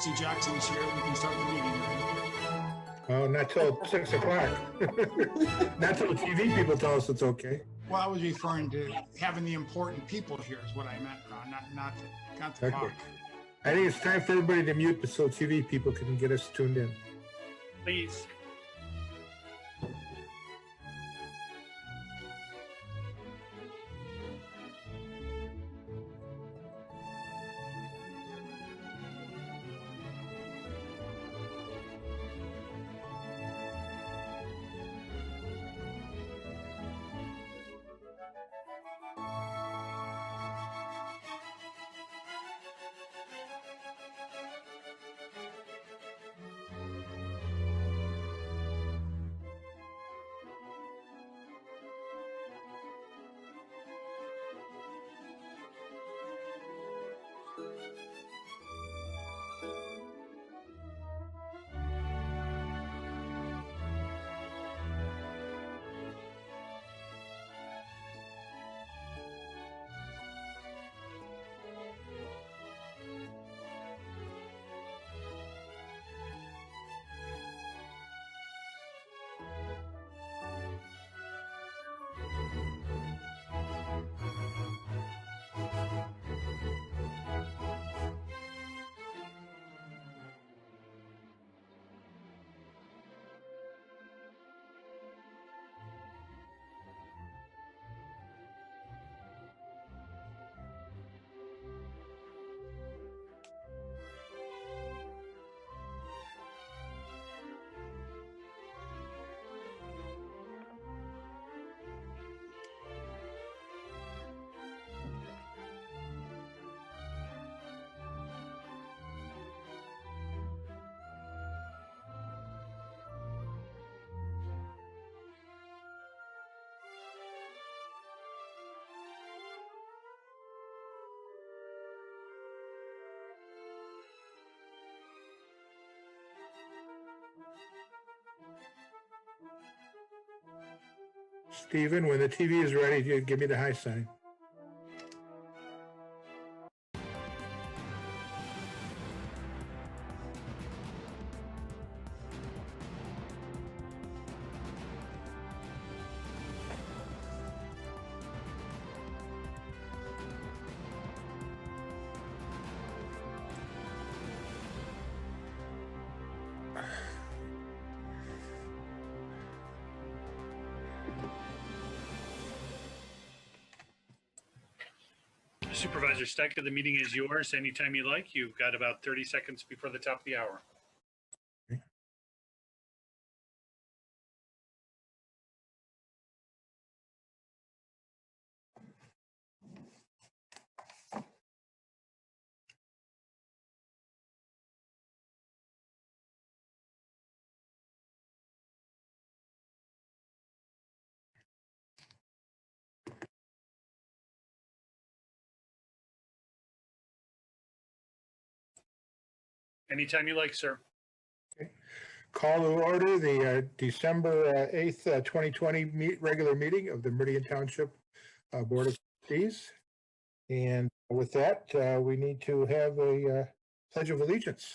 See Jackson's here, we can start the meeting, right? Oh, not till 6 o'clock. Not till the TV people tell us it's okay. Well, I was referring to having the important people here is what I meant, Ron, not the Okay. clock. I think it's time for everybody to mute so TV people can get us tuned in. Please. Stephen, when the TV is ready, you give me the high sign. Supervisor Steiger, the meeting is yours anytime you like. You've got about 30 seconds before the top of the hour. Anytime you like, sir. Call to order the December 8th, 2020 regular meeting of the Meridian Township Board of Trustees. And with that, we need to have a Pledge of Allegiance.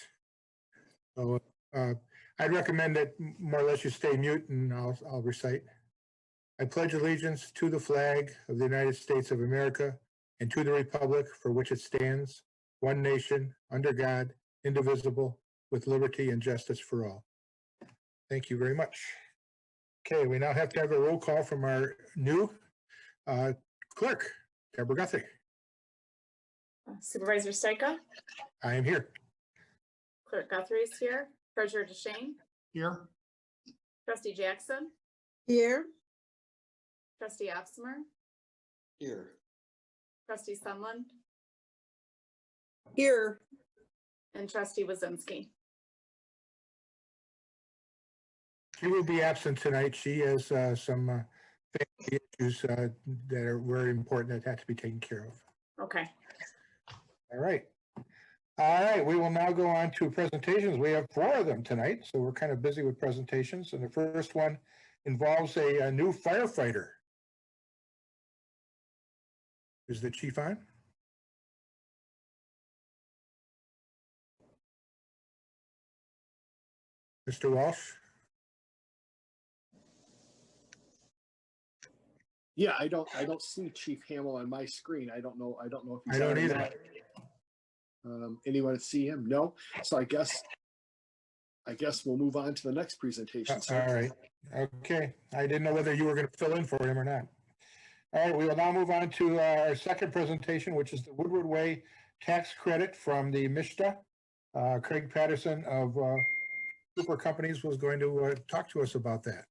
So I'd recommend that more or less you stay mute and I'll recite. I pledge allegiance to the flag of the United States of America and to the republic for which it stands, one nation, under God, indivisible, with liberty and justice for all. Thank you very much. Okay, we now have to have a roll call from our new clerk, Deborah Guthrie. Supervisor Steiger, I am here. Clerk Guthrie is here. Treasurer DeShane, Here, Trustee Jackson, Here. Trustee Opsmer, Here. Trustee Sunland, Here. and Trustee Wazinski. She will be absent tonight. She has some family issues that are very important that have to be taken care of. Okay. All right. All right, we will now go on to presentations. We have 4 of them tonight, so we're kind of busy with presentations. And the first one involves a new firefighter. Is the chief on? Mr. Walsh? Yeah, I don't see Chief Hamill on my screen. I don't know if he's I don't on or either. not. Anyone see him? No. So I guess we'll move on to the next presentation. All right. Okay. I didn't know whether you were going to fill in for him or not. All right. We will now move on to our second presentation, which is the Woodward Way tax credit from the MISTA. Craig Patterson of Super Companies was going to talk to us about that.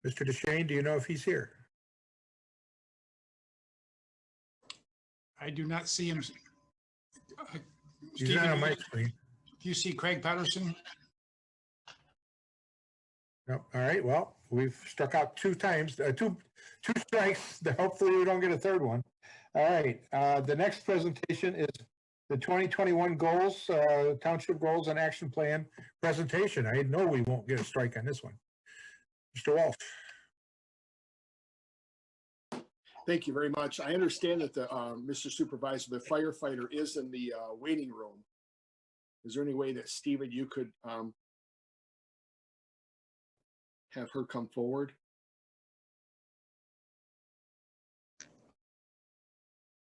Mr. DeShane, do you know if he's here? I do not see him. He's Stephen, not on my screen. do you see Craig Patterson? No. All right. Well, we've struck out two times, two strikes. Hopefully we don't get a third one. All right. The next presentation is the 2021 goals, township goals and action plan presentation. I know we won't get a strike on this one. Mr. Walsh. Thank you very much. I understand that the Mr. Supervisor, the firefighter is in the waiting room. Is there any way that Stephen, you could have her come forward?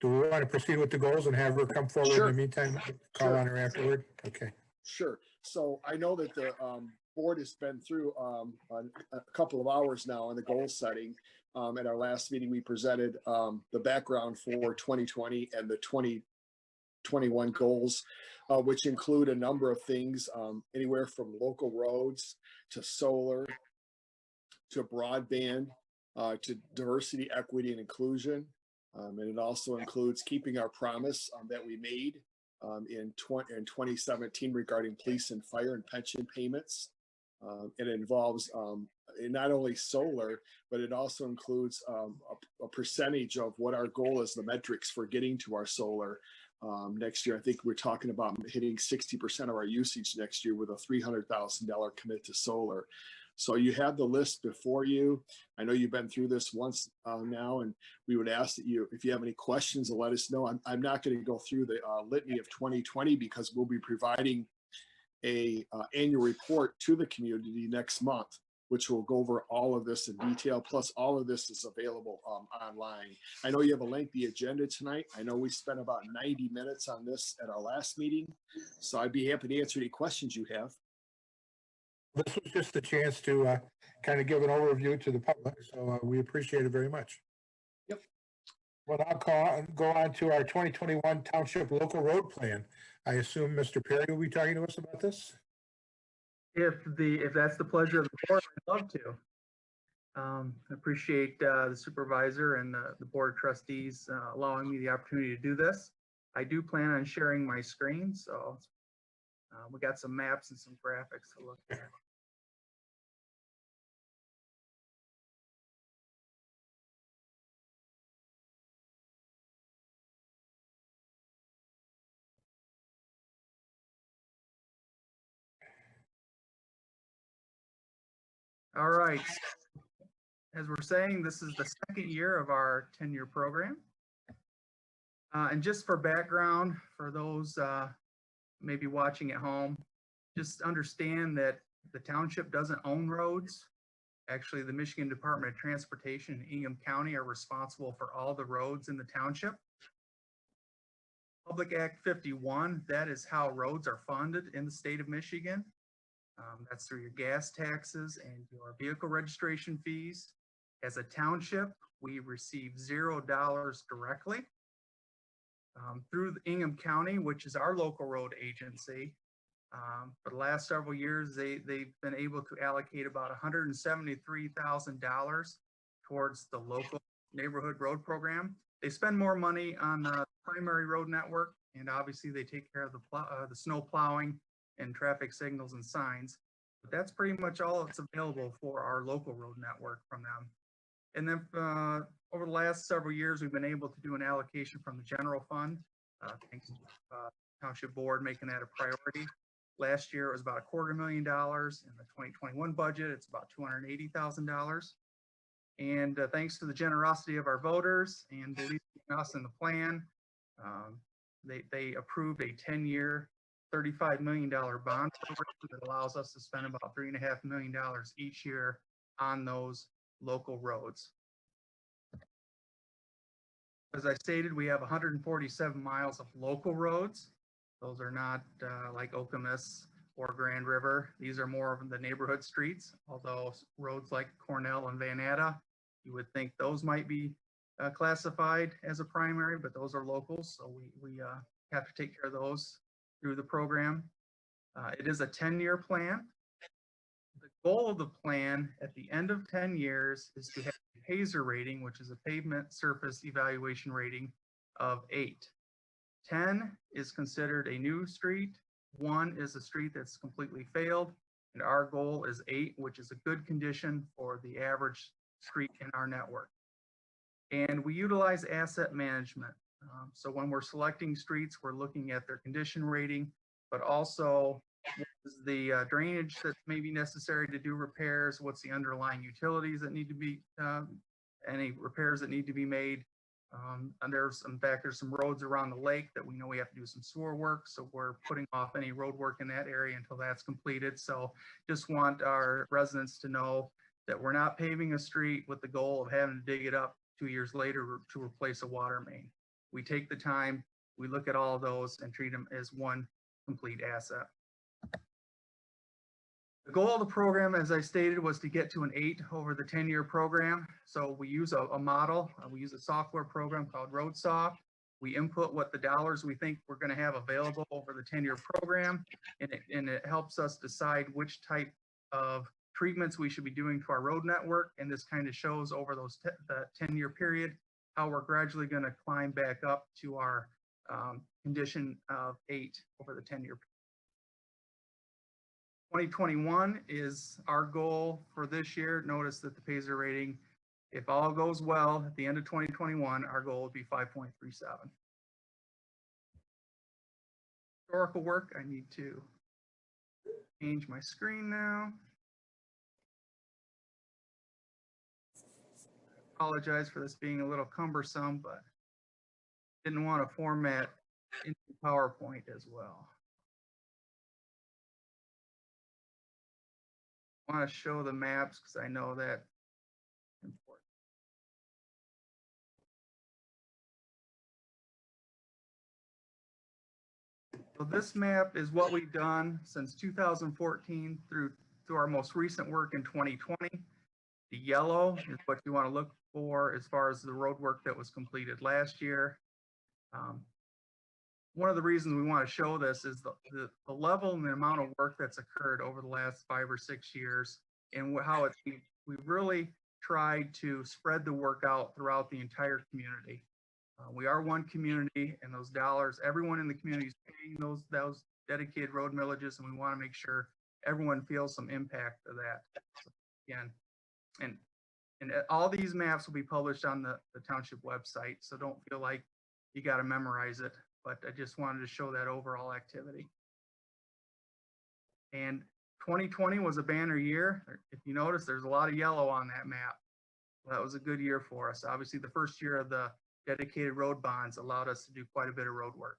Do we want to proceed with the goals and have her come forward Sure. in the meantime? Call Sure. on her afterward? Okay. Sure. So I know that the board has been through a couple of hours now on the goal setting. At our last meeting, we presented the background for 2020 and the 2021 goals, which include a number of things, anywhere from local roads to solar, to broadband, to diversity, equity, and inclusion. And it also includes keeping our promise that we made in 2017 regarding police and fire and pension payments. It involves not only solar, but it also includes a percentage of what our goal is, the metrics for getting to our solar. Next year, I think we're talking about hitting 60% of our usage next year with a $300,000 commit to solar. So you have the list before you. I know you've been through this once now, and we would ask that you, if you have any questions, to let us know. I'm not going to go through the litany of 2020 because we'll be providing a annual report to the community next month, which will go over all of this in detail. Plus, all of this is available online. I know you have a lengthy agenda tonight. I know we spent about 90 minutes on this at our last meeting, so I'd be happy to answer any questions you have. This was just a chance to kind of give an overview to the public, so we appreciate it very much. Yep. Well, I'll go on to our 2021 Township Local Road Plan. I assume Mr. Perry will be talking to us about this? If that's the pleasure of the board, I'd love to. I appreciate the supervisor and the board of trustees allowing me the opportunity to do this. I do plan on sharing my screen, so we got some maps and some graphics to look at. All right. As we're saying, this is the second year of our 10-year program. And just for background, for those maybe watching at home, just understand that the township doesn't own roads. Actually, the Michigan Department of Transportation and Ingham County are responsible for all the roads in the township. Public Act 51, that is how roads are funded in the state of Michigan. That's through your gas taxes and your vehicle registration fees. As a township, we receive $0 directly. Through the Ingham County, which is our local road agency, for the last several years, they've been able to allocate about $173,000 towards the local neighborhood road program. They spend more money on the primary road network, and obviously they take care of the snow plowing and traffic signals and signs. But that's pretty much all that's available for our local road network from them. And then over the last several years, we've been able to do an allocation from the general fund, thanks to Township Board making that a priority. Last year, it was about $250,000. In the 2021 budget, it's about $280,000. And thanks to the generosity of our voters and believing in us in the plan, they approved a 10-year $35 million bond program that allows us to spend about $3.5 million each year on those local roads. As I stated, we have 147 miles of local roads. Those are not like Okemos or Grand River. These are more of the neighborhood streets, although roads like Cornell and Van Atta, you would think those might be classified as a primary, but those are locals, so we have to take care of those through the program. It is a 10-year plan. The goal of the plan at the end of 10 years is to have a PASER rating, which is a pavement surface evaluation rating of 8. 10 is considered a new street. 1 is a street that's completely failed. And our goal is 8, which is a good condition for the average street in our network. And we utilize asset management. So when we're selecting streets, we're looking at their condition rating, but also what is the drainage that may be necessary to do repairs, what's the underlying utilities that need to be, any repairs that need to be made. And there's some roads around the lake that we know we have to do some sewer work. So we're putting off any road work in that area until that's completed. So just want our residents to know that we're not paving a street with the goal of having to dig it up 2 years later to replace a water main. We take the time, we look at all of those and treat them as one complete asset. The goal of the program, as I stated, was to get to an 8 over the 10-year program. So we use a model, we use a software program called RoadSoft. We input what the dollars we think we're going to have available over the 10-year program, and it helps us decide which type of treatments we should be doing to our road network. And this kind of shows over those the 10-year period how we're gradually going to climb back up to our condition of 8 over the 10-year period. 2021 is our goal for this year. Notice that the PASER rating, if all goes well, at the end of 2021, our goal would be 5.37. Historical work, I need to change my screen now. Apologize for this being a little cumbersome, but didn't want to format into PowerPoint as well. I want to show the maps because I know that's important. So this map is what we've done since 2014 through our most recent work in 2020. The yellow is what you want to look for as far as the road work that was completed last year. One of the reasons we want to show this is the level and the amount of work that's occurred over the last 5 or 6 years, and how we really tried to spread the work out throughout the entire community. We are one community, and those dollars, everyone in the community is paying those dedicated road millages, and we want to make sure everyone feels some impact of that. So again, and all these maps will be published on the township website, so don't feel like you got to memorize it. But I just wanted to show that overall activity. And 2020 was a banner year. If you notice, there's a lot of yellow on that map. That was a good year for us. Obviously, the first year of the dedicated road bonds allowed us to do quite a bit of road work.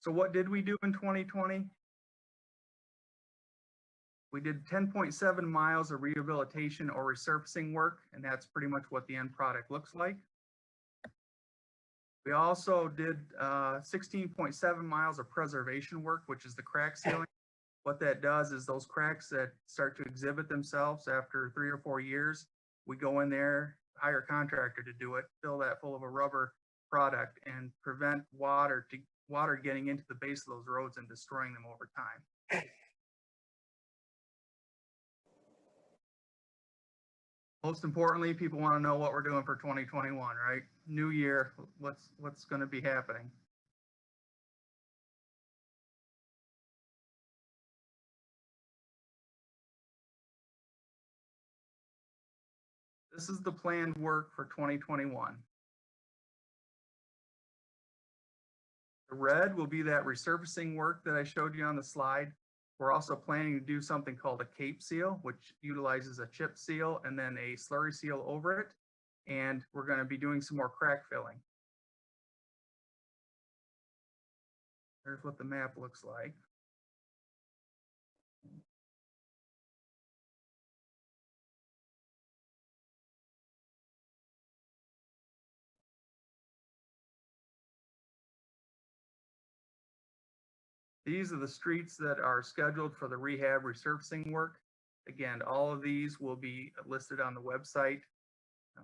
So what did we do in 2020? We did 10.7 miles of rehabilitation or resurfacing work, and that's pretty much what the end product looks like. We also did 16.7 miles of preservation work, which is the crack sealing. What that does is those cracks that start to exhibit themselves after 3 or 4 years, we go in there, hire a contractor to do it, fill that full of a rubber product, and prevent water getting into the base of those roads and destroying them over time. Most importantly, people want to know what we're doing for 2021, right? New year, what's going to be happening? This is the planned work for 2021. The red will be that resurfacing work that I showed you on the slide. We're also planning to do something called a cape seal, which utilizes a chip seal and then a slurry seal over it. And we're going to be doing some more crack filling. There's what the map looks like. These are the streets that are scheduled for the rehab resurfacing work. Again, all of these will be listed on the website.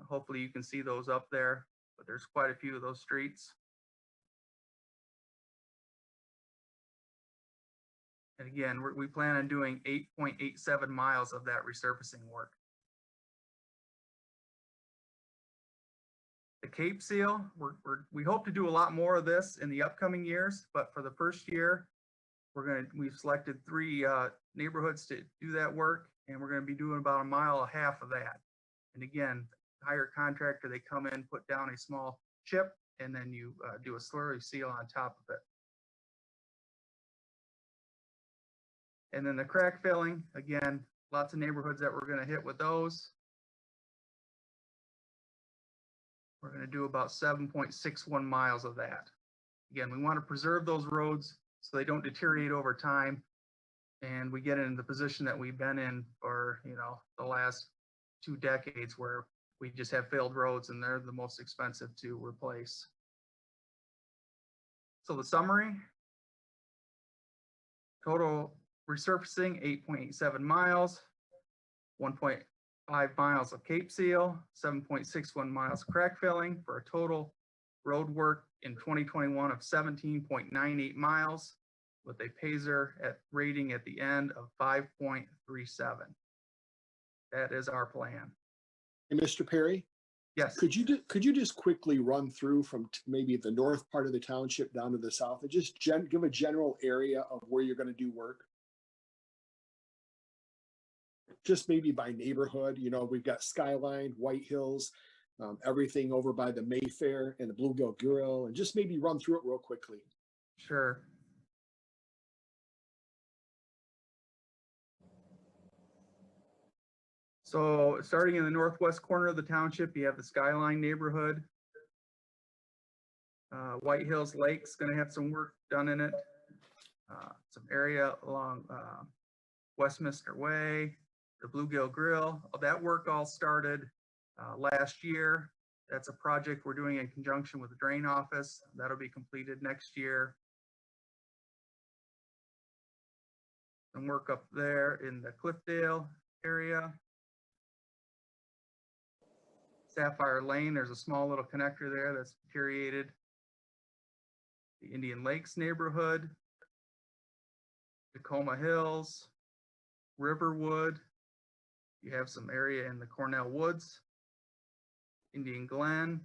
Hopefully you can see those up there, but there's quite a few of those streets. And again, we plan on doing 8.87 miles of that resurfacing work. The Cape Seal, we hope to do a lot more of this in the upcoming years, but for the first year, we've selected 3 neighborhoods to do that work, and we're gonna be doing about 1.5 miles of that. And again, hire contractor, they come in, put down a small chip, and then you do a slurry seal on top of it. And then the crack filling, again, lots of neighborhoods that we're gonna hit with those. We're gonna do about 7.61 miles of that. Again, we wanna preserve those roads so they don't deteriorate over time. And we get in the position that we've been in for, the last 2 decades where we just have failed roads and they're the most expensive to replace. So the summary, total resurfacing 8.87 miles, 1.5 miles of Cape Seal, 7.61 miles of crack filling for a total road work in 2021 of 17.98 miles with a Paiser rating at the end of 5.37. That is our plan. And Mr. Perry, Yes. could you just quickly run through from maybe the north part of the township down to the south and just give a general area of where you're going to do work? Just maybe by neighborhood, we've got Skyline, White Hills, everything over by the Mayfair and the Bluegill Grill, and just maybe run through it real quickly. Sure. So starting in the northwest corner of the township, you have the Skyline neighborhood. White Hills Lake's going to have some work done in it. Some area along Westminster Way, the Bluegill Grill. That work all started last year. That's a project we're doing in conjunction with the drain office. That'll be completed next year. Some work up there in the Cliffdale area. Sapphire Lane, there's a small little connector there that's deteriorated. The Indian Lakes neighborhood, Tacoma Hills, Riverwood. You have some area in the Cornell Woods, Indian Glen,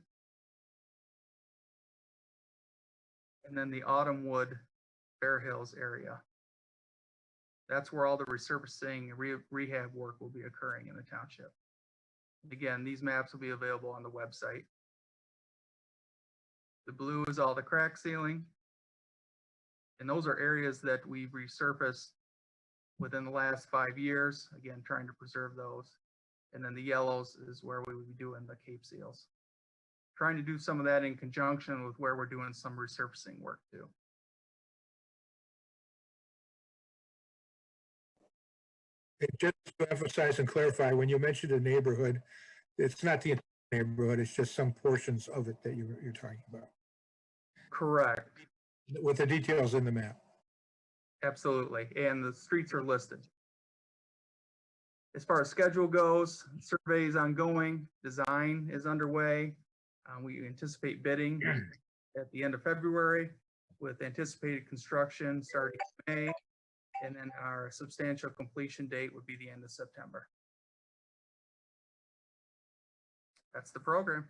and then the Autumnwood, Fair Hills area. That's where all the resurfacing and rehab work will be occurring in the township. Again, these maps will be available on the website. The blue is all the crack sealing. And those are areas that we've resurfaced within the last 5 years, again, trying to preserve those. And then the yellows is where we would be doing the Cape Seals. Trying to do some of that in conjunction with where we're doing some resurfacing work too. And just to emphasize and clarify, when you mentioned a neighborhood, it's not the entire neighborhood, it's just some portions of it that you're talking about, Correct. with the details in the map. Absolutely. And the streets are listed. As far as schedule goes, survey is ongoing, design is underway. We anticipate bidding at the end of February with anticipated construction starting in May. And then our substantial completion date would be the end of September. That's the program.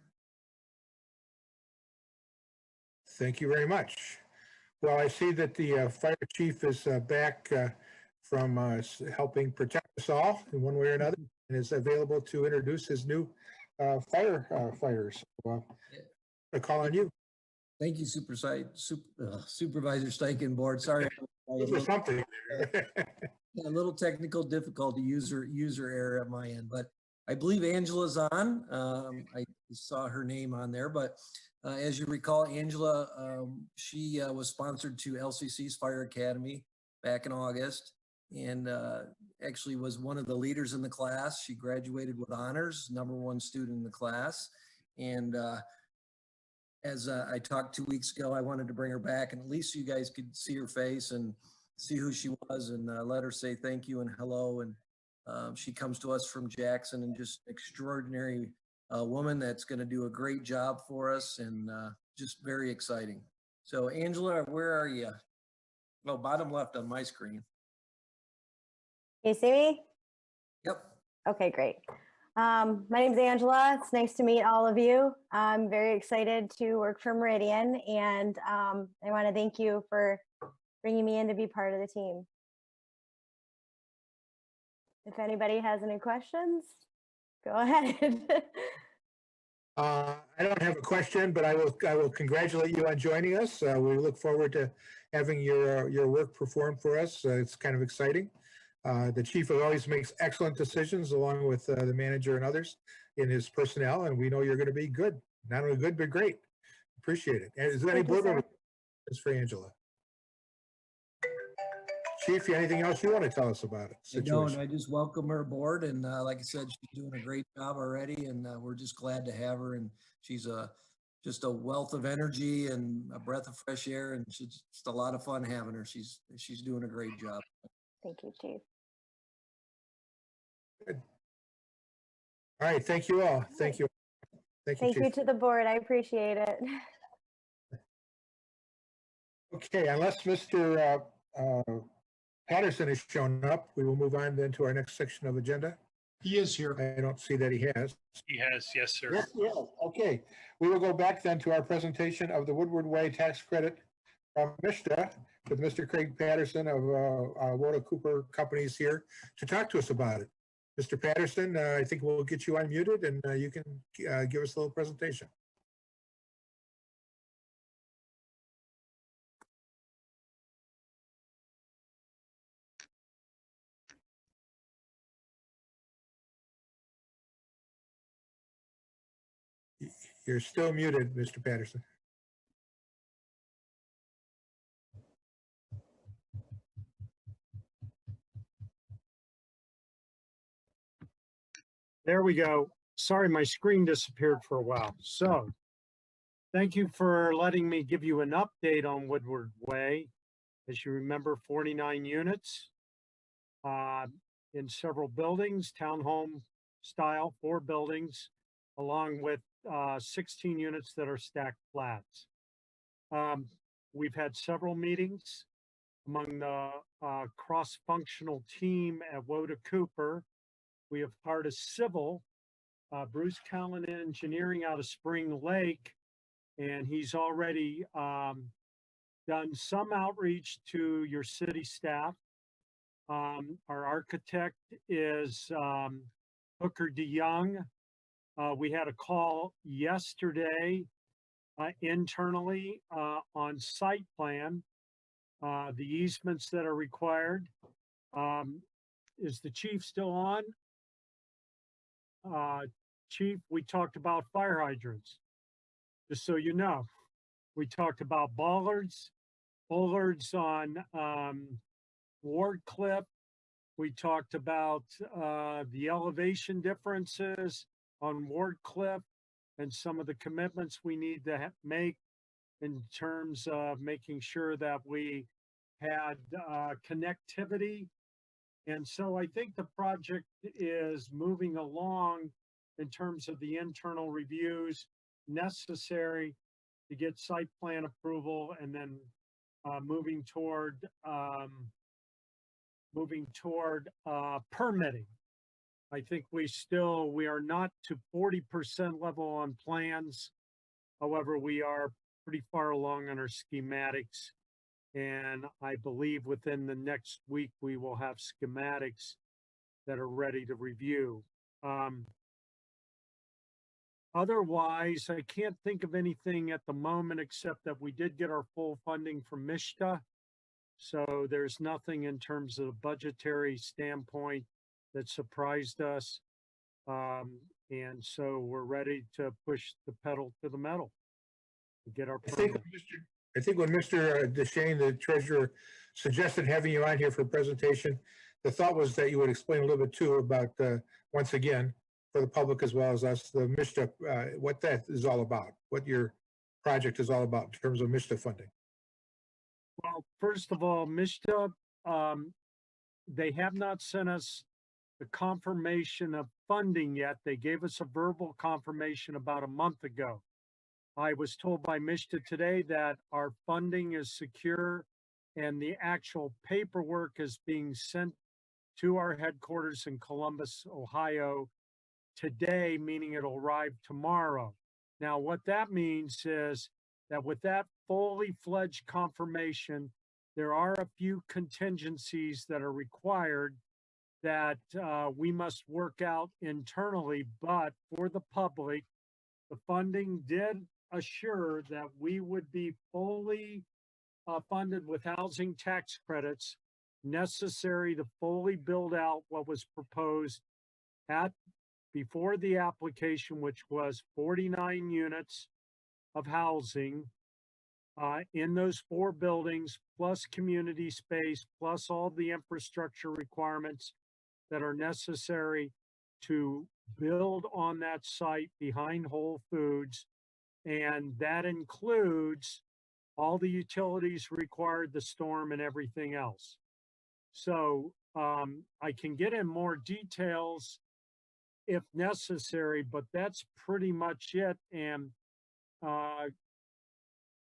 Thank you very much. Well, I see that the fire chief is back from helping protect us all in one way or another, and is available to introduce his new firefighters. So, I call on you. Thank you, Supervisor Steichen, Board. Sorry, This is something. a little technical difficulty, user error at my end, but I believe Angela's on. I saw her name on there, but as you recall, Angela, she was sponsored to LCC's Fire Academy back in August, and actually was one of the leaders in the class. She graduated with honors, #1 student in the class, and as I talked 2 weeks ago, I wanted to bring her back, and at least you guys could see her face and see who she was, and let her say thank you and hello. And she comes to us from Jackson, and just extraordinary woman that's going to do a great job for us, and just very exciting. So Angela, where are you? Oh, bottom left on my screen. Can you see me? Yep. Okay, great. My name's Angela. It's nice to meet all of you. I'm very excited to work for Meridian, and I want to thank you for bringing me in to be part of the team. If anybody has any questions, go ahead. I don't have a question, but I will congratulate you on joining us. We look forward to having your work performed for us. It's kind of exciting. The chief always makes excellent decisions along with the manager and others in his personnel, and we know you're going to be good. Not only good, but great. Appreciate it. And is there any Thank you, board sir. member questions for Angela? Chief, anything else you want to tell us about it? I don't. I just welcome her aboard, and like I said, she's doing a great job already, and we're just glad to have her. And she's just a wealth of energy and a breath of fresh air, and she's just a lot of fun having her. She's doing a great job. Thank you, Chief. Good. All right. Thank you all. Thank you. Thank you, Thank you Chief. to the board. I appreciate it. Okay, unless Mr. Patterson has shown up, we will move on then to our next section of agenda. He is here. I don't see that he has. He has, yes, sir. Yes, yes. Okay, we will go back then to our presentation of the Woodward Way tax credit from MISTA with Mr. Craig Patterson of Woda Cooper Companies here to talk to us about it. Mr. Patterson, I think we'll get you unmuted, and you can give us a little presentation. You're still muted, Mr. Patterson. There we go. Sorry, my screen disappeared for a while. So thank you for letting me give you an update on Woodward Way. As you remember, 49 units in several buildings, townhome style, 4 buildings, along with 16 units that are stacked flats. We've had several meetings among the cross-functional team at Woda Cooper. We have hired a civil, Bruce Callan Engineering out of Spring Lake, and he's already done some outreach to your city staff. Our architect is Hooker DeYoung. We had a call yesterday internally on site plan, the easements that are required. Is the chief still on? Chief, we talked about fire hydrants. Just so you know, we talked about bollards on Wardcliff. We talked about the elevation differences on Wardcliff and some of the commitments we need to make in terms of making sure that we had connectivity. And so I think the project is moving along in terms of the internal reviews necessary to get site plan approval, and then moving toward permitting. I think we are not to 40% level on plans. However, we are pretty far along on our schematics. And I believe within the next week, we will have schematics that are ready to review. Otherwise, I can't think of anything at the moment, except that we did get our full funding from MISTA. So there's nothing in terms of a budgetary standpoint that surprised us. And so we're ready to push the pedal to the metal to get our permit. I think when Mr. Deshane, the treasurer, suggested having you on here for a presentation, the thought was that you would explain a little bit too about, once again, for the public as well as us, the MISTA, what that is all about, what your project is all about in terms of MISTA funding. Well, first of all, MISTA, they have not sent us the confirmation of funding yet. They gave us a verbal confirmation about a month ago. I was told by MISTA today that our funding is secure and the actual paperwork is being sent to our headquarters in Columbus, Ohio today, meaning it'll arrive tomorrow. Now, what that means is that with that fully fledged confirmation, there are a few contingencies that are required that we must work out internally, but for the public, the funding did assure that we would be fully funded with housing tax credits necessary to fully build out what was proposed before the application, which was 49 units of housing in those 4 buildings, plus community space, plus all the infrastructure requirements that are necessary to build on that site behind Whole Foods. And that includes all the utilities required, the storm and everything else. So I can get in more details if necessary, but that's pretty much it. And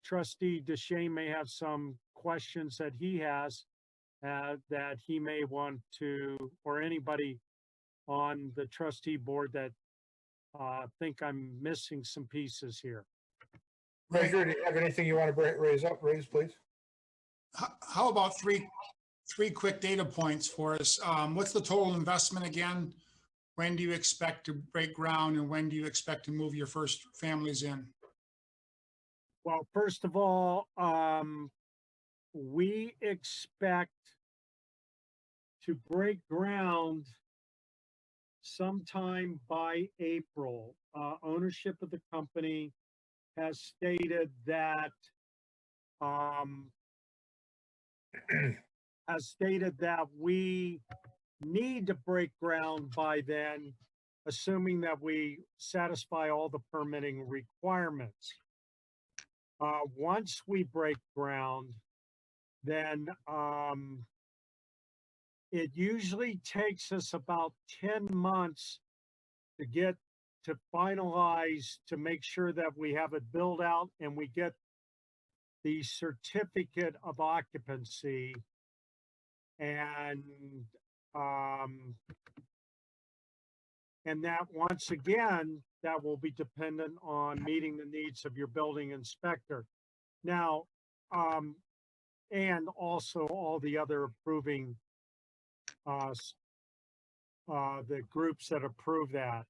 Trustee Deshane may have some questions that he has that he may want to, or anybody on the trustee board that think I'm missing some pieces here. Treasurer, do you have anything you want to raise, please? How about three quick data points for us? What's the total investment again? When do you expect to break ground, and when do you expect to move your first families in? Well, first of all, we expect to break ground sometime by April. Ownership of the company has stated that we need to break ground by then, assuming that we satisfy all the permitting requirements. Once we break ground, then it usually takes us about 10 months to get to finalize, to make sure that we have it built out and we get the certificate of occupancy. And that, once again, that will be dependent on meeting the needs of your building inspector. Now, and also all the other approving, the groups that approve that.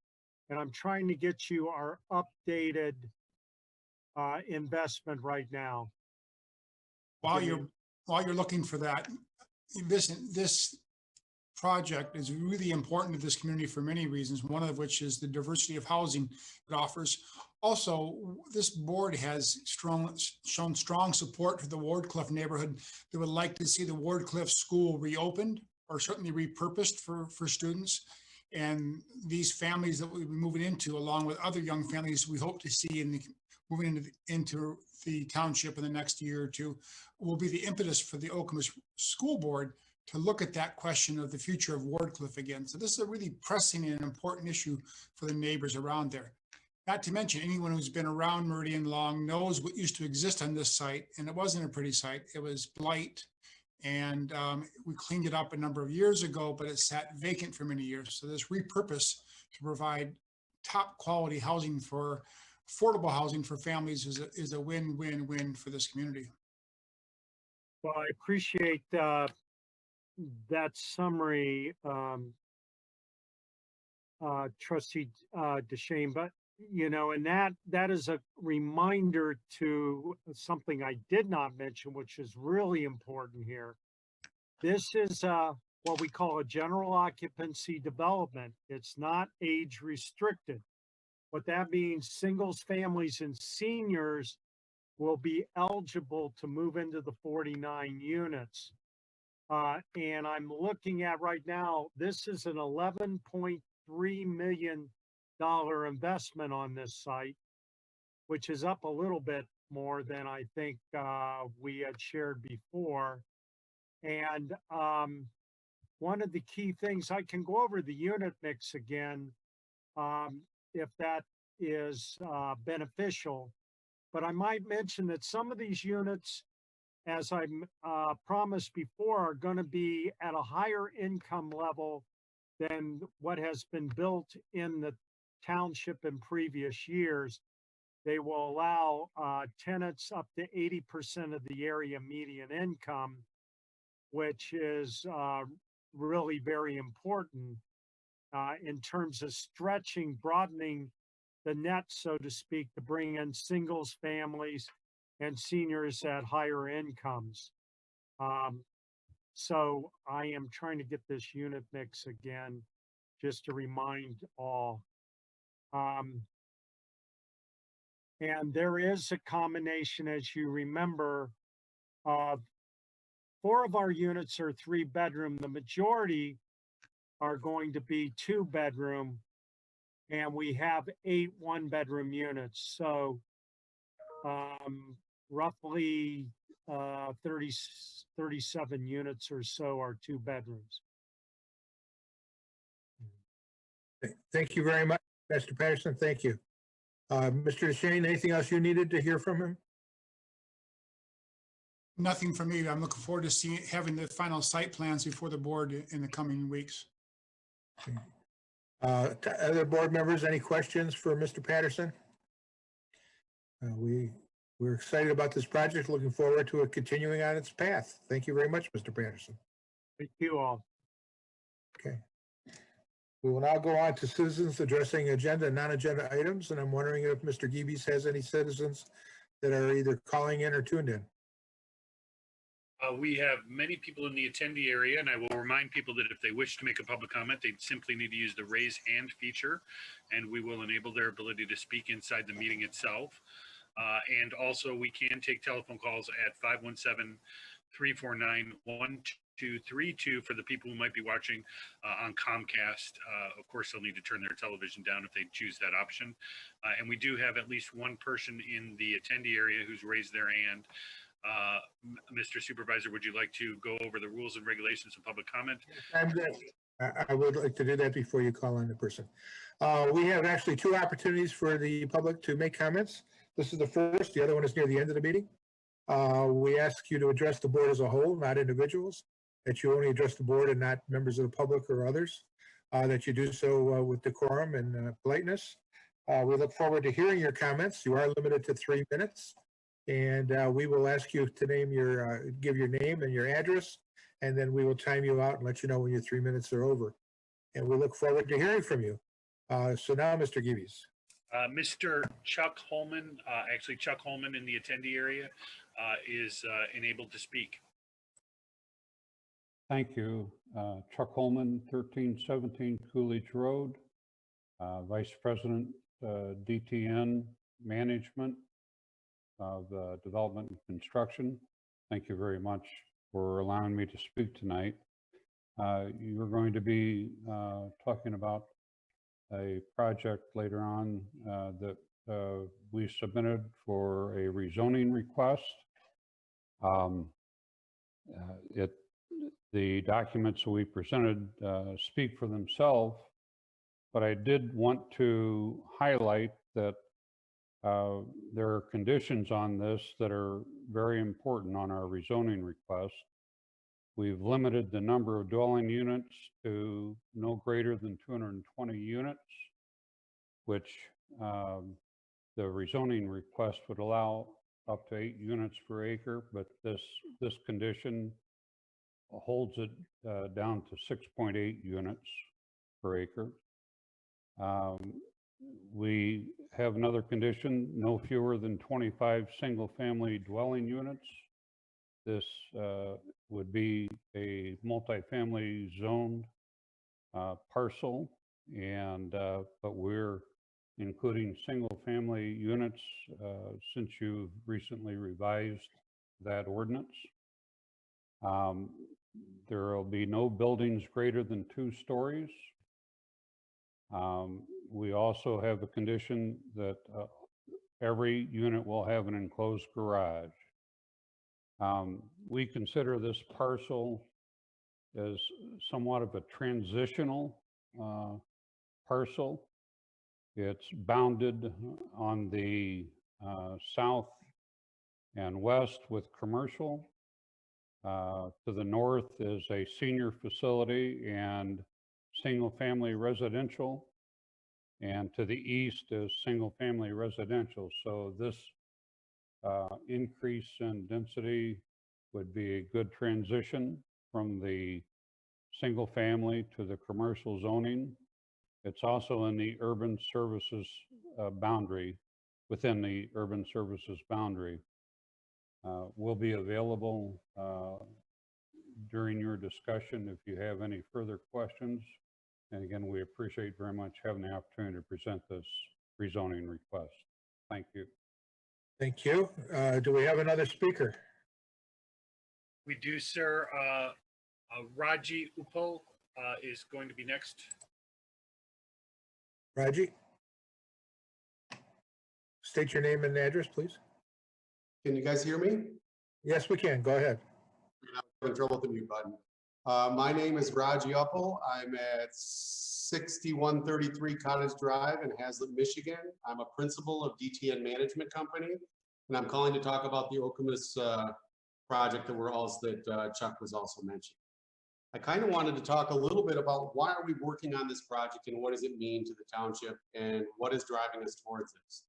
And I'm trying to get you our updated investment right now. While you're looking for that, this project is really important to this community for many reasons, one of which is the diversity of housing it offers. Also, this board has shown strong support for the Wardcliff neighborhood. They would like to see the Wardcliff school reopened or certainly repurposed for students. And these families that we'll be moving into, along with other young families we hope to see moving into the township in the next year or two, will be the impetus for the Okemos School Board to look at that question of the future of Wardcliff again. So this is a really pressing and important issue for the neighbors around there. Not to mention, anyone who's been around Meridian long knows what used to exist on this site, and it wasn't a pretty site. It was blight, and we cleaned it up a number of years ago, but it sat vacant for many years. So this repurpose to provide top quality housing for affordable housing for families is a win-win-win for this community. Well, I appreciate that summary, Trustee Deshane, but you know, and that is a reminder to something I did not mention, which is really important here. This is what we call a general occupancy development. It's not age restricted. What that means, singles, families, and seniors will be eligible to move into the 49 units. And I'm looking at right now, this is an $11.3 million investment on this site, which is up a little bit more than I think we had shared before. And one of the key things, I can go over the unit mix again, if that is beneficial, but I might mention that some of these units, as I promised before, are going to be at a higher income level than what has been built in the township in previous years. They will allow tenants up to 80% of the area median income, which is really very important in terms of stretching, broadening the net, so to speak, to bring in singles, families, and seniors at higher incomes. So I am trying to get this unit mix again, just to remind all. And there is a combination, as you remember, of 4 of our units are 3-bedroom. The majority are going to be 2-bedroom, and we have 8 1-bedroom units. So roughly 37 units or so are 2 bedrooms. Thank you very much, Mr. Patterson. Thank you. Mr. DeShane, anything else you needed to hear from him? Nothing for me. I'm looking forward to having the final site plans before the board in the coming weeks. Other board members, any questions for Mr. Patterson? We're excited about this project, looking forward to it continuing on its path. Thank you very much, Mr. Patterson. Thank you all. Okay. We will now go on to citizens addressing agenda and non-agenda items, and I'm wondering if Mr. Geebies has any citizens that are either calling in or tuned in. We have many people in the attendee area, and I will remind people that if they wish to make a public comment, they simply need to use the raise hand feature, and we will enable their ability to speak inside the meeting itself. And also, we can take telephone calls at 517-349-1232 for the people who might be watching on Comcast. Of course, they'll need to turn their television down if they choose that option. And we do have at least one person in the attendee area who's raised their hand. Mr. Supervisor, would you like to go over the rules and regulations of public comment? I would like to do that before you call on the person. We have actually 2 opportunities for the public to make comments. This is the first. The other one is near the end of the meeting. We ask you to address the board as a whole, not individuals, that you only address the board and not members of the public or others, that you do so with decorum and politeness. We look forward to hearing your comments. You are limited to 3 minutes. And we will ask you to give your name and your address, and then we will time you out and let you know when your 3 minutes are over. And we look forward to hearing from you. So now, Mr. Geebies. Mr. Chuck Holman, actually Chuck Holman in the attendee area is enabled to speak. Thank you. Chuck Holman, 1317 Coolidge Road, Vice President, DTN Management of Development and Construction. Thank you very much for allowing me to speak tonight. You're going to be talking about a project later on that we submitted for a rezoning request. The documents that we presented speak for themselves, but I did want to highlight that there are conditions on this that are very important on our rezoning request. We've limited the number of dwelling units to no greater than 220 units, which the rezoning request would allow up to 8 units per acre, but this condition holds it down to 6.8 units per acre. We have another condition, no fewer than 25 single-family dwelling units. This would be a multifamily zoned parcel, and but we're including single-family units since you've recently revised that ordinance. There will be no buildings greater than 2 stories. We also have a condition that every unit will have an enclosed garage. We consider this parcel as somewhat of a transitional parcel. It's bounded on the south and west with commercial. To the north is a senior facility and single-family residential, and to the east is single-family residential. So this increase in density would be a good transition from the single-family to the commercial zoning. It's also in the urban services boundary, within the urban services boundary. Will be available during your discussion if you have any further questions. And again, we appreciate very much having the opportunity to present this rezoning request. Thank you. Thank you. Do we have another speaker? We do, sir. Raji Upal is going to be next. Raji? State your name and address, please. Can you guys hear me? Yes, we can. Go ahead. I'm in trouble with the mute button. My name is Raji Uppal. I'm at 6133 Cottage Drive in Hazlet, Michigan. I'm a principal of DTN Management Company, and I'm calling to talk about the Okemos project that Chuck was also mentioning. I kind of wanted to talk a little bit about why are we working on this project and what does it mean to the township and what is driving us towards this.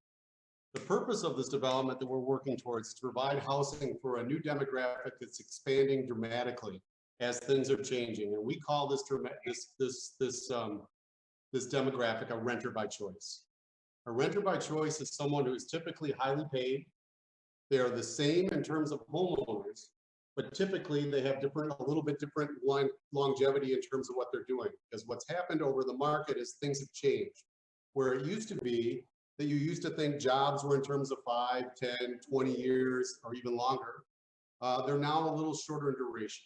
The purpose of this development that we're working towards is to provide housing for a new demographic that's expanding dramatically as things are changing, and we call this demographic a renter by choice. A renter by choice is someone who is typically highly paid. They are the same in terms of homeowners, but typically they have a little bit different longevity in terms of what they're doing. Because what's happened over the market is things have changed. Where it used to be that you used to think jobs were in terms of 5, 10, 20 years, or even longer, they're now a little shorter in duration.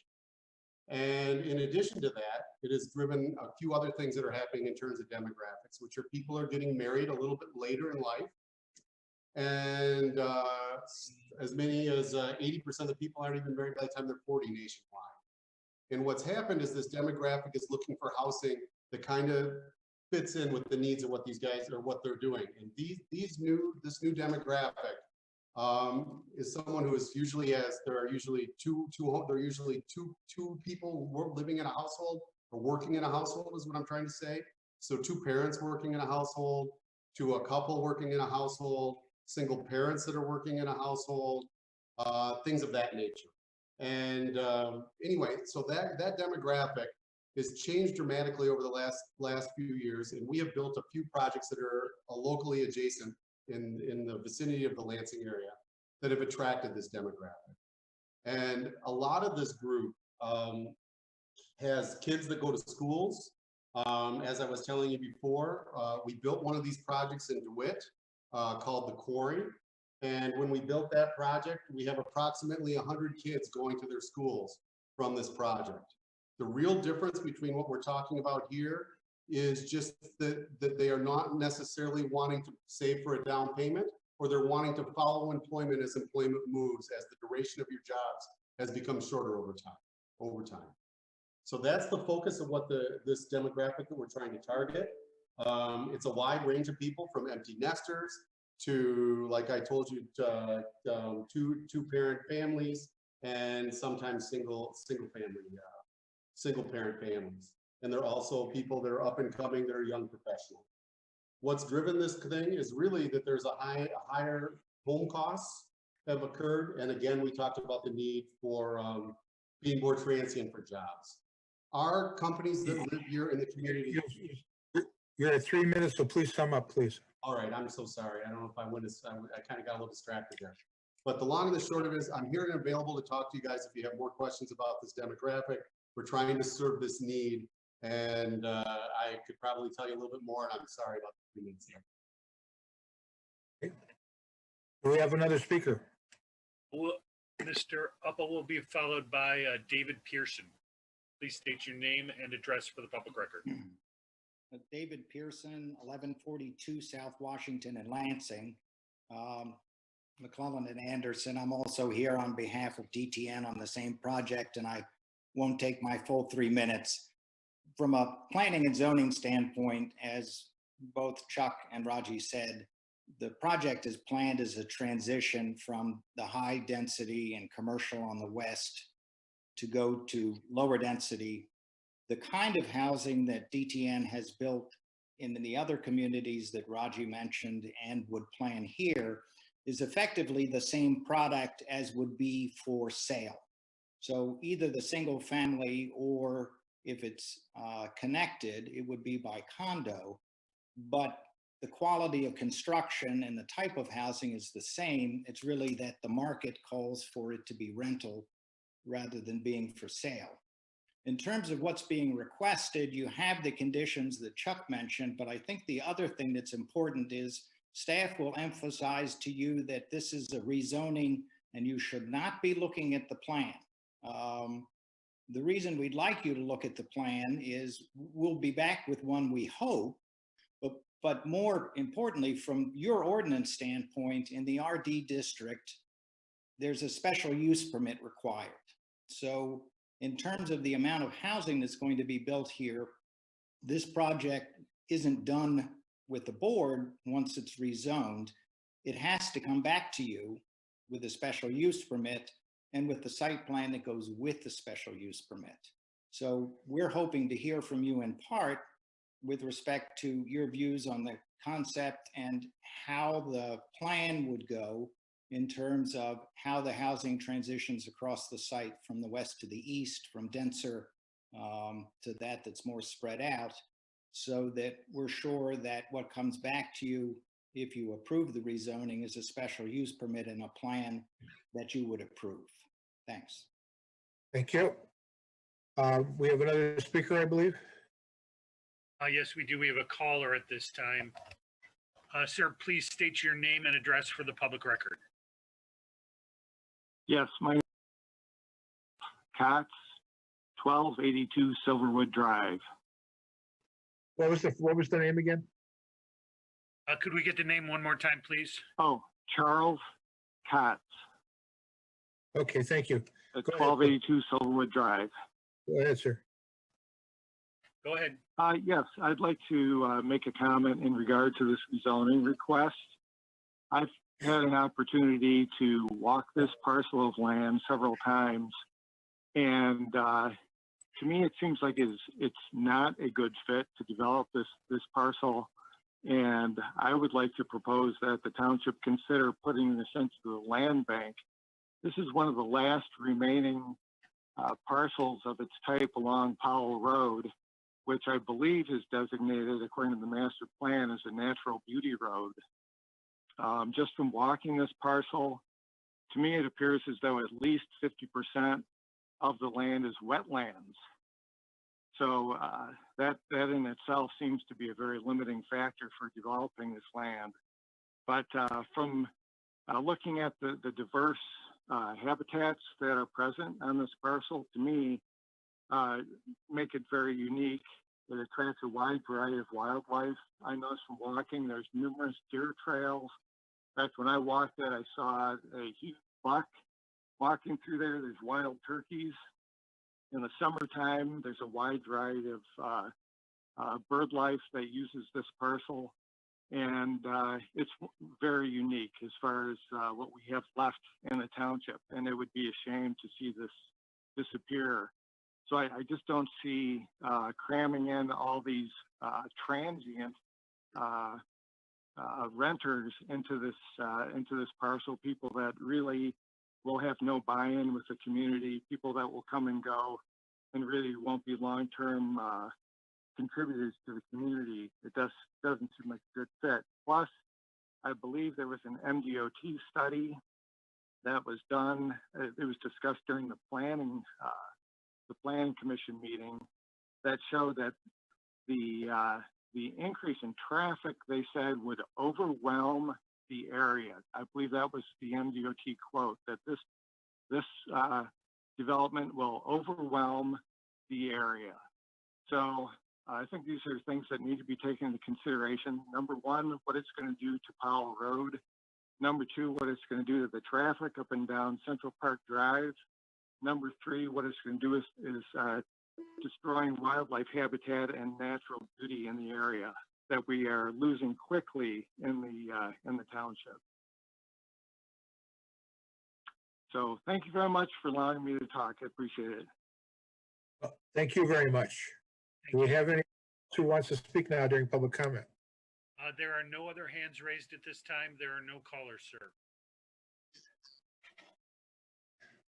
And in addition to that, it has driven a few other things that are happening in terms of demographics, which are people are getting married a little bit later in life. And as many as 80% of the people aren't even married by the time they're 40 nationwide. And what's happened is this demographic is looking for housing that kind of fits in with the needs of what these guys are, what they're doing. And this new demographic is someone who is usually there are usually two people living in a household or working in a household is what I'm trying to say. So 2 parents working in a household, to a couple working in a household, single parents that are working in a household, things of that nature. And anyway, so that demographic has changed dramatically over the last few years, and we have built a few projects that are locally adjacent in the vicinity of the Lansing area that have attracted this demographic. And a lot of this group has kids that go to schools. As I was telling you before, we built one of these projects in DeWitt called the Quarry. And when we built that project, we have approximately 100 kids going to their schools from this project. The real difference between what we're talking about here is just that they are not necessarily wanting to save for a down payment, or they're wanting to follow employment as employment moves, as the duration of your jobs has become shorter over time. So that's the focus of what this demographic that we're trying to target. It's a wide range of people, from empty nesters to, like I told you, two-parent families, and sometimes single parent families. And they're also people that are up and coming, that are young professionals. What's driven this thing is really that there's a higher home costs have occurred. And again, we talked about the need for being more transient for jobs. Our companies that live here in the community. You're at 3 minutes, so please sum up, please. All right, I'm so sorry. I don't know if I went, I kind of got a little distracted there. But the long and the short of it is I'm here and available to talk to you guys if you have more questions about this demographic. We're trying to serve this need. And I could probably tell you a little bit more, and I'm sorry about the 3 minutes there. Do we have another speaker? Well, Mr. Upple will be followed by David Pearson. Please state your name and address for the public record. David Pearson, 1142 South Washington in Lansing. McClellan and Anderson. I'm also here on behalf of DTN on the same project, and I won't take my full 3 minutes. From a planning and zoning standpoint, as both Chuck and Raji said, the project is planned as a transition from the high density and commercial on the west to go to lower density. The kind of housing that DTN has built in the other communities that Raji mentioned and would plan here is effectively the same product as would be for sale. So either the single family, or if it's connected, it would be by condo, but the quality of construction and the type of housing is the same. It's really that the market calls for it to be rental rather than being for sale. In terms of what's being requested, you have the conditions that Chuck mentioned, but I think the other thing that's important is staff will emphasize to you that this is a rezoning and you should not be looking at the plan. The reason we'd like you to look at the plan is we'll be back with one, we hope, but more importantly, from your ordinance standpoint, in the RD district, there's a special use permit required. So in terms of the amount of housing that's going to be built here, this project isn't done with the board once it's rezoned. It has to come back to you with a special use permit and with the site plan that goes with the special use permit. So we're hoping to hear from you in part with respect to your views on the concept and how the plan would go in terms of how the housing transitions across the site from the west to the east, from denser to that's more spread out, so that we're sure that what comes back to you, if you approve the rezoning, is a special use permit and a plan that you would approve. Thanks. Thank you. We have another speaker, I believe. Yes, we do. We have a caller at this time. Sir, please state your name and address for the public record. Yes, my name is Cox, 1282 Silverwood Drive. What was the name again? Could we get the name one more time, please? Oh, Charles Cox. Okay, thank you. At Go ahead. 1282 Silverwood Drive. Go ahead, sir. Go ahead. Yes, I'd like to make a comment in regard to this rezoning request. I've had an opportunity to walk this parcel of land several times, and to me, it seems like it's not a good fit to develop this parcel. And I would like to propose that the township consider putting this into the land bank. This is one of the last remaining parcels of its type along Powell Road, which I believe is designated, according to the master plan, as a natural beauty road. Just from walking this parcel, to me, it appears as though at least 50% of the land is wetlands. So that in itself seems to be a very limiting factor for developing this land. But from looking at the diverse habitats that are present on this parcel, to me, make it very unique. It attracts a wide variety of wildlife. I noticed from walking, there's numerous deer trails. In fact, when I walked it, I saw a huge buck walking through there. There's wild turkeys. In the summertime, there's a wide variety of bird life that uses this parcel. And it's very unique as far as what we have left in the township. And it would be a shame to see this disappear. So I just don't see cramming in all these transient renters into this parcel, people that really will have no buy-in with the community, people that will come and go and really won't be long-term contributors to the community, it doesn't seem like a good fit. Plus, I believe there was an MDOT study that was done. It was discussed during the planning commission meeting that showed that the increase in traffic, they said, would overwhelm the area. I believe that was the MDOT quote, that this development will overwhelm the area. So I think these are things that need to be taken into consideration. Number one, what it's going to do to Powell Road. Number two, what it's going to do to the traffic up and down Central Park Drive. Number three, what it's going to do is destroying wildlife habitat and natural beauty in the area that we are losing quickly in the township. So thank you very much for allowing me to talk. I appreciate it. Thank you very much. Do we have anyone who wants to speak now during public comment? There are no other hands raised at this time. There are no callers, sir.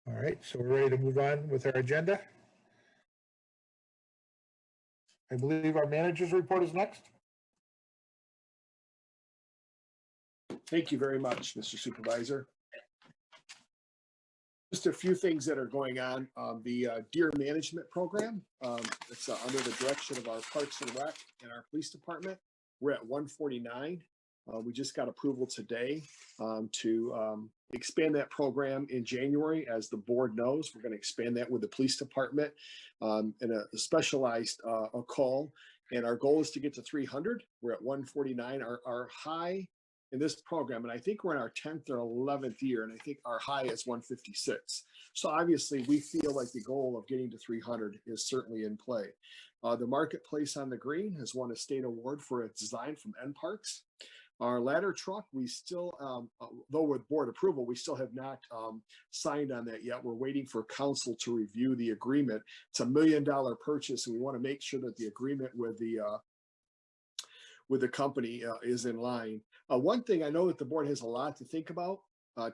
All right, so we're ready to move on with our agenda. I believe our manager's report is next. Thank you very much, Mr. Supervisor. Just a few things that are going on. The deer management program, it's under the direction of our Parks and Rec and our police department. We're at 149. We just got approval today to expand that program in January. As the board knows, we're going to expand that with the police department in a specialized call. And our goal is to get to 300. We're at 149. Our high in this program, and I think we're in our 10th or 11th year, and I think our high is 156. So obviously we feel like the goal of getting to 300 is certainly in play. The Marketplace on the Green has won a state award for its design from NParks. Our ladder truck, we still, though with board approval, we still have not signed on that yet. We're waiting for council to review the agreement. It's $1 million purchase, and we want to make sure that the agreement with the company is in line. One thing, I know that the board has a lot to think about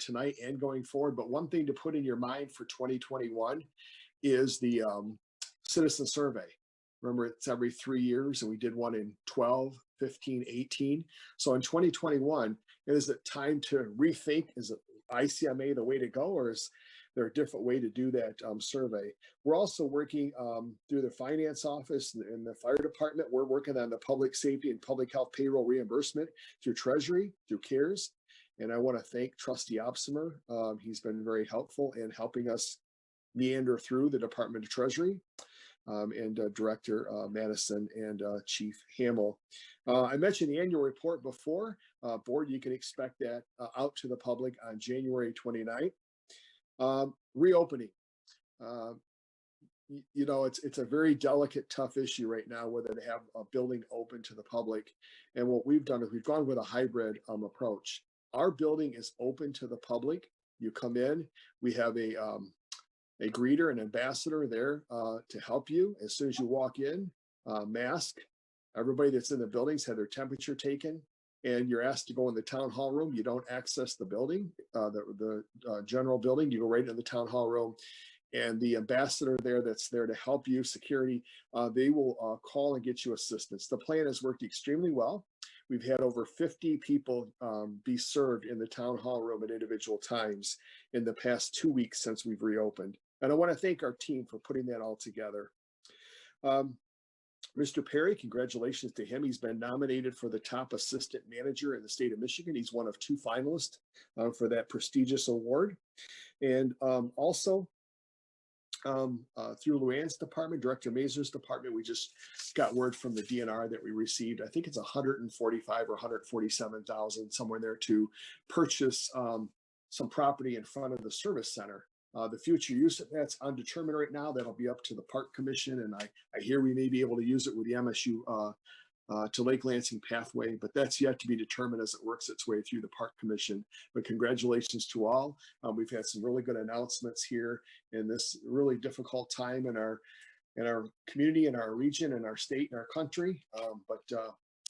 tonight and going forward, but one thing to put in your mind for 2021 is the citizen survey. Remember, it's every 3 years, and we did one in 12, 15, 18. So in 2021, is it time to rethink, is it ICMA the way to go, or is there a different way to do that survey? We're also working through the finance office and the fire department. We're working on the public safety and public health payroll reimbursement through Treasury, through CARES. And I want to thank Trustee Opsimer. He's been very helpful in helping us meander through the Department of Treasury. And Director Madison and Chief Hamill. I mentioned the annual report before. Board, you can expect that out to the public on January 29th. Reopening. You know, it's a very delicate, tough issue right now whether to have a building open to the public. And what we've done is we've gone with a hybrid approach. Our building is open to the public. You come in, we have a greeter, an ambassador there to help you. As soon as you walk in, mask. Everybody that's in the buildings had their temperature taken, and you're asked to go in the town hall room. You don't access the building, the general building. You go right into the town hall room, and the ambassador there that's there to help you, security, they will call and get you assistance. The plan has worked extremely well. We've had over 50 people be served in the town hall room at individual times in the past 2 weeks since we've reopened. And I want to thank our team for putting that all together. Mr. Perry, congratulations to him. He's been nominated for the top assistant manager in the state of Michigan. He's one of 2 finalists for that prestigious award. And also through Luann's department, Director Mazur's department, we just got word from the DNR that we received, I think it's 145 or 147,000, somewhere in there, to purchase some property in front of the service center. The future use of that's undetermined right now. That'll be up to the Park Commission, and I hear we may be able to use it with the MSU to Lake Lansing pathway, but that's yet to be determined as it works its way through the Park Commission. But congratulations to all. We've had some really good announcements here in this really difficult time in our community, in our region, in our state, in our country. But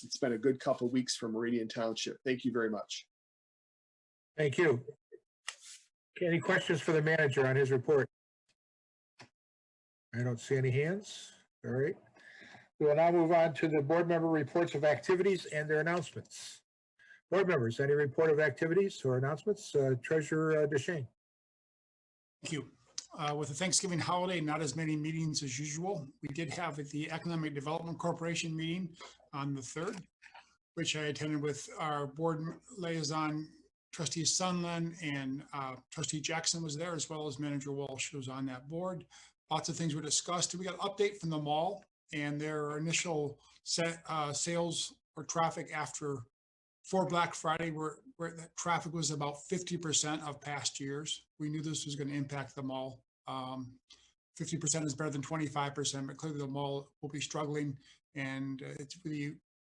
it's been a good couple of weeks for Meridian Township. Thank you very much. Thank you. Any questions for the manager on his report? I don't see any hands. All right. We will now move on to the board member reports of activities and their announcements. Board members, any report of activities or announcements? Treasurer DeShane. Thank you. With the Thanksgiving holiday, not as many meetings as usual. We did have the Economic Development Corporation meeting on the 3rd, which I attended with our board liaison, Trustee Sunland, and Trustee Jackson was there, as well as Manager Walsh was on that board. Lots of things were discussed. We got an update from the mall and their initial sales or traffic for Black Friday, where the traffic was about 50% of past years. We knew this was going to impact the mall. 50% is better than 25%, but clearly the mall will be struggling, and it's really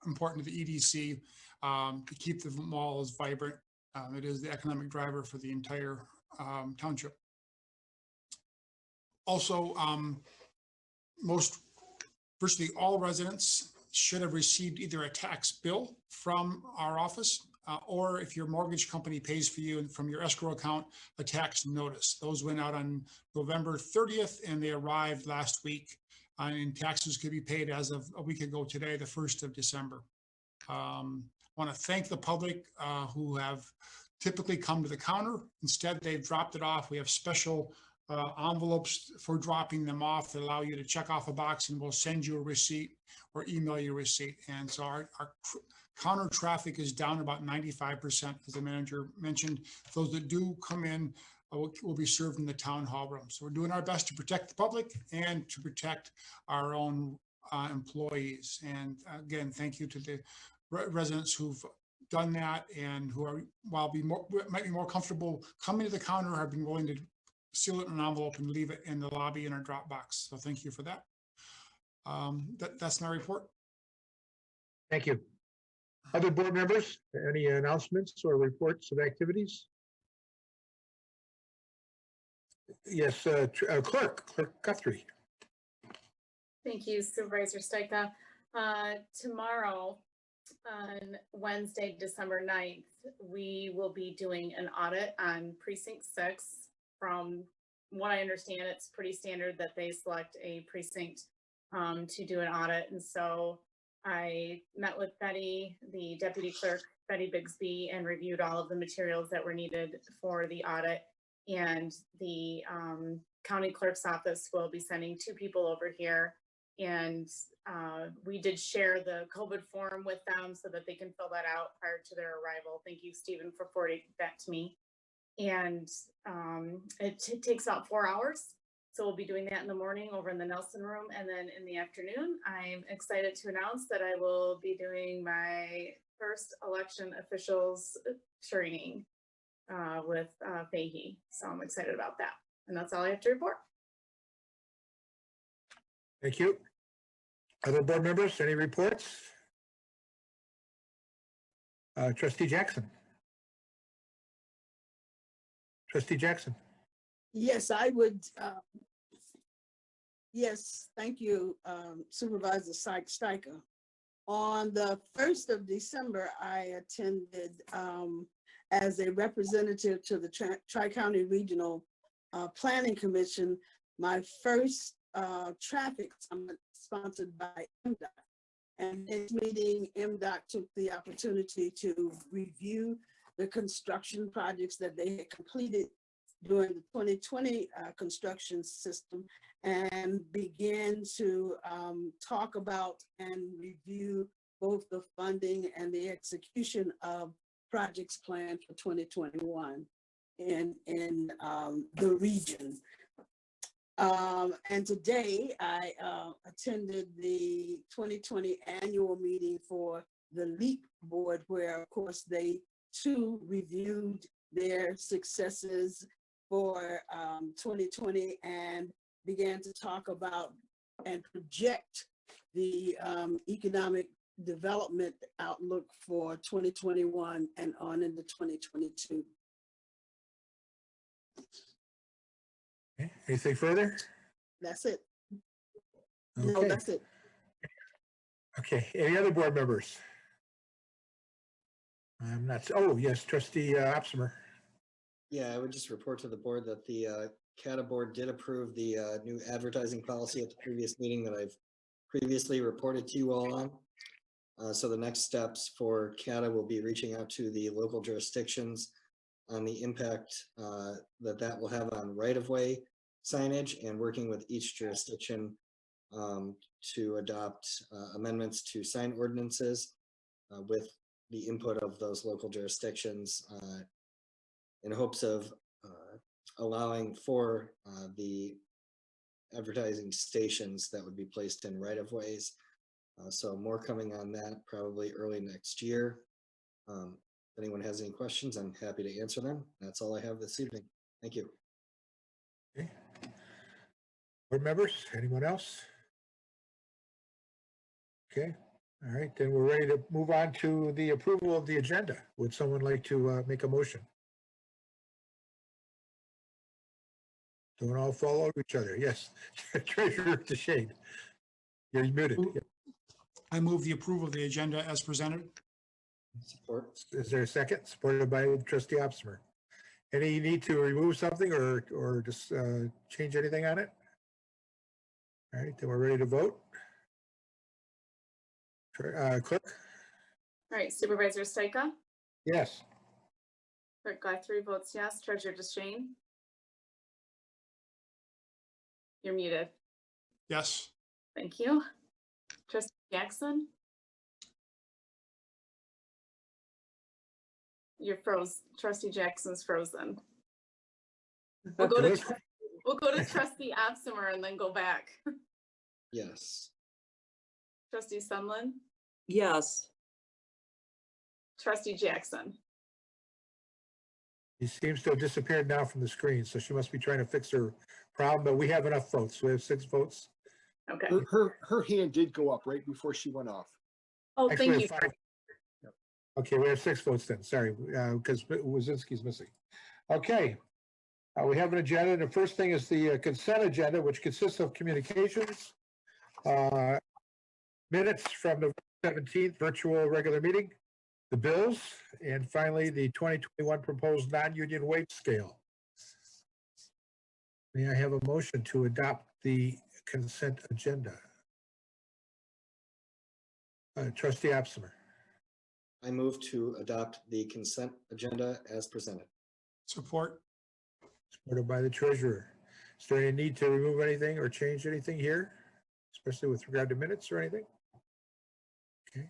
important to the EDC to keep the mall as vibrant. It is the economic driver for the entire township. Also, virtually all residents should have received either a tax bill from our office or if your mortgage company pays for you and from your escrow account, a tax notice. Those went out on November 30th and they arrived last week, and taxes could be paid as of a week ago today, the 1st of December. I want to thank the public who have typically come to the counter. Instead, they've dropped it off. We have special envelopes for dropping them off that allow you to check off a box, and we'll send you a receipt or email you a receipt. And so our counter traffic is down about 95%, as the manager mentioned. Those that do come in will be served in the town hall room. So we're doing our best to protect the public and to protect our own employees. And again, thank you to the residents who've done that and who are, might be more comfortable coming to the counter, have been willing to seal it in an envelope and leave it in the lobby in our drop box. So thank you for that. That's my report. Thank you. Other board members, any announcements or reports of activities? Yes, Clerk Guthrie. Thank you, Supervisor Stika. Tomorrow, on Wednesday, December 9th, we will be doing an audit on Precinct 6. From what I understand, it's pretty standard that they select a precinct to do an audit. And so I met with Betty, the Deputy Clerk, Betty Bigsby, and reviewed all of the materials that were needed for the audit. And the County Clerk's office will be sending 2 people over here. And we did share the COVID form with them so that they can fill that out prior to their arrival. Thank you, Stephen, for forwarding that to me. And it takes about 4 hours. So we'll be doing that in the morning over in the Nelson room. And then in the afternoon, I'm excited to announce that I will be doing my first election officials training with Fahey. So I'm excited about that. And that's all I have to report. Thank you. Other board members, any reports? Trustee Jackson. Trustee Jackson. Yes, I would. Yes, thank you, Supervisor Stika. On the 1st of December, I attended as a representative to the Tri-County Regional Planning Commission, my first traffic summit sponsored by MDOT. And in this meeting, MDOT took the opportunity to review the construction projects that they had completed during the 2020 construction system and began to talk about and review both the funding and the execution of projects planned for 2021 in the region. And today I attended the 2020 annual meeting for the LEAP board, where of course they too reviewed their successes for 2020 and began to talk about and project the economic development outlook for 2021 and on into 2022. Okay. Anything further? That's it. Okay. No, that's it. Okay, any other board members? I'm not, oh, yes, Trustee Opsimer. Yeah, I would just report to the board that the CATA board did approve the new advertising policy at the previous meeting that I've previously reported to you all on. So the next steps for CATA will be reaching out to the local jurisdictions on the impact that will have on right-of-way signage, and working with each jurisdiction to adopt amendments to sign ordinances with the input of those local jurisdictions in hopes of allowing for the advertising stations that would be placed in right-of-ways. So more coming on that probably early next year. If anyone has any questions, I'm happy to answer them. That's all I have this evening. Thank you. Okay. Board members, anyone else? Okay, all right, then we're ready to move on to the approval of the agenda. Would someone like to make a motion? Don't all fall over each other. Yes, Treasurer DeShane. You're muted. I move the approval of the agenda as presented. Support. Is there a second? Supported by Trustee Opsmer. Any need to remove something or just change anything on it? All right, then we're ready to vote. Clerk? All right, Supervisor Stika, Yes. Clerk Guthrie votes yes. Treasurer DeShane. You're muted. Yes. Thank you. Trustee Jackson. You're froze. Trustee Jackson's frozen. We'll go to Trustee Opsimer and then go back. Yes. Trustee Sunland. Yes. Trustee Jackson. He seems to have disappeared now from the screen, so she must be trying to fix her problem, but we have enough votes. We have 6 votes. Okay. Her hand did go up right before she went off. Oh, Actually, thank we you. have 5. Okay, we have 6 votes then, sorry, because Wazinski's missing. Okay, we have an agenda. The first thing is the consent agenda, which consists of communications, minutes from the 17th virtual regular meeting, the bills, and finally the 2021 proposed non-union wage scale. May I have a motion to adopt the consent agenda? Trustee Opsimer. I move to adopt the consent agenda as presented. Support. Supported by the treasurer. Is there any need to remove anything or change anything here, especially with regard to minutes or anything? Okay.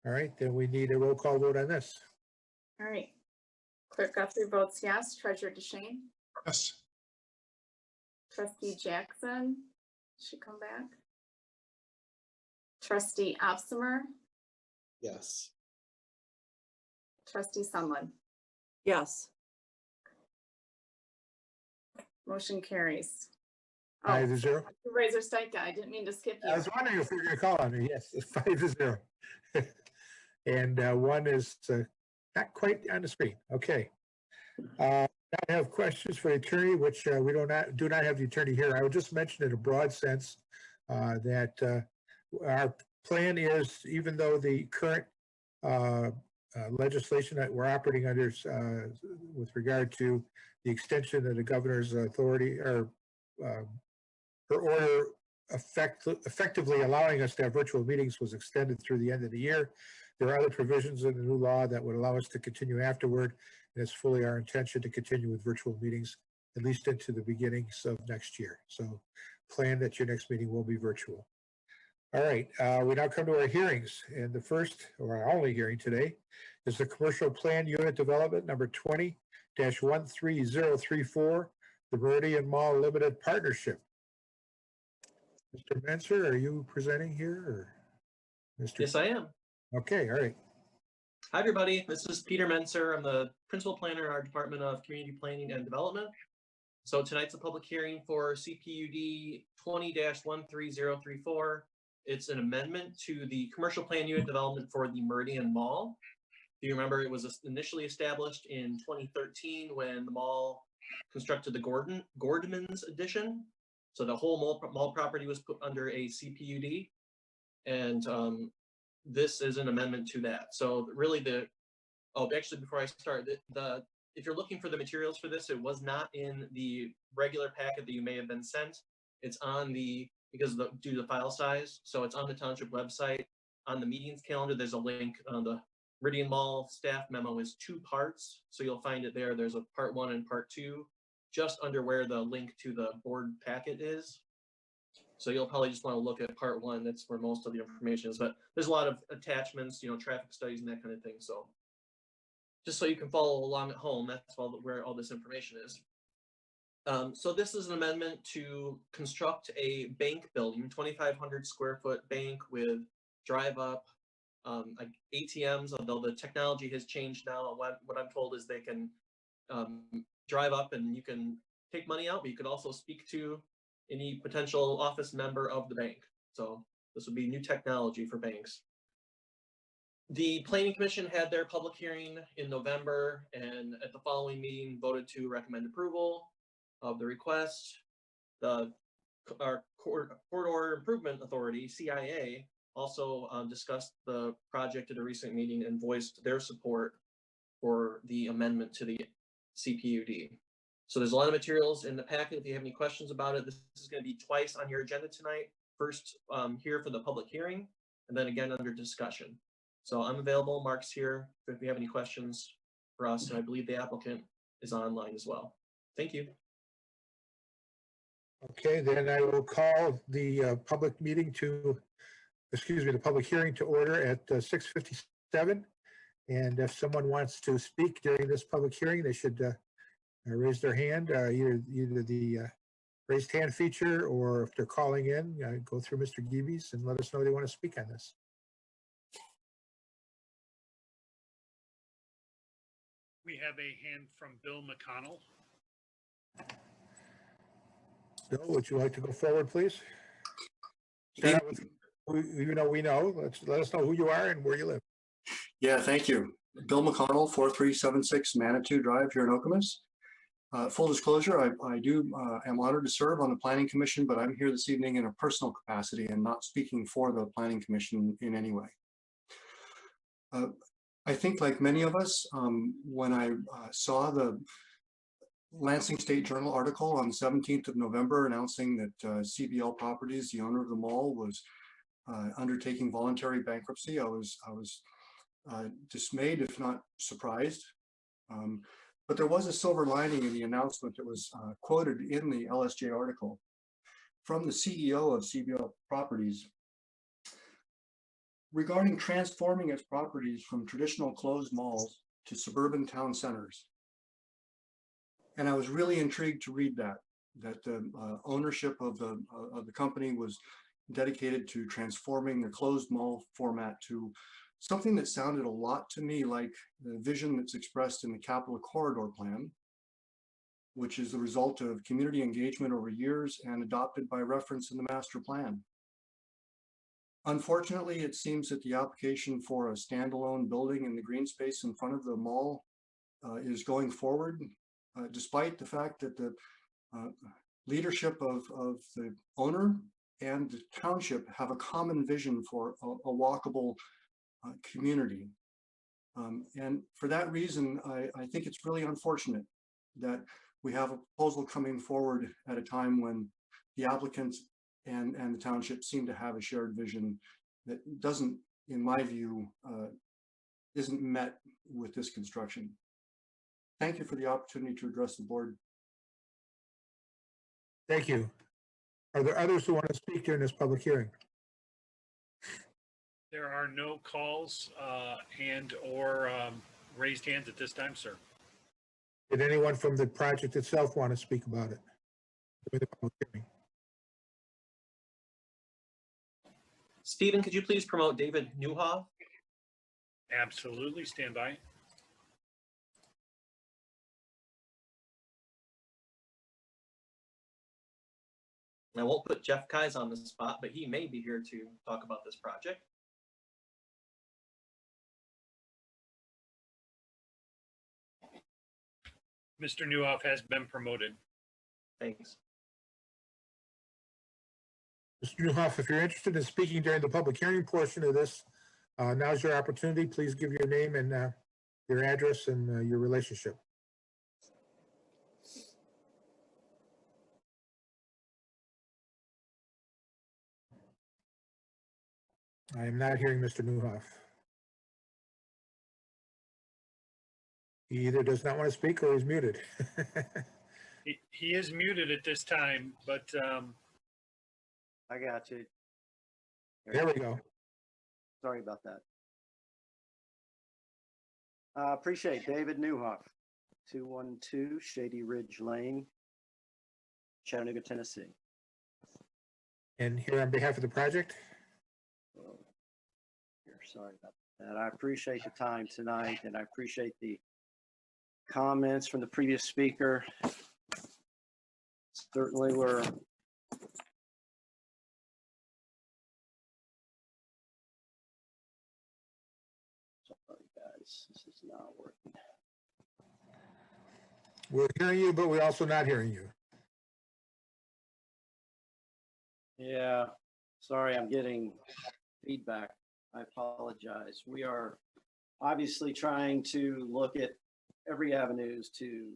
All right, then we need a roll call vote on this. All right. Clerk Guthrie votes yes. Treasurer DeShane. Yes. Trustee Jackson. Should come back. Trustee Opsimer. Yes. Trustee Sunland. Yes. Motion carries. 5-0. Supervisor Stika, I didn't mean to skip you. I was wondering if you were going to call on me. Yes, it's 5-0. And one is not quite on the screen. Okay. I have questions for the attorney, which we do not have the attorney here. I would just mention in a broad sense that our plan is, even though the current legislation that we're operating under with regard to the extension of the governor's authority or her order effectively allowing us to have virtual meetings was extended through the end of the year. There are other provisions in the new law that would allow us to continue afterward, and it's fully our intention to continue with virtual meetings at least into the beginnings of next year. So plan that your next meeting will be virtual. All right, we now come to our hearings, and the first, or our only hearing today, is the Commercial Plan Unit Development number 20-13034, the Meridian Mall Limited Partnership. Mr. Menser, are you presenting here, or Mr.? Yes, I am. Okay, all right. Hi, everybody. This is Peter Menser. I'm the principal planner in our Department of Community Planning and Development. So tonight's a public hearing for CPUD 20-13034. It's an amendment to the commercial plan unit development for the Meridian Mall. If you remember, it was initially established in 2013 when the mall constructed the Gordman's Edition. So the whole mall property was put under a CPUD. And this is an amendment to that. So really actually before I start, if you're looking for the materials for this, it was not in the regular packet that you may have been sent. It's on the because of due to the file size. So it's on the township website. On the meetings calendar, there's a link. The Meridian Mall staff memo is 2 parts. So you'll find it there. There's a part 1 and part 2, just under where the link to the board packet is. So you'll probably just want to look at part 1. That's where most of the information is, but there's a lot of attachments, traffic studies and that kind of thing. So just so you can follow along at home, that's where all this information is. So this is an amendment to construct a bank building, 2,500 square foot bank with drive up ATMs, although the technology has changed now. What I'm told is they can drive up and you can take money out, but you could also speak to any potential office member of the bank. So this would be new technology for banks. The Planning Commission had their public hearing in November, and at the following meeting voted to recommend approval of the request. Our Corridor Improvement Authority, CIA, also discussed the project at a recent meeting and voiced their support for the amendment to the CPUD. So there's a lot of materials in the packet. If you have any questions about it, this is going to be twice on your agenda tonight. First here for the public hearing, and then again under discussion. So I'm available. Mark's here if you have any questions for us, and I believe the applicant is online as well. Thank you. Okay, then I will call the public hearing to order at 6:57. And if someone wants to speak during this public hearing, they should raise their hand, either the raised hand feature, or if they're calling in, go through Mr. Geeves and let us know they want to speak on this. We have a hand from Bill McConnell. Bill, would you like to go forward, please? Start out with, we know. Let us know who you are and where you live. Yeah, thank you. Bill McConnell, 4376 Manitou Drive here in Okemos. Full disclosure, I am honored to serve on the Planning Commission, but I'm here this evening in a personal capacity and not speaking for the Planning Commission in any way. I think, like many of us, when I saw the Lansing State Journal article on the 17th of November announcing that CBL Properties, the owner of the mall, was undertaking voluntary bankruptcy, I was dismayed, if not surprised. But there was a silver lining in the announcement that was quoted in the LSJ article from the CEO of CBL Properties regarding transforming its properties from traditional closed malls to suburban town centers. And I was really intrigued to read that the ownership of the company was dedicated to transforming the closed mall format to something that sounded a lot to me like the vision that's expressed in the Capital Corridor Plan, which is the result of community engagement over years and adopted by reference in the master plan. Unfortunately, it seems that the application for a standalone building in the green space in front of the mall is going forward, despite the fact that the leadership of the owner and the township have a common vision for a walkable community. And for that reason, I think it's really unfortunate that we have a proposal coming forward at a time when the applicants and the township seem to have a shared vision that doesn't, in my view, isn't met with this construction. Thank you for the opportunity to address the board. Thank you. Are there others who want to speak during this public hearing? There are no calls or raised hands at this time, sir. Did anyone from the project itself want to speak about it? During the public hearing? Stephen, could you please promote David Newhoff? Absolutely, stand by. I won't put Jeff Kais on the spot, but he may be here to talk about this project. Mr. Newhoff has been promoted. Thanks. Mr. Newhoff, if you're interested in speaking during the public hearing portion of this, now's your opportunity. Please give your name and your address and your relationship. I am not hearing Mr. Newhoff. He either does not want to speak or he's muted. He is muted at this time, but I got you. There we go. Sorry about that. Appreciate David Newhoff, 212 Shady Ridge Lane, Chattanooga, Tennessee. And here on behalf of the project? Sorry about that. I appreciate the time tonight, and I appreciate the comments from the previous speaker. Certainly we're sorry guys, this is not working. We're hearing you, but we're also not hearing you. Yeah, sorry, I'm getting feedback. I apologize. We are obviously trying to look at every avenues to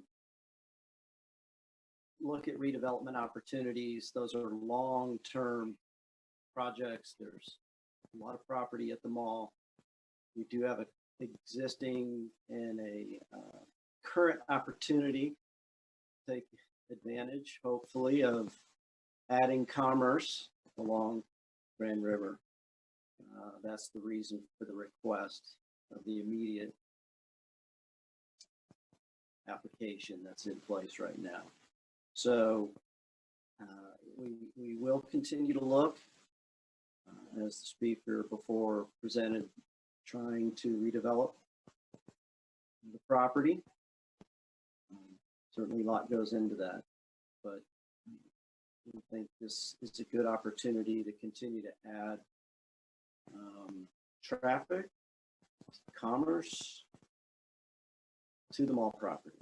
look at redevelopment opportunities. Those are long-term projects. There's a lot of property at the mall. We do have an existing and a current opportunity to take advantage, hopefully, of adding commerce along Grand River. That's the reason for the request of the immediate application that's in place right now. So we will continue to look, as the speaker before presented, trying to redevelop the property. Certainly a lot goes into that, but we think this is a good opportunity to continue to add traffic, commerce to the mall property.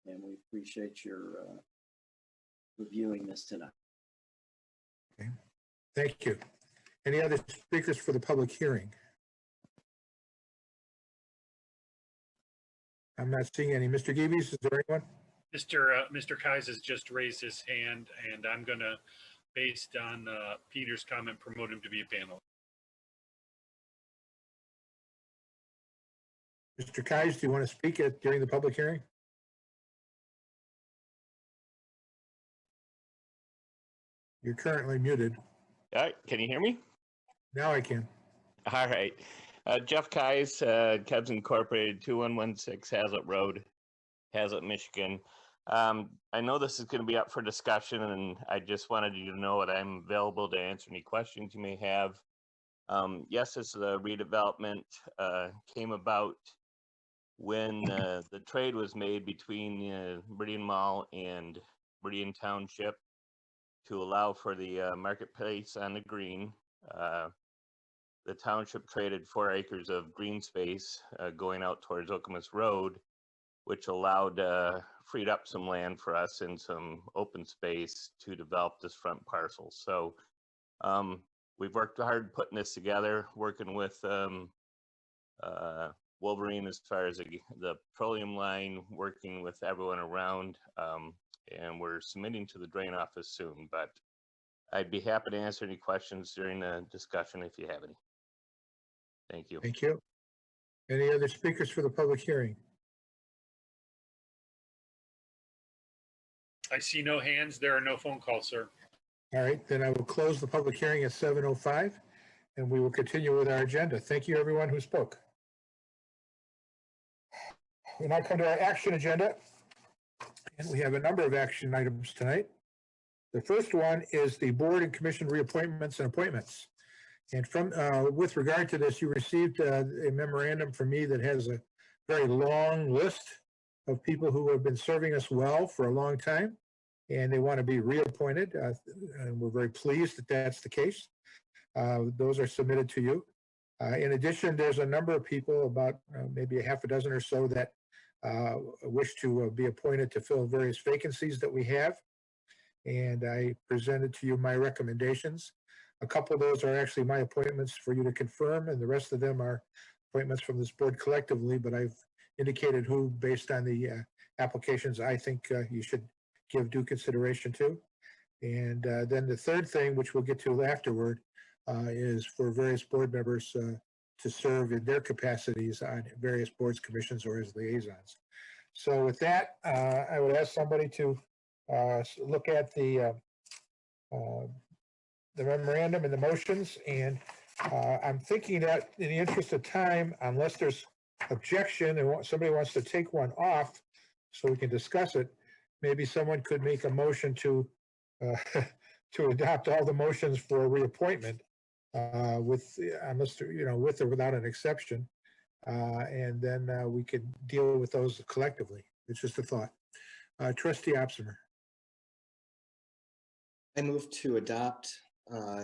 And we appreciate your reviewing this tonight. Okay. Thank you. Any other speakers for the public hearing? I'm not seeing any. Mr. Geeves, is there anyone? Mr. Kais has just raised his hand, and I'm going to, based on Peter's comment, promote him to be a panelist. Mr. Kais, do you want to speak during the public hearing? You're currently muted. All right, can you hear me? Now I can. All right. Jeff Kais, Kebs Incorporated, 2116 Hazlet Road, Hazlet, Michigan. I know this is going to be up for discussion, and I just wanted you to know that I'm available to answer any questions you may have. Yes, this redevelopment came about when the trade was made between Meridian Mall and Meridian Township to allow for the marketplace on the green. The township traded 4 acres of green space going out towards Okemos Road, which allowed freed up some land for us and some open space to develop this front parcel. So we've worked hard putting this together, working with Wolverine as far as the petroleum line, working with everyone around, and we're submitting to the drain office soon, but I'd be happy to answer any questions during the discussion if you have any. Thank you. Thank you. Any other speakers for the public hearing? I see no hands. There are no phone calls, sir. All right, then I will close the public hearing at 7:05, and we will continue with our agenda. Thank you, everyone who spoke. We now come to our action agenda, and we have a number of action items tonight. The first one is the board and commission reappointments and appointments. And from with regard to this, you received a memorandum from me that has a very long list of people who have been serving us well for a long time, and they want to be reappointed. And we're very pleased that that's the case. Those are submitted to you. In addition, there's a number of people, about maybe a half a dozen or so, that wish to be appointed to fill various vacancies that we have. And I presented to you my recommendations. A couple of those are actually my appointments for you to confirm, and the rest of them are appointments from this board collectively, but I've indicated who, based on the applications, I think you should give due consideration to. And then the third thing, which we'll get to afterward, is for various board members to serve in their capacities on various boards, commissions, or as liaisons. So with that, I would ask somebody to look at the memorandum and the motions, and I'm thinking that in the interest of time, unless there's objection and somebody wants to take one off so we can discuss it, maybe someone could make a motion to to adopt all the motions for reappointment with, unless, with or without an exception. And then we could deal with those collectively. It's just a thought. Trustee Opsimer. I move to adopt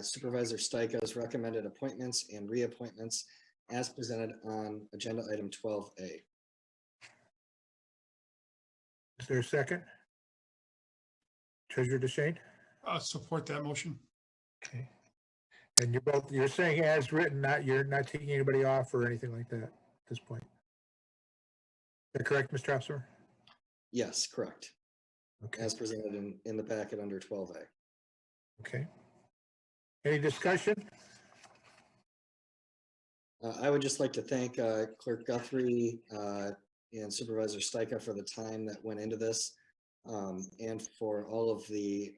Supervisor Stika's recommended appointments and reappointments as presented on agenda item 12A. Is there a second? Treasurer DeShane? Support that motion. Okay. And you're saying as written, you're not taking anybody off or anything like that at this point. Is that correct, Mr. Opsimer? Yes, correct. Okay. As presented in the packet under 12A. Okay. Any discussion? I would just like to thank Clerk Guthrie and Supervisor Stika for the time that went into this, and for all of the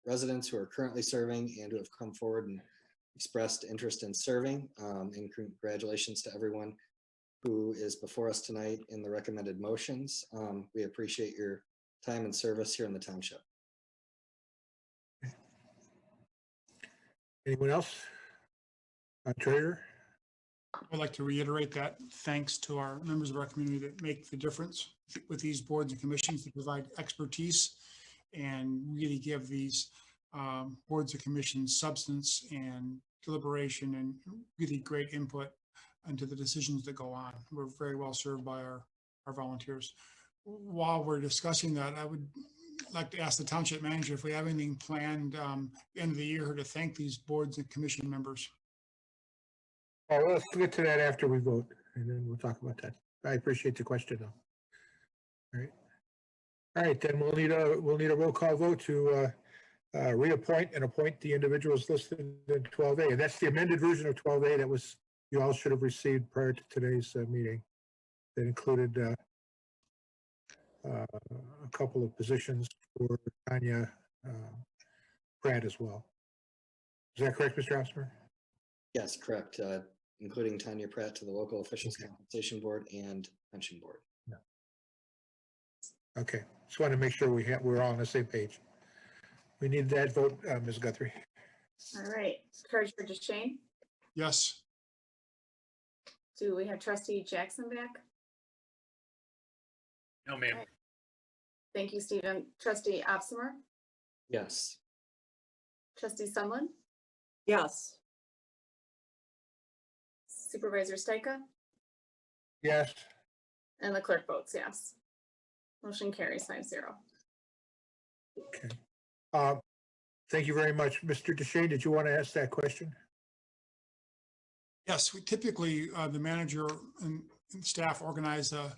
residents who are currently serving and who have come forward and expressed interest in serving. And congratulations to everyone who is before us tonight in the recommended motions. We appreciate your time and service here in the township. Anyone else? Treasurer? I'd like to reiterate that thanks to our members of our community that make the difference with these boards and commissions to provide expertise and really give these boards and commissions substance and deliberation and really great input into the decisions that go on. We're very well served by our volunteers. While we're discussing that, I would like to ask the township manager if we have anything planned end of the year to thank these boards and commission members. Oh, well, let's get to that after we vote, and then we'll talk about that. I appreciate the question, though. All right. All right, then we'll need a roll call vote to reappoint and appoint the individuals listed in 12A. And that's the amended version of 12A that you all should have received prior to today's meeting. That included a couple of positions for Tanya Pratt as well. Is that correct, Mr. Opsimer? Yes, correct. Including Tanya Pratt to the Local Officials Compensation Board and Pension Board. Yeah. Okay, just want to make sure we're all on the same page. We need that vote, Ms. Guthrie. All right, Treasurer DeShane? Yes. Do we have Trustee Jackson back? No, ma'am. Thank you, Stephen. Trustee Opsimer? Yes. Trustee Sumlin? Yes. Supervisor Stika? Yes. And the clerk votes yes. Motion carries 5-0. Okay. Thank you very much. Mr. DeShane, did you want to ask that question? Yes, we typically, the manager and staff organize a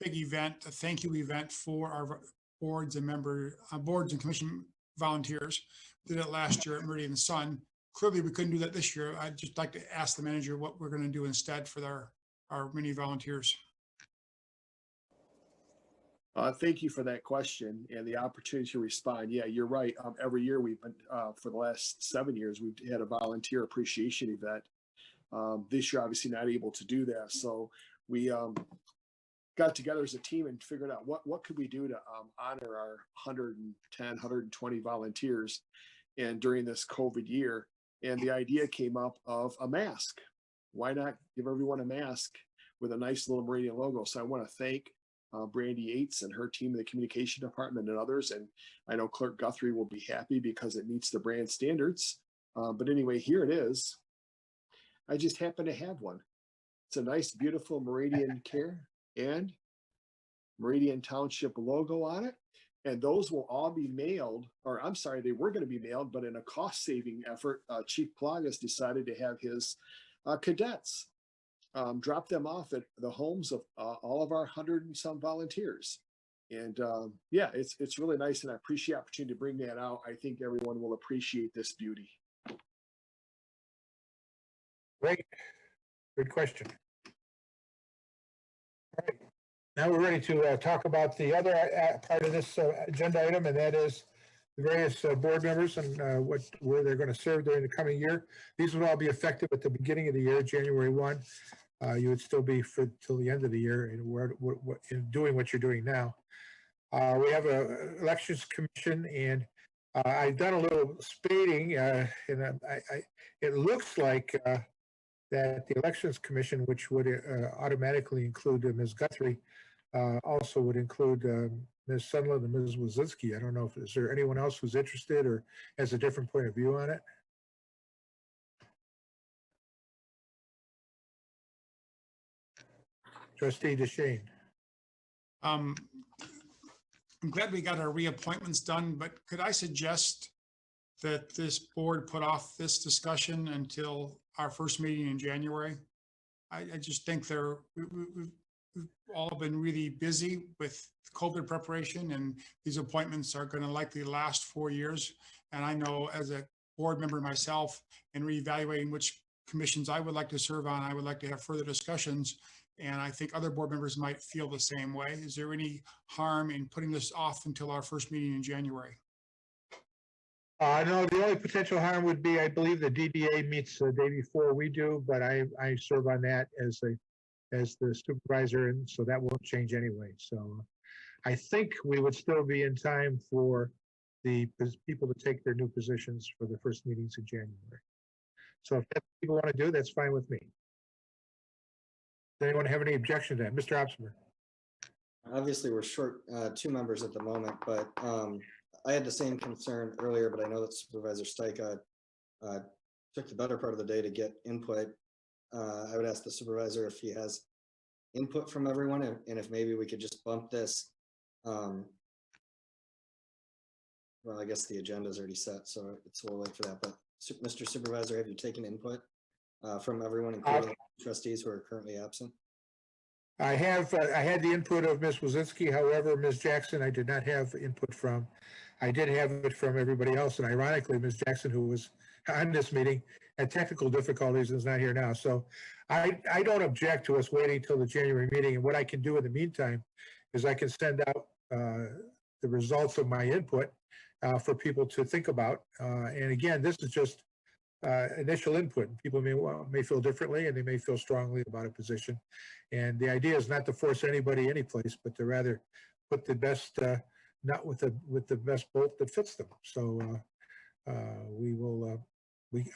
big event, a thank you event for our boards and commission volunteers. Did it last year at Meridian Sun. Clearly, we couldn't do that this year. I'd just like to ask the manager what we're going to do instead for our many volunteers. Thank you for that question and the opportunity to respond. Yeah, you're right. Every year we've been, for the last 7 years, we've had a volunteer appreciation event. This year, obviously not able to do that. So we got together as a team and figured out what could we do to honor our 110, 120 volunteers and during this COVID year. And the idea came up of a mask. Why not give everyone a mask with a nice little Meridian logo? So I want to thank Brandy Yates and her team in the communication department and others. And I know Clerk Guthrie will be happy because it meets the brand standards. But anyway, here it is. I just happen to have one. It's a nice, beautiful Meridian Care and Meridian Township logo on it. And those will all be mailed, or I'm sorry, they were going to be mailed, but in a cost-saving effort, Chief Plagas decided to have his cadets drop them off at the homes of all of our 100 and some volunteers. And yeah, it's really nice, and I appreciate the opportunity to bring that out. I think everyone will appreciate this beauty. Great. Good question. All right. Now we're ready to talk about the other part of this agenda item, and that is the various board members and where they're going to serve during the coming year. These will all be effective at the beginning of the year, January 1. You would still be for till the end of the year in doing what you're doing now. We have a elections commission, and I've done a little spading, and it looks like that the elections commission, which would automatically include Ms. Guthrie, also would include Ms. Sunland and Ms. Wazinski. I don't know if is there anyone else who's interested or has a different point of view on it. Trustee DeShane. I'm glad we got our reappointments done, but could I suggest that this board put off this discussion until our first meeting in January? I just think we've all been really busy with COVID preparation, and these appointments are going to likely last 4 years. And I know as a board member myself, in reevaluating which commissions I would like to serve on, I would like to have further discussions. And I think other board members might feel the same way. Is there any harm in putting this off until our first meeting in January? No, the only potential harm would be, I believe the DDA meets the day before we do, but I serve on that as the supervisor, and so that won't change anyway. So I think we would still be in time for the people to take their new positions for the first meetings in January. So if that's what people want to do, that's fine with me. Does anyone have any objection to that? Mr. Opsmer. Obviously, we're short 2 members at the moment, but I had the same concern earlier, but I know that Supervisor Stajka took the better part of the day to get input. I would ask the supervisor if he has input from everyone, and if maybe we could just bump this. Well, I guess the agenda is already set, so it's a little late for that, but Mr. Supervisor, have you taken input from everyone, including trustees who are currently absent? I have. I had the input of Ms. Wazinski. However, Ms. Jackson, I did not have input from. I did have it from everybody else, and ironically, Ms. Jackson, who was on this meeting, had technical difficulties and is not here now. So I don't object to us waiting till the January meeting. And what I can do in the meantime is I can send out the results of my input for people to think about. And again, this is just initial input. People may feel differently, and they may feel strongly about a position. And the idea is not to force anybody any place, but to rather put the best nut with the best bolt that fits them. So we will.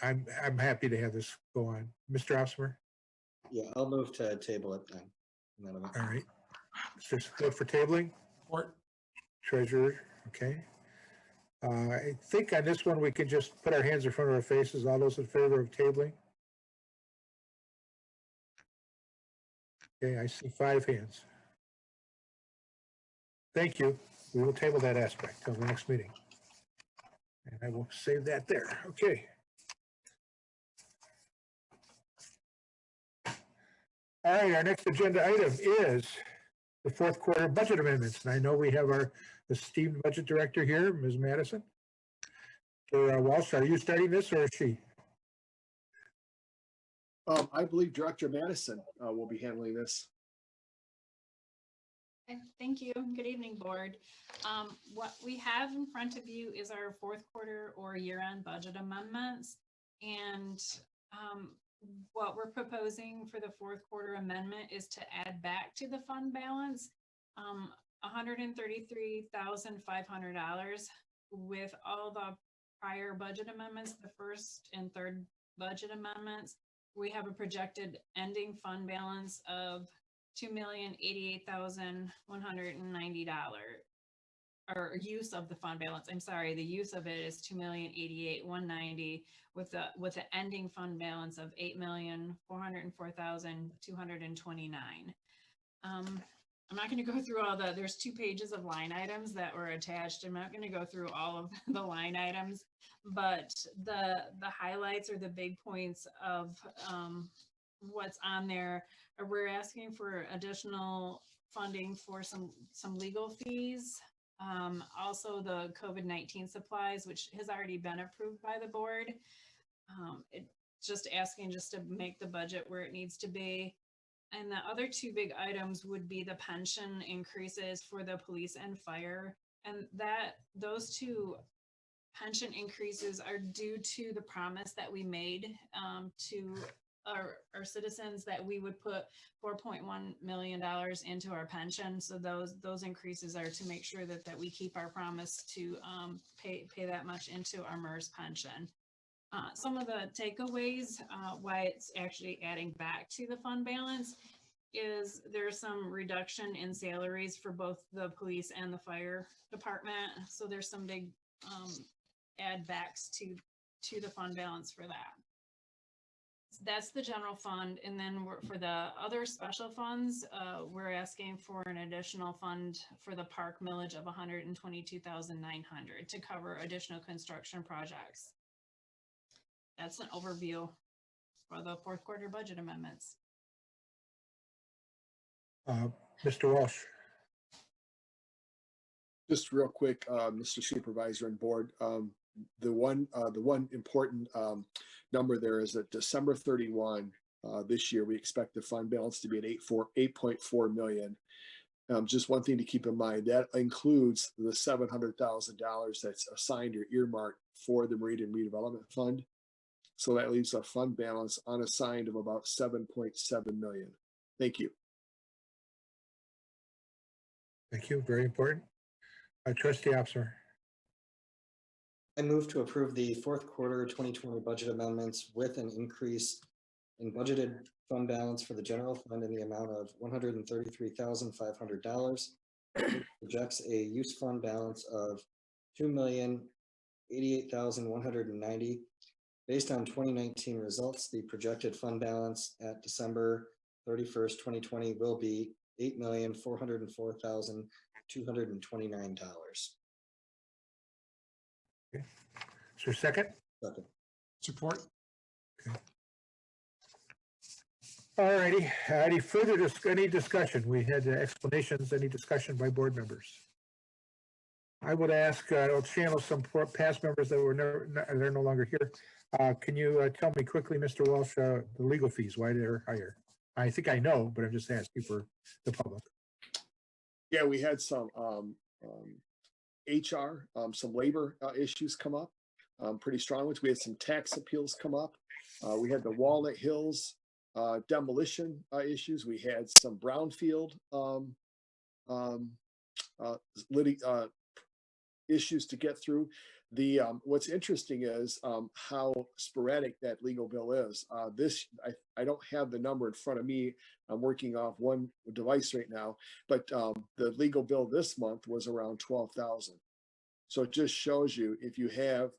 I'm happy to have this go on. Mr. Opsmer? Yeah, I'll move to table it then. All right. Mr. Good for tabling? Support. Treasurer, okay. I think on this one, we can just put our hands in front of our faces. All those in favor of tabling? Okay, I see 5 hands. Thank you. We will table that aspect till the next meeting. And I will save that there. Okay. All right, our next agenda item is the 4th quarter budget amendments. And I know we have our esteemed budget director here, Ms. Madison. So Walsh, are you starting this or is she? I believe Director Madison will be handling this. Thank you. Good evening, board. What we have in front of you is our 4th quarter or year-end budget amendments. And what we're proposing for the 4th quarter amendment is to add back to the fund balance $133,500 with all the prior budget amendments, the 1st and 3rd budget amendments. We have a projected ending fund balance of $2,088,190, or use of the fund balance. I'm sorry, the use of it is $2,088,190 with the ending fund balance of $8,404,229. I'm not going to go through all there's 2 pages of line items that were attached. I'm not going to go through all of the line items, but the highlights or the big points of what's on there. We're asking for additional funding for some legal fees. Also the COVID-19 supplies, which has already been approved by the board. just asking just to make the budget where it needs to be. And the other two big items would be the pension increases for the police and fire. And those two pension increases are due to the promise that we made to our citizens that we would put $4.1 million into our pension. So those increases are to make sure that we keep our promise to pay that much into our MERS pension. Some of the takeaways, why it's actually adding back to the fund balance, is there's some reduction in salaries for both the police and the fire department. So there's some big add backs to the fund balance for that. So that's the general fund. And then for the other special funds, we're asking for an additional fund for the park millage of $122,900 to cover additional construction projects. That's an overview for the fourth quarter budget amendments. Mr. Walsh. Just real quick, Mr. Supervisor and Board, the one important number there is that December 31 this year, we expect the fund balance to be at 8.4 million. Just one thing to keep in mind, that includes the $700,000 that's assigned or earmarked for the Meridian Redevelopment Fund. So that leaves a fund balance unassigned of about 7.7 million. Thank you. Thank you. Very important. Trustee Opsmer. I move to approve the fourth quarter 2020 budget amendments with an increase in budgeted fund balance for the general fund in the amount of $133,500. Projects a use fund balance of $2,088,190. Based on 2019 results, the projected fund balance at December 31st, 2020 will be $8,404,229. Okay. Is there a second? Second. Support. Okay. All righty. Any further any discussion? We had explanations. Any discussion by board members? I would ask, I'll channel some past members that were they're no longer here. Can you tell me quickly, Mr. Walsh, the legal fees, why they're higher? I think I know, but I'm just asking for the public. Yeah, we had some HR, some labor issues come up, pretty strong ones. We had some tax appeals come up. We had the Walnut Hills demolition issues. We had some brownfield issues to get through. The what's interesting is how sporadic that legal bill is. I don't have the number in front of me. I'm working off one device right now, but the legal bill this month was around 12,000. So it just shows you if you have.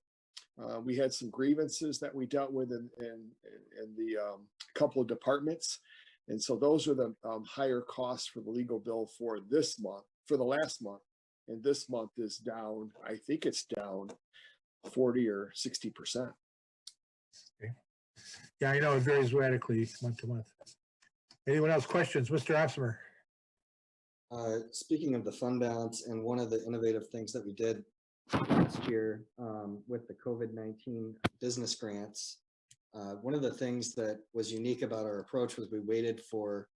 We had some grievances that we dealt with in the couple of departments, and so those are the higher costs for the legal bill for this month, for the last month. And this month is down, I think it's down 40 or 60%. Okay. Yeah, I know it varies radically month to month. Anyone else questions? Mr. Opsmer. Speaking of the fund balance, and one of the innovative things that we did last year with the COVID-19 business grants, one of the things that was unique about our approach was we waited for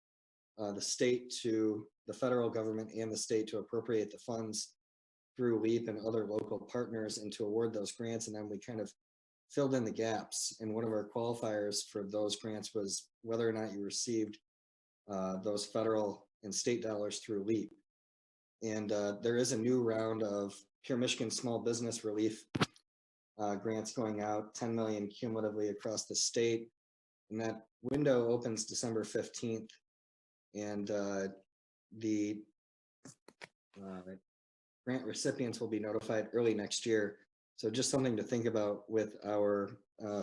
the federal government and the state to appropriate the funds through LEAP and other local partners and to award those grants. And then we kind of filled in the gaps. And one of our qualifiers for those grants was whether or not you received those federal and state dollars through LEAP. And there is a new round of Pure Michigan Small Business Relief grants going out, 10 million cumulatively across the state. And that window opens December 15th. And the grant recipients will be notified early next year. So just something to think about with our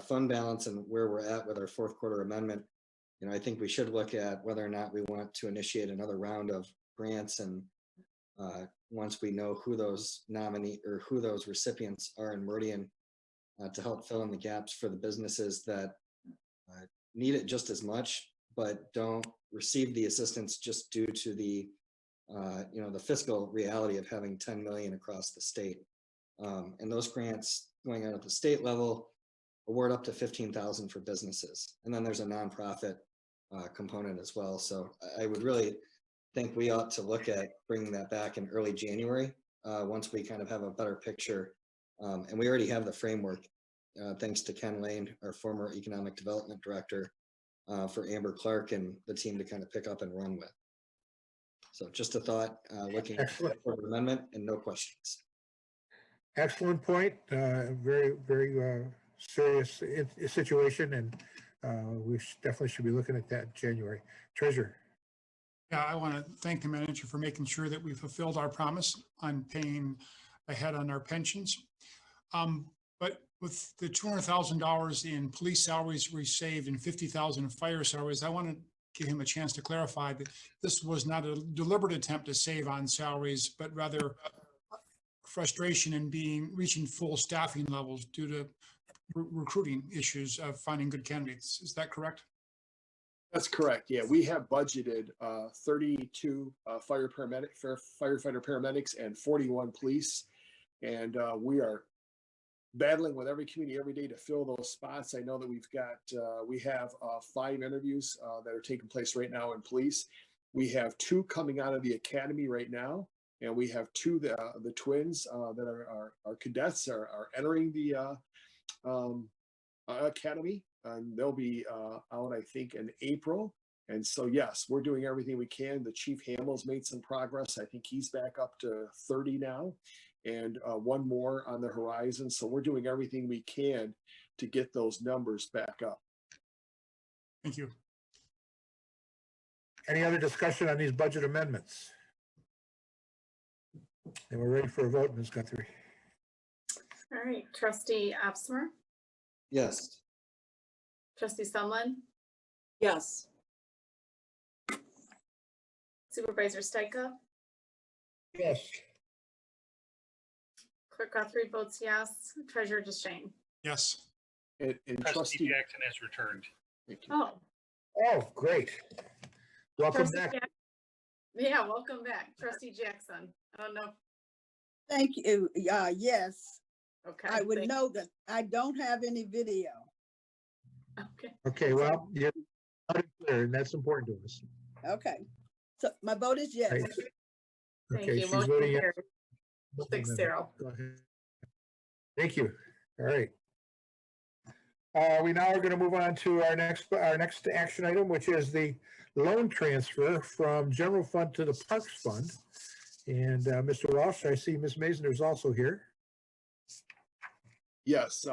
fund balance and where we're at with our fourth quarter amendment. You know, I think we should look at whether or not we want to initiate another round of grants, and once we know who those who those recipients are in Meridian, to help fill in the gaps for the businesses that need it just as much, but don't receive the assistance just due to the the fiscal reality of having 10 million across the state. And those grants going out at the state level award up to 15,000 for businesses. And then there's a nonprofit component as well. So I would really think we ought to look at bringing that back in early January, once we kind of have a better picture. And we already have the framework, thanks to Ken Lane, our former economic development director, for Amber Clark and the team to kind of pick up and run with. So just a thought, looking for an amendment and no questions. Excellent point. Very, very serious situation, and we definitely should be looking at that in January. Treasurer. Yeah, I want to thank the manager for making sure that we fulfilled our promise on paying ahead on our pensions. But with the $200,000 in police salaries we saved and $50,000 in fire salaries, I want to give him a chance to clarify that this was not a deliberate attempt to save on salaries, but rather frustration in reaching full staffing levels due to recruiting issues of finding good candidates. Is that correct? That's correct. Yeah, we have budgeted 32 firefighter paramedics and 41 police. And we are battling with every community every day to fill those spots. I know that we have 5 interviews that are taking place right now in police. We have 2 coming out of the academy right now. And we have 2, the twins that are cadets are entering the academy, and they'll be out, I think, in April. And so, yes, we're doing everything we can. The Chief Hamill's made some progress. I think he's back up to 30 now, and 1 more on the horizon. So we're doing everything we can to get those numbers back up. Thank you. Any other discussion on these budget amendments? And we're ready for a vote, Ms. Guthrie. All right, trustee Absmer, Yes. trustee Sumlin, Yes. supervisor Stika, Yes. clerk Guthrie votes yes, treasurer DeShane. Yes. And Trustee trustee, Jackson has returned. thank you. Oh, Oh, great. Welcome trustee back. yeah, welcome back, trustee Jackson. I don't know. Thank you. Yes, Okay. I would know that I don't have any video. Okay. Okay, well, you're loud and clear, and that's important to us. Okay, so my vote is yes. Right. Thank Okay, you. she's Motion voting yes. carries. 6-0. Go ahead. Thank you. All right. We now are going to move on to our next action item, which is the loan transfer from general fund to the Parks Fund. And Mr. Walsh, I see Ms. Mason is also here. Yes,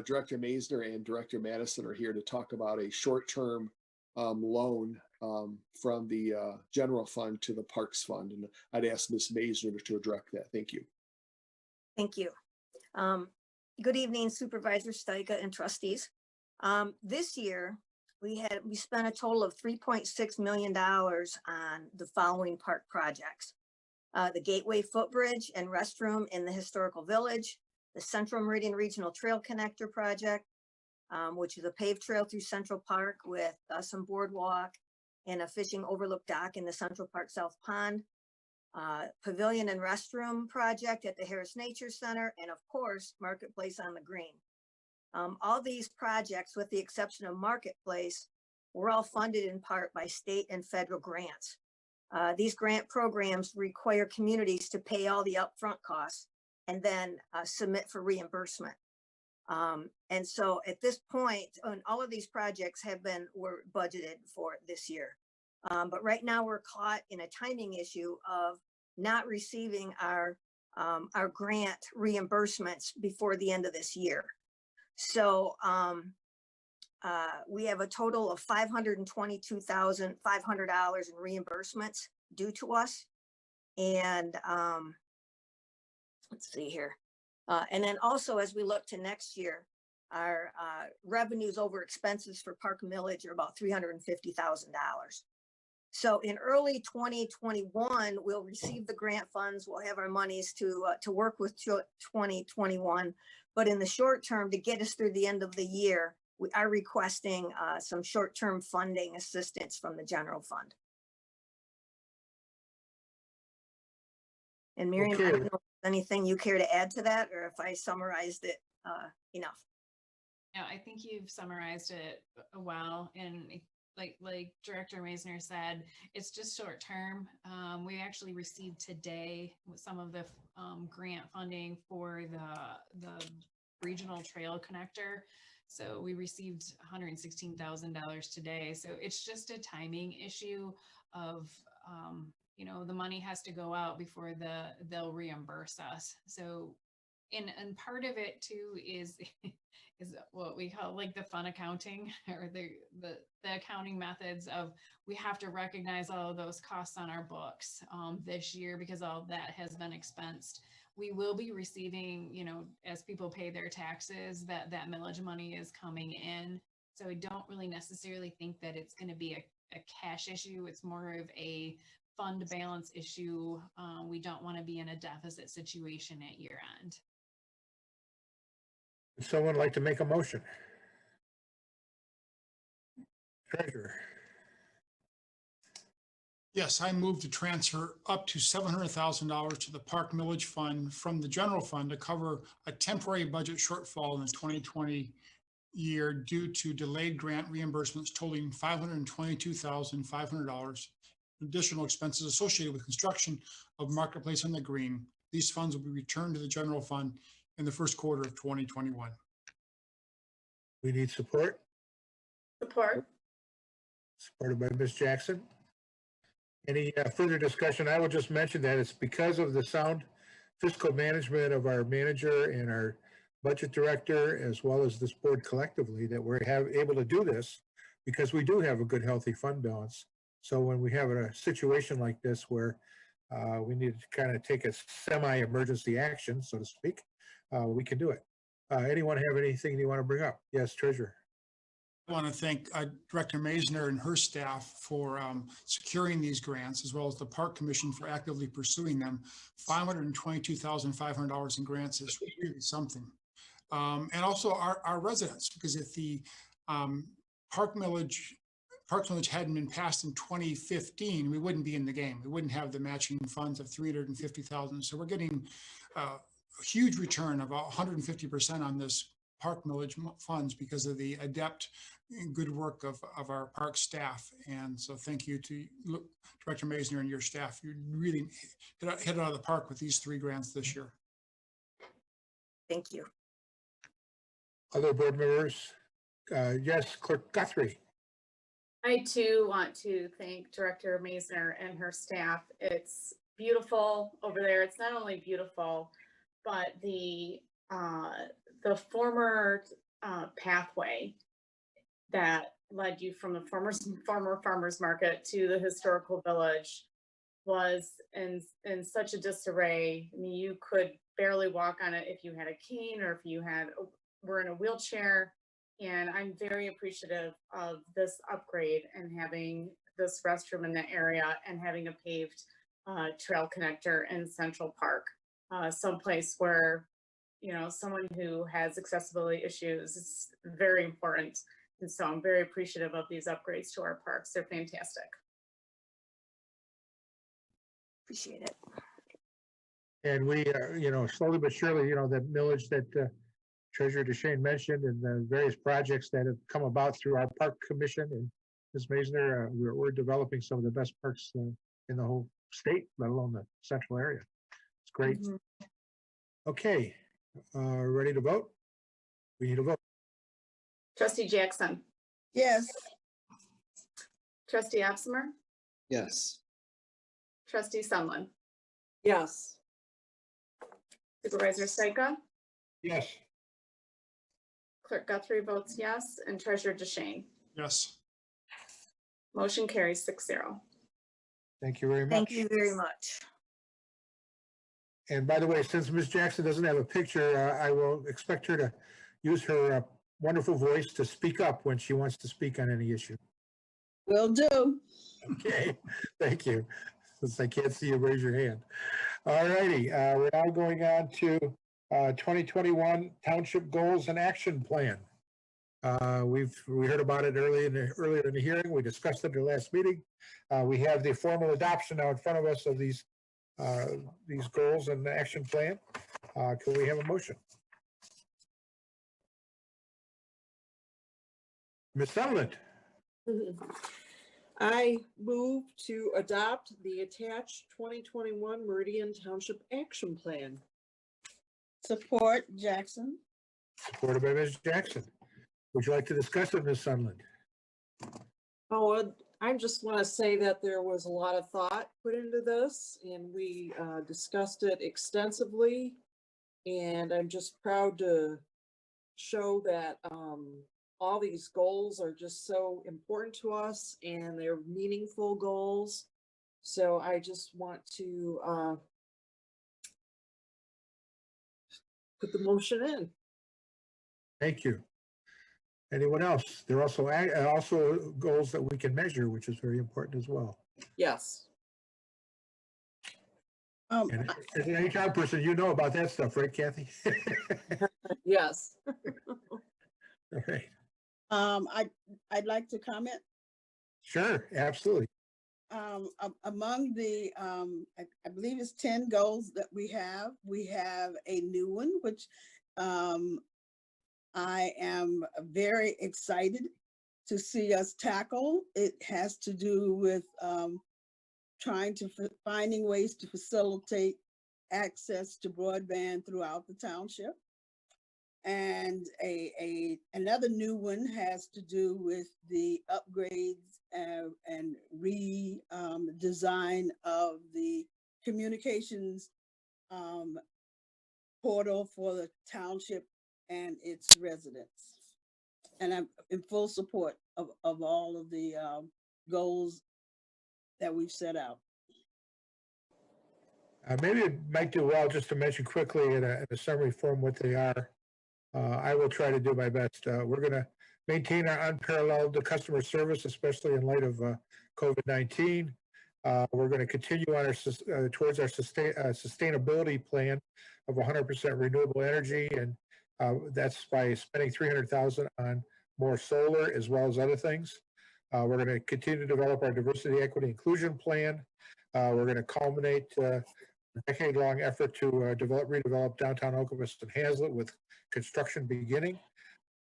Director Maisner and Director Madison are here to talk about a short-term loan from the general fund to the Parks Fund. And I'd ask Ms. Maisner to address that. Thank you. Thank you. Good evening, Supervisor Stika and trustees. This year, we spent a total of $3.6 million on the following park projects. The Gateway Footbridge and Restroom in the Historical Village, the Central Meridian Regional Trail Connector Project, which is a paved trail through Central Park with some boardwalk and a fishing overlook dock in the Central Park South Pond, Pavilion and Restroom Project at the Harris Nature Center, and of course, Marketplace on the Green. All these projects, with the exception of Marketplace, were all funded in part by state and federal grants. These grant programs require communities to pay all the upfront costs and then submit for reimbursement. And so at this point, all of these projects were budgeted for this year. But right now we're caught in a timing issue of not receiving our grant reimbursements before the end of this year. So we have a total of $522,500 in reimbursements due to us. And let's see here. And then also, as we look to next year, our revenues over expenses for Park and Millage are about $350,000. So in early 2021, we'll receive the grant funds. We'll have our monies to work with 2021. But in the short term, to get us through the end of the year, we are requesting some short-term funding assistance from the general fund. And Miriam, I don't know if there's anything you care to add to that, or if I summarized it enough. Yeah, I think you've summarized it well. And like Director Meisner said, it's just short term. We actually received today some of the grant funding for the regional trail connector. So we received $116,000 today. So it's just a timing issue of, you know, the money has to go out before they'll reimburse us. So, and part of it too is what we call like the fun accounting, or the accounting methods of, we have to recognize all of those costs on our books this year because all of that has been expensed. We will be receiving, you know, as people pay their taxes, that millage money is coming in. So I don't really necessarily think that it's going to be a cash issue. It's more of a fund balance issue. We don't want to be in a deficit situation at year end. Would someone like to make a motion? Treasurer. Yes, I move to transfer up to $700,000 to the Park Millage Fund from the general fund to cover a temporary budget shortfall in the 2020 year due to delayed grant reimbursements totaling $522,500. Additional expenses associated with construction of Marketplace on the Green. These funds will be returned to the general fund in the first quarter of 2021. We need support. Support. Supported by Ms. Jackson. Any further discussion? I will just mention that it's because of the sound fiscal management of our manager and our budget director, as well as this board collectively, that we're able to do this, because we do have a good, healthy fund balance. So when we have a situation like this where we need to kind of take a semi-emergency action, so to speak, we can do it. Anyone have anything you want to bring up? Yes, Treasurer. I want to thank Director Meisner and her staff for securing these grants, as well as the Park Commission for actively pursuing them. $522,500 in grants is really something. And also our residents, because if the Park millage hadn't been passed in 2015, we wouldn't be in the game. We wouldn't have the matching funds of $350,000. So we're getting a huge return of 150% on this Park millage funds because of the adept and good work of our park staff. And so thank you to Director Meisner and your staff. You really hit it out of the park with these 3 grants this year. Thank you. Other board members? Yes, Clerk Guthrie. I too want to thank Director Meisner and her staff. It's beautiful over there. It's not only beautiful, but the former pathway that led you from the former farmers market to the historical village was in such a disarray. I mean, you could barely walk on it if you had a cane or if you were in a wheelchair. And I'm very appreciative of this upgrade and having this restroom in the area and having a paved trail connector in Central Park, someplace where, you know, someone who has accessibility issues is very important. And so I'm very appreciative of these upgrades to our parks. They're fantastic. Appreciate it. And we, you know, slowly but surely, you know, that millage that Treasurer DeShane mentioned and the various projects that have come about through our Park Commission and Ms. Meisner, we're developing some of the best parks in the whole state, let alone the central area. It's great. Mm-hmm. Okay, ready to vote? We need a vote. Trustee Jackson. Yes. Trustee Opsimer. Yes. Trustee Sunland. Yes. Supervisor Stika. Yes. Clerk Guthrie votes yes, and Treasurer DeShane. Yes. Motion carries 6-0. Thank you very much. Thank you very much. And by the way, since Ms. Jackson doesn't have a picture, I will expect her to use her wonderful voice to speak up when she wants to speak on any issue. Will do. Okay, thank you. Since I can't see you, raise your hand. All righty, we're now going on to 2021 Township Goals and Action Plan. We heard about it earlier in the hearing. We discussed it at the last meeting. We have the formal adoption now in front of us of these goals and action plan. Can we have a motion? Ms. Sutherland, I move to adopt the attached 2021 Meridian Township Action Plan. Support Jackson. supported by Ms. Jackson. Would you like to discuss it, Ms. Sutherland? Oh, I just want to say that there was a lot of thought put into this and we discussed it extensively. And I'm just proud to show that all these goals are just so important to us and they're meaningful goals. So I just want to put the motion in. Thank you. Anyone else? There are also goals that we can measure, which is very important as well. Yes. And as an HR person, you know about that stuff, right, Kathy? Yes. All right. I'd like to comment. Sure, absolutely. Among the, I believe it's 10 goals that we have a new one, which I am very excited to see us tackle. It has to do with finding ways to facilitate access to broadband throughout the township. And another new one has to do with the upgrades and redesign of the communications portal for the township and its residents. And I'm in full support of all of the goals that we've set out. Maybe it might do well just to mention quickly in a summary form what they are. I will try to do my best. We're going to maintain our unparalleled customer service, especially in light of COVID-19. We're going to continue on our towards our sustainability plan of 100% renewable energy, and that's by spending $300,000 on more solar as well as other things. We're going to continue to develop our diversity, equity, inclusion plan. We're going to culminate a decade-long effort to redevelop downtown Okemos and Hazlet with construction beginning.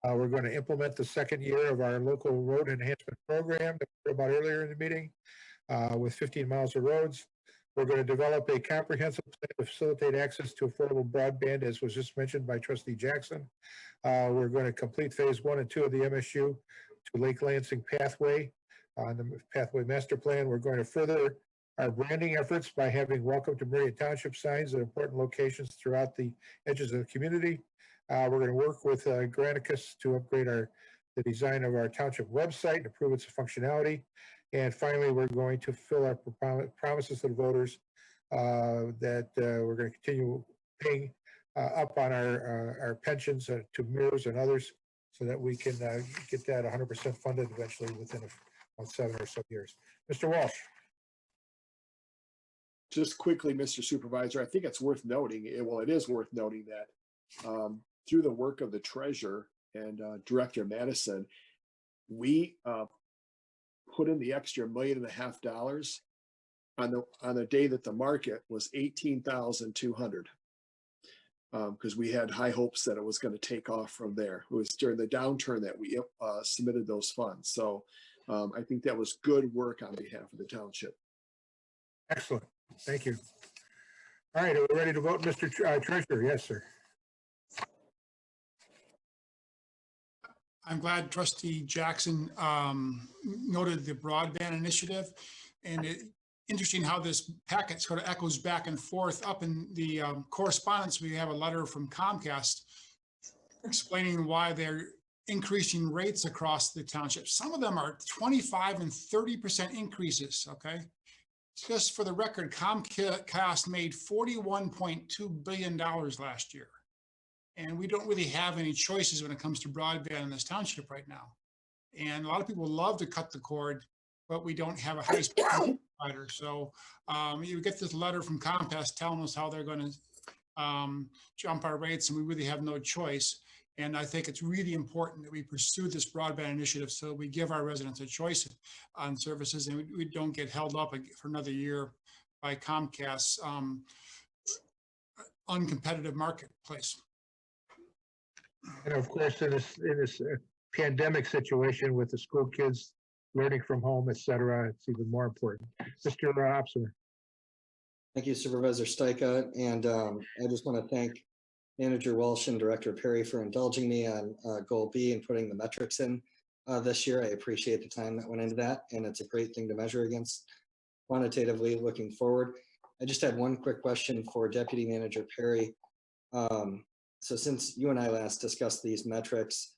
We're going to implement the second year of our local road enhancement program that we heard about earlier in the meeting with 15 miles of roads. We're going to develop a comprehensive plan to facilitate access to affordable broadband, as was just mentioned by Trustee Jackson. We're going to complete phase 1 and 2 of the MSU to Lake Lansing Pathway on the Pathway Master Plan. We're going to further our branding efforts by having welcome to Meridian Township signs at important locations throughout the edges of the community. We're going to work with Granicus to upgrade the design of our township website and improve its functionality. And finally, we're going to fill our promises to the voters that we're going to continue paying up on our pensions to MERS and others so that we can get that 100% funded eventually within about 7 or so years. Mr. Walsh. Just quickly, Mr. Supervisor, I think it's worth noting, well, it is worth noting that through the work of the treasurer and Director Madison, we put in the extra $1.5 million on the day that the market was 18,200. Because we had high hopes that it was going to take off from there. It was during the downturn that we submitted those funds. So I think that was good work on behalf of the township. Excellent. Thank you. All right, are we ready to vote, Mr. Treasurer? Yes, sir. I'm glad Trustee Jackson noted the broadband initiative, and interesting how this packet sort of echoes back and forth. Up in the correspondence, we have a letter from Comcast explaining why they're increasing rates across the township. Some of them are 25 and 30% increases, okay? Just for the record, Comcast made $41.2 billion last year. And we don't really have any choices when it comes to broadband in this township right now. And a lot of people love to cut the cord, but we don't have a high-speed provider. So you get this letter from Comcast telling us how they're going to jump our rates, and we really have no choice. And I think it's really important that we pursue this broadband initiative so we give our residents a choice on services, and we don't get held up for another year by Comcast's uncompetitive marketplace. And of course, in this pandemic situation with the school kids learning from home, et cetera, it's even more important. Mr. Opser. Thank you, Supervisor Stika. And I just want to thank Manager Walsh and Director Perry for indulging me on Goal B and putting the metrics in this year. I appreciate the time that went into that, and it's a great thing to measure against quantitatively looking forward. I just had one quick question for Deputy Manager Perry. So since you and I last discussed these metrics,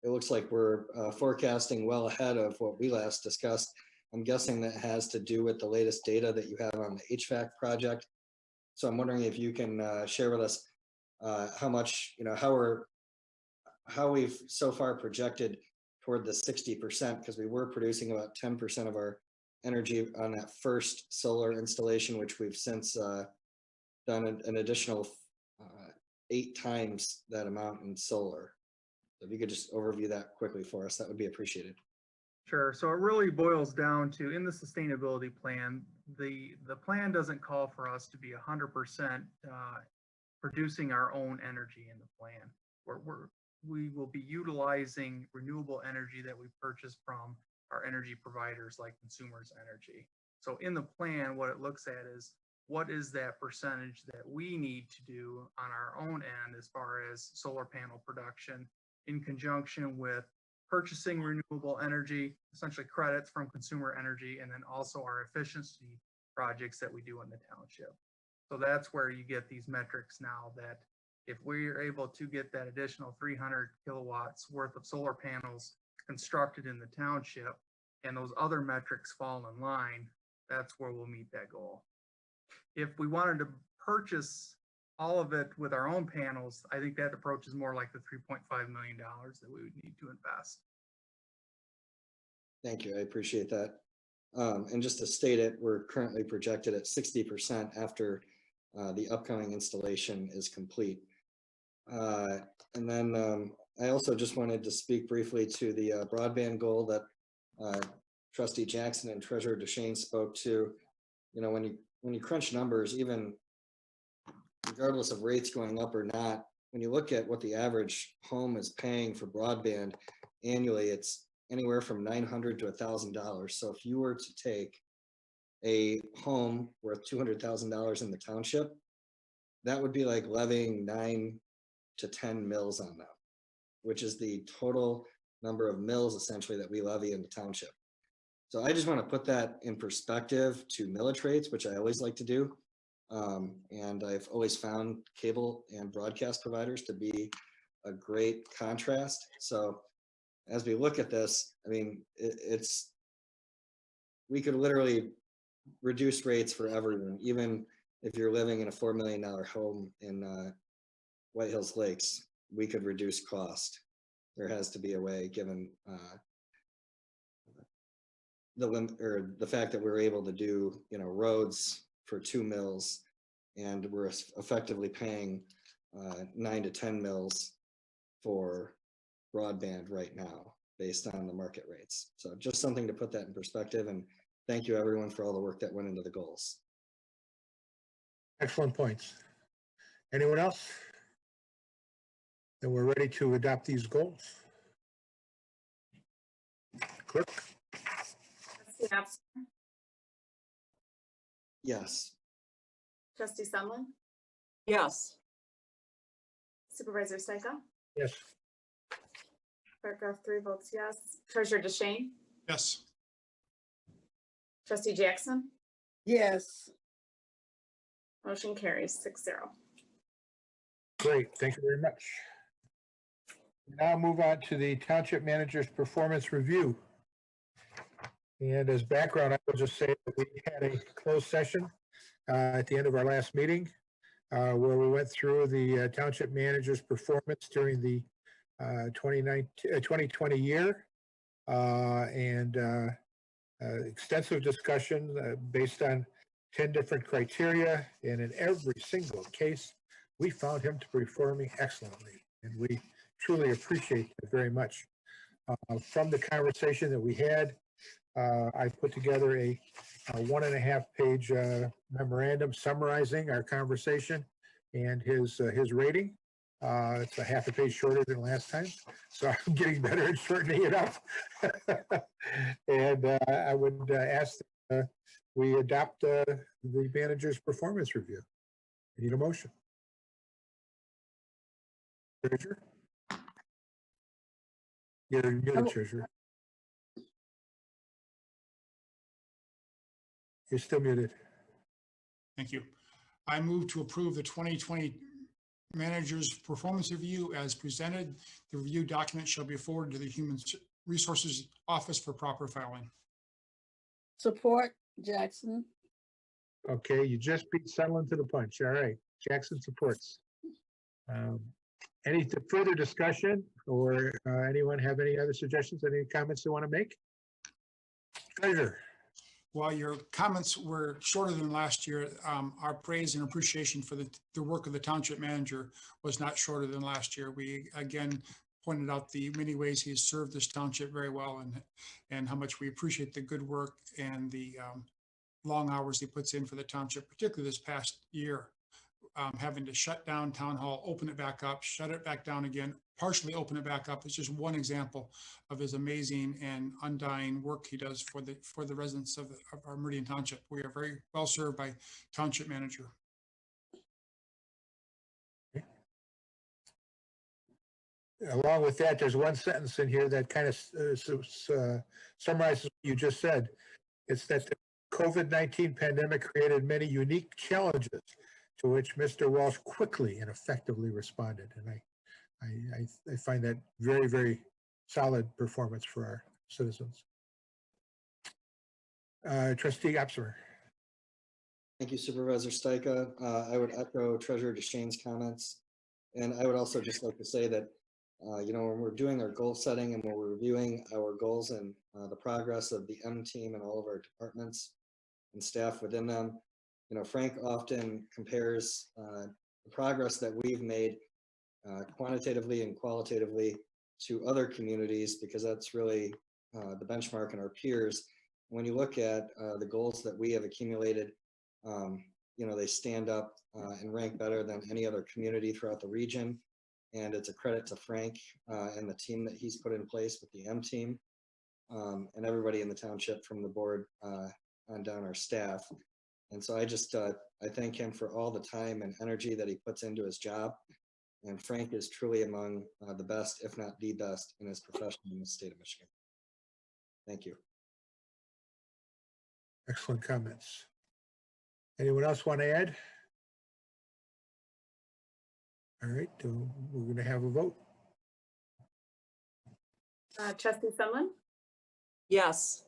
it looks like we're forecasting well ahead of what we last discussed. I'm guessing that has to do with the latest data that you have on the HVAC project. So I'm wondering if you can share with us how much, how we've so far projected toward the 60%, because we were producing about 10% of our energy on that first solar installation, which we've since done an additional 8 times that amount in solar. So if you could just overview that quickly for us, that would be appreciated. Sure. So it really boils down to, in the sustainability plan, the plan doesn't call for us to be 100% producing our own energy in the plan. We will be utilizing renewable energy that we purchase from our energy providers like Consumers Energy. So in the plan, what it looks at is what is that percentage that we need to do on our own end as far as solar panel production in conjunction with purchasing renewable energy, essentially credits from Consumer Energy, and then also our efficiency projects that we do in the township. So that's where you get these metrics now, that if we're able to get that additional 300 kilowatts worth of solar panels constructed in the township and those other metrics fall in line, that's where we'll meet that goal. If we wanted to purchase all of it with our own panels, I think that approach is more like the $3.5 million that we would need to invest. Thank you. I appreciate that. And just to state it, we're currently projected at 60% after the upcoming installation is complete. And then I also just wanted to speak briefly to the broadband goal that Trustee Jackson and Treasurer DeShane spoke to. When you crunch numbers, even regardless of rates going up or not, when you look at what the average home is paying for broadband annually, it's anywhere from $900 to $1,000. So if you were to take a home worth $200,000 in the township, that would be like levying 9 to 10 mills on them, which is the total number of mills essentially that we levy in the township. So I just want to put that in perspective to millage rates, which I always like to do. And I've always found cable and broadcast providers to be a great contrast. So as we look at this, I mean, we could literally reduce rates for everyone, even if you're living in a $4 million home in White Hills Lakes, we could reduce cost. There has to be a way, given the fact that we're able to do, roads for 2 mills, and we're effectively paying 9 to 10 mills for broadband right now based on the market rates. So just something to put that in perspective, and thank you everyone for all the work that went into the goals. Excellent points. Anyone else? Then we're ready to adopt these goals. Clerk? Trustee Opser, Yes. Trustee Sumlin, Yes. Supervisor Stika, Yes. Paragraph 3 votes yes. Treasurer DeShane, Yes. Trustee Jackson, Yes. motion carries 6-0. Great, thank you very much. Now move on to the Township Manager's Performance Review. And as background, I will just say that we had a closed session at the end of our last meeting where we went through the Township Manager's performance during the 2020 year and extensive discussion based on 10 different criteria, and in every single case, we found him to be performing excellently, and we truly appreciate that very much. From the conversation that we had, I put together a 1.5-page memorandum summarizing our conversation and his rating. It's a half a page shorter than last time, so I'm getting better at shortening it up. And I would ask that we adopt the manager's performance review. I need a motion. Treasurer? You're muted, Treasurer. You're still muted. Thank you. I move to approve the 2020 Manager's Performance Review as presented. The review document shall be forwarded to the Human Resources Office for proper filing. Support Jackson. Okay, you just beat Sutherland to the punch. All right, Jackson supports. Any further discussion, or anyone have any other suggestions, any comments they want to make? Treasurer. While your comments were shorter than last year, our praise and appreciation for the work of the township manager was not shorter than last year. We again pointed out the many ways he has served this township very well, and how much we appreciate the good work and the long hours he puts in for the township, particularly this past year, having to shut down town hall, open it back up, shut it back down again, partially open it back up. It's just one example of his amazing and undying work he does for the residents of our Meridian Township. We are very well served by township manager. Along with that, there's one sentence in here that kind of summarizes what you just said. It's that the COVID-19 pandemic created many unique challenges to which Mr. Walsh quickly and effectively responded. And I find that very, very solid performance for our citizens. Trustee Opsimer. Thank you, Supervisor Stika. I would echo Treasurer DeShane's comments. And I would also just like to say that, you know, when we're doing our goal setting and when we're reviewing our goals and the progress of the M team and all of our departments and staff within them, you know, Frank often compares the progress that we've made quantitatively and qualitatively to other communities, because that's really the benchmark in our peers. When you look at the goals that we have accumulated, you know, they stand up and rank better than any other community throughout the region. And it's a credit to Frank and the team that he's put in place with the M team and everybody in the township from the board on down our staff. And so I just, I thank him for all the time and energy that he puts into his job. And Frank is truly among the best, if not the best, in his profession in the state of Michigan. Thank you. Excellent comments. Anyone else want to add? All right, we're going to have a vote. Trustee Sunland, Yes.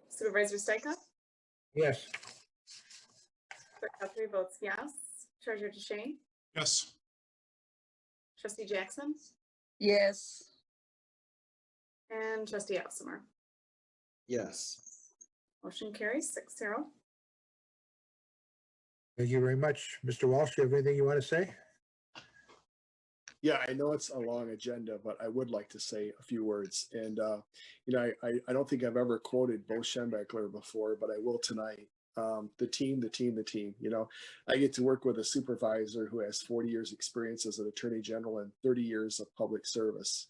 Supervisor Stika, Yes. Clerk Guthrie votes yes. Treasurer DeShane, Yes. Trustee Jackson, Yes. and Trustee Opsimer. Yes. Motion carries 6-0. Thank you very much. Mr. Walsh, you have anything you want to say? Yeah, I know it's a long agenda, but I would like to say a few words. And, you know, I don't think I've ever quoted Bo Schembechler before, but I will tonight. The team, you know, I get to work with a supervisor who has 40 years experience as an attorney general and 30 years of public service.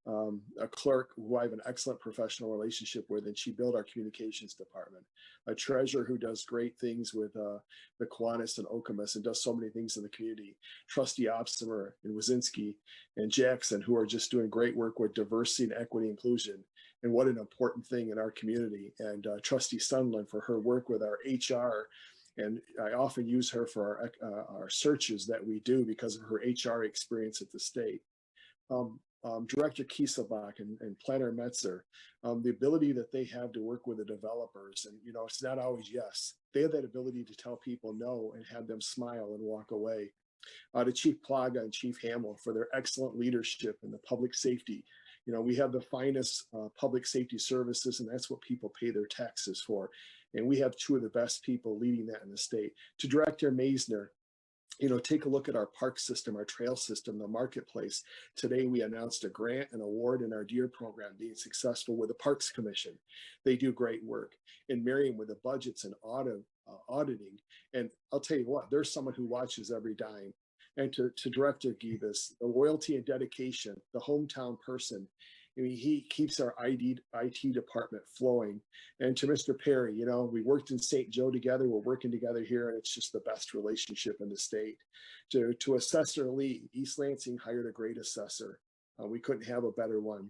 A clerk who I have an excellent professional relationship with, and she built our communications department. A treasurer who does great things with the Kiwanis and Okemos and does so many things in the community. Trustee Opsimer and Wazinski and Jackson, who are just doing great work with diversity and equity inclusion. And what an important thing in our community. And Trustee Sunland for her work with our HR. And I often use her for our searches that we do because of her HR experience at the state. Director Kieselbach and Planner Metzer, the ability that they have to work with the developers, and you know, it's not always yes. They have that ability to tell people no and have them smile and walk away. To Chief Plaga and Chief Hamill for their excellent leadership in the public safety. You know, we have the finest public safety services, and that's what people pay their taxes for. And we have two of the best people leading that in the state. To Director Maisner, you know, take a look at our park system, our trail system, the marketplace. Today, we announced a grant and award in our DEER program being successful with the Parks Commission. They do great work. And Miriam with the budgets and auditing. And I'll tell you what, there's someone who watches every dime. And to Director Givas, the loyalty and dedication, the hometown person. I mean, he keeps our IT department flowing. And to Mr. Perry, you know, we worked in St. Joe together. We're working together here, and it's just the best relationship in the state. To Assessor Lee, East Lansing hired a great assessor. We couldn't have a better one.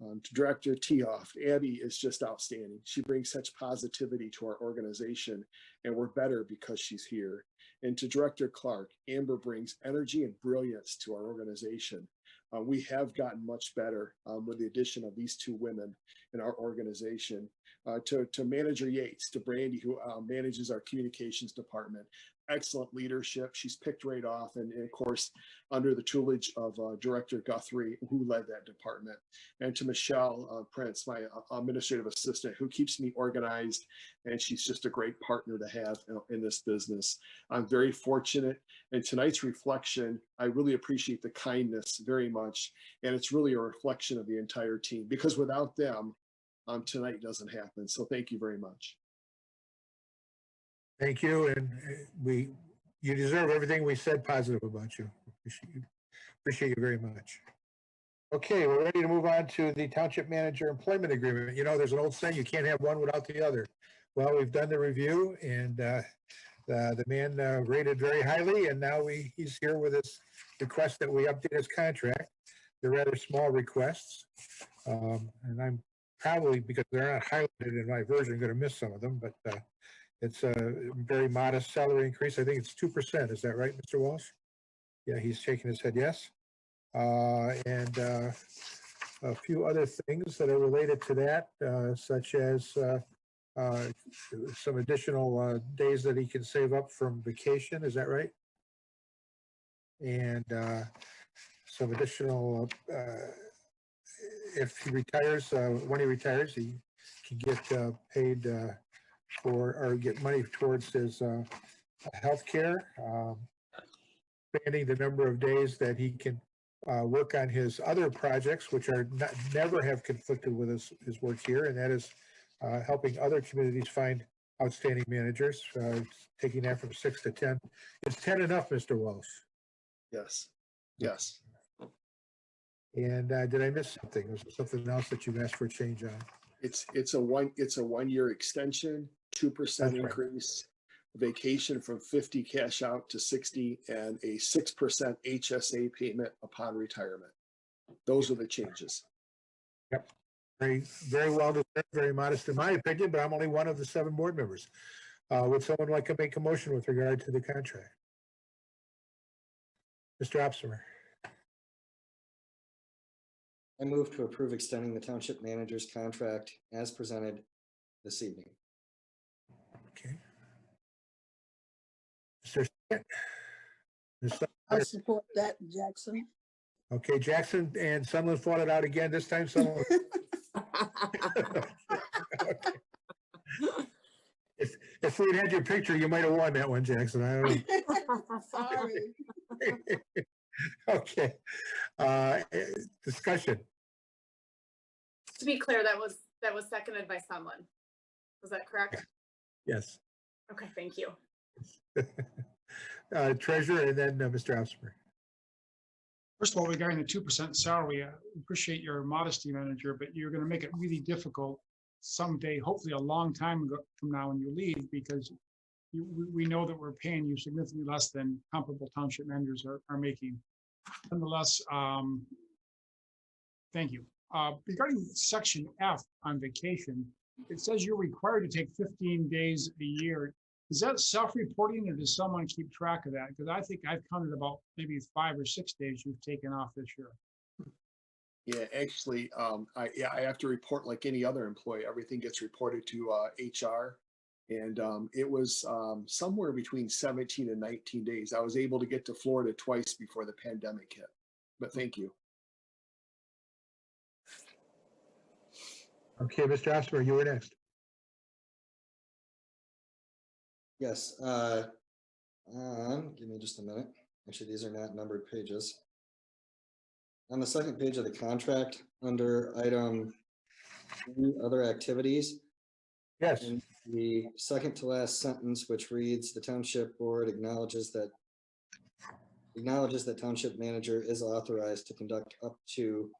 To Director Tehoff, Abby is just outstanding. She brings such positivity to our organization, and we're better because she's here. And to Director Clark, Amber brings energy and brilliance to our organization. We have gotten much better with the addition of these two women in our organization. To Manager Yates, to Brandy, who manages our communications department. Excellent leadership. She's picked right off. And of course, under the tutelage of Director Guthrie, who led that department. And to Michelle Prince, my administrative assistant, who keeps me organized. And she's just a great partner to have in this business. I'm very fortunate. And tonight's reflection, I really appreciate the kindness very much. And it's really a reflection of the entire team, because without them, tonight doesn't happen. So thank you very much. Thank you, and you deserve everything we said positive about you. Appreciate you very much. Okay, we're ready to move on to the Township Manager Employment Agreement. You know, there's an old saying, you can't have one without the other. Well, we've done the review, and the man rated very highly, and now he's here with his request that we update his contract. They're rather small requests, and I'm probably, because they're not highlighted in my version, going to miss some of them, but it's a very modest salary increase. I think it's 2%. Is that right, Mr. Walsh? Yeah, he's shaking his head yes. And a few other things that are related to that, such as some additional days that he can save up from vacation. Is that right? And some additional, if he retires, when he retires, he can get paid or get money towards his health care, expanding the number of days that he can work on his other projects, which are never have conflicted with his work here, and that is helping other communities find outstanding managers, taking that from 6 to 10. Is 10 enough, Mr. Walsh? Yes. Yes. And did I miss something? Was there something else that you've asked for a change on? It's a 1 year extension, 2% increase, vacation from 50 cash out to 60, and a 6% HSA payment upon retirement. Those are the changes. Yep. Very well deserved, very modest in my opinion, but I'm only one of the 7 board members. Would someone like to make a motion with regard to the contract? Mr. Opsimer. I move to approve extending the township manager's contract as presented this evening. Okay. Mr. Second? I support that, Jackson. Okay, Jackson and Sunland fought it out again. This time Sunland. Okay. If we'd had your picture, you might have won that one, Jackson. I don't know. Sorry. Okay. Discussion. To be clear, that was seconded by Sunland. Was that correct? Yes. Okay, thank you. Treasurer and then Mr. Opsimer. First of all, regarding the 2% salary, I appreciate your modesty, manager, but you're going to make it really difficult someday, hopefully a long time from now when you leave, because we know that we're paying you significantly less than comparable township managers are making. Nonetheless, thank you. Regarding section F on vacation, it says you're required to take 15 days a year. Is that self-reporting, or does someone keep track of that? Because I think I've counted about maybe 5 or 6 days you've taken off this year. Yeah, actually, I have to report like any other employee. Everything gets reported to HR. And it was somewhere between 17 and 19 days. I was able to get to Florida twice before the pandemic hit. But thank you. Okay, Mr. Opsimer, you were next. Yes. Give me just a minute. Actually, these are not numbered pages. On the second page of the contract, under item 3, other activities. Yes. In the second to last sentence, which reads, the township board acknowledges that acknowledges that township manager is authorized to conduct up to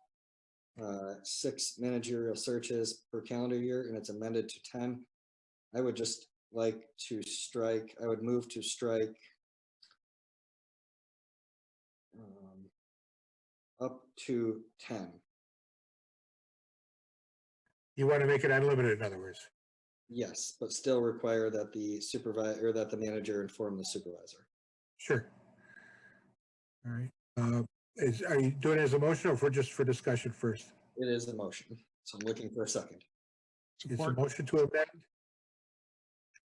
6 managerial searches per calendar year, and it's amended to 10. I would just like to strike, I would move to strike up to 10. You want to make it unlimited, in other words? Yes, but still require that the supervisor, or that the manager inform the supervisor. Sure. All right. Are you doing it as a motion or for just for discussion first? It is a motion, so I'm looking for a second. It's a motion to amend,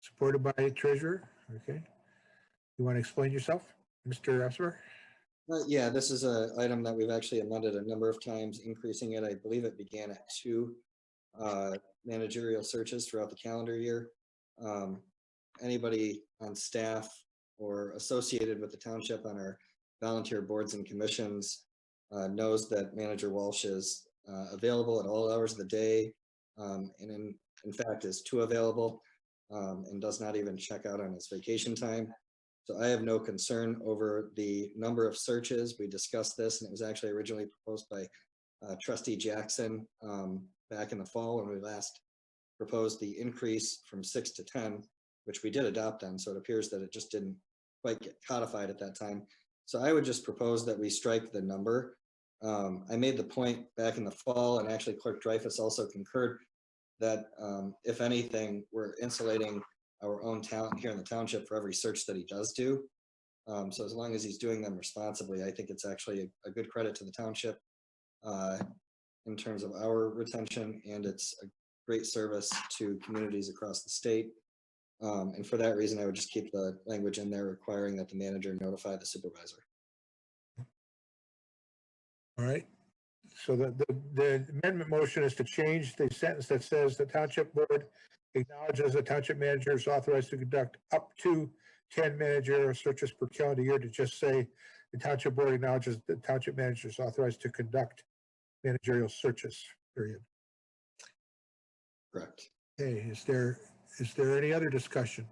supported by treasurer. Okay. You want to explain yourself, Mr. Esper? Yeah, this is an item that we've actually amended a number of times, increasing it. I believe it began at 2 managerial searches throughout the calendar year. Anybody on staff or associated with the township on our volunteer boards and commissions knows that Manager Walsh is available at all hours of the day, and in fact is too available, and does not even check out on his vacation time. So I have no concern over the number of searches. We discussed this, and it was actually originally proposed by Trustee Jackson back in the fall when we last proposed the increase from 6 to 10, which we did adopt on. So it appears that it just didn't quite get codified at that time. So I would just propose that we strike the number. I made the point back in the fall, and actually Clerk Dreyfus also concurred that if anything, we're insulating our own talent here in the township for every search that he does do. So as long as he's doing them responsibly, I think it's actually a good credit to the township in terms of our retention, and it's a great service to communities across the state. And for that reason, I would just keep the language in there requiring that the manager notify the supervisor. All right. So the amendment motion is to change the sentence that says the township board acknowledges the township manager is authorized to conduct up to 10 managerial searches per calendar year, to just say the township board acknowledges the township manager is authorized to conduct managerial searches, period. Correct. Okay, is there any other discussion?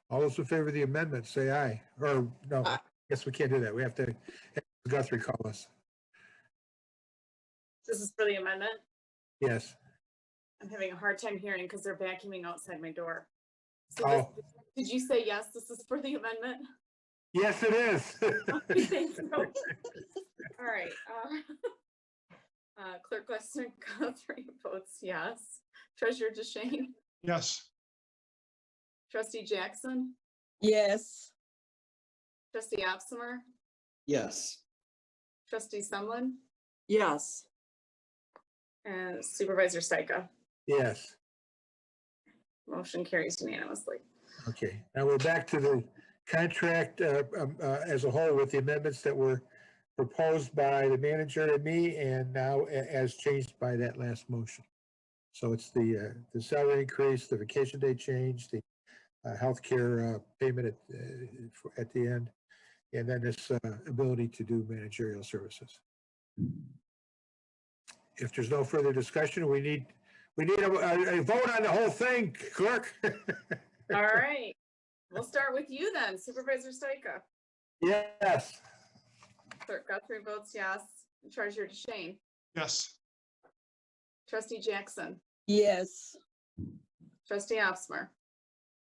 All those in favor of the amendment, say aye. Or no, I guess we can't do that. We have to have Guthrie call us. This is for the amendment. Yes. I'm having a hard time hearing because they're vacuuming outside my door. So Oh. did you say yes, this is for the amendment? Yes, it is. Okay, thank you. All right. Clerk Weston Guthrie votes yes. Treasurer DeShane? Yes. Trustee Jackson? Yes. Trustee Opsimer? Yes. Trustee Sumlin? Yes. And Supervisor Stika? Yes. Motion carries unanimously. Okay, now we're back to the contract as a whole with the amendments that were proposed by the manager and me, and now as changed by that last motion. So it's the salary increase, the vacation day change, the healthcare payment at the end, and then this ability to do managerial services. If there's no further discussion, we need a vote on the whole thing, clerk. All right, we'll start with you then, Supervisor Stika. Yes. Clerk Guthrie votes yes. Treasurer DeShane? Yes. Trustee Jackson? Yes. Trustee Opsimer?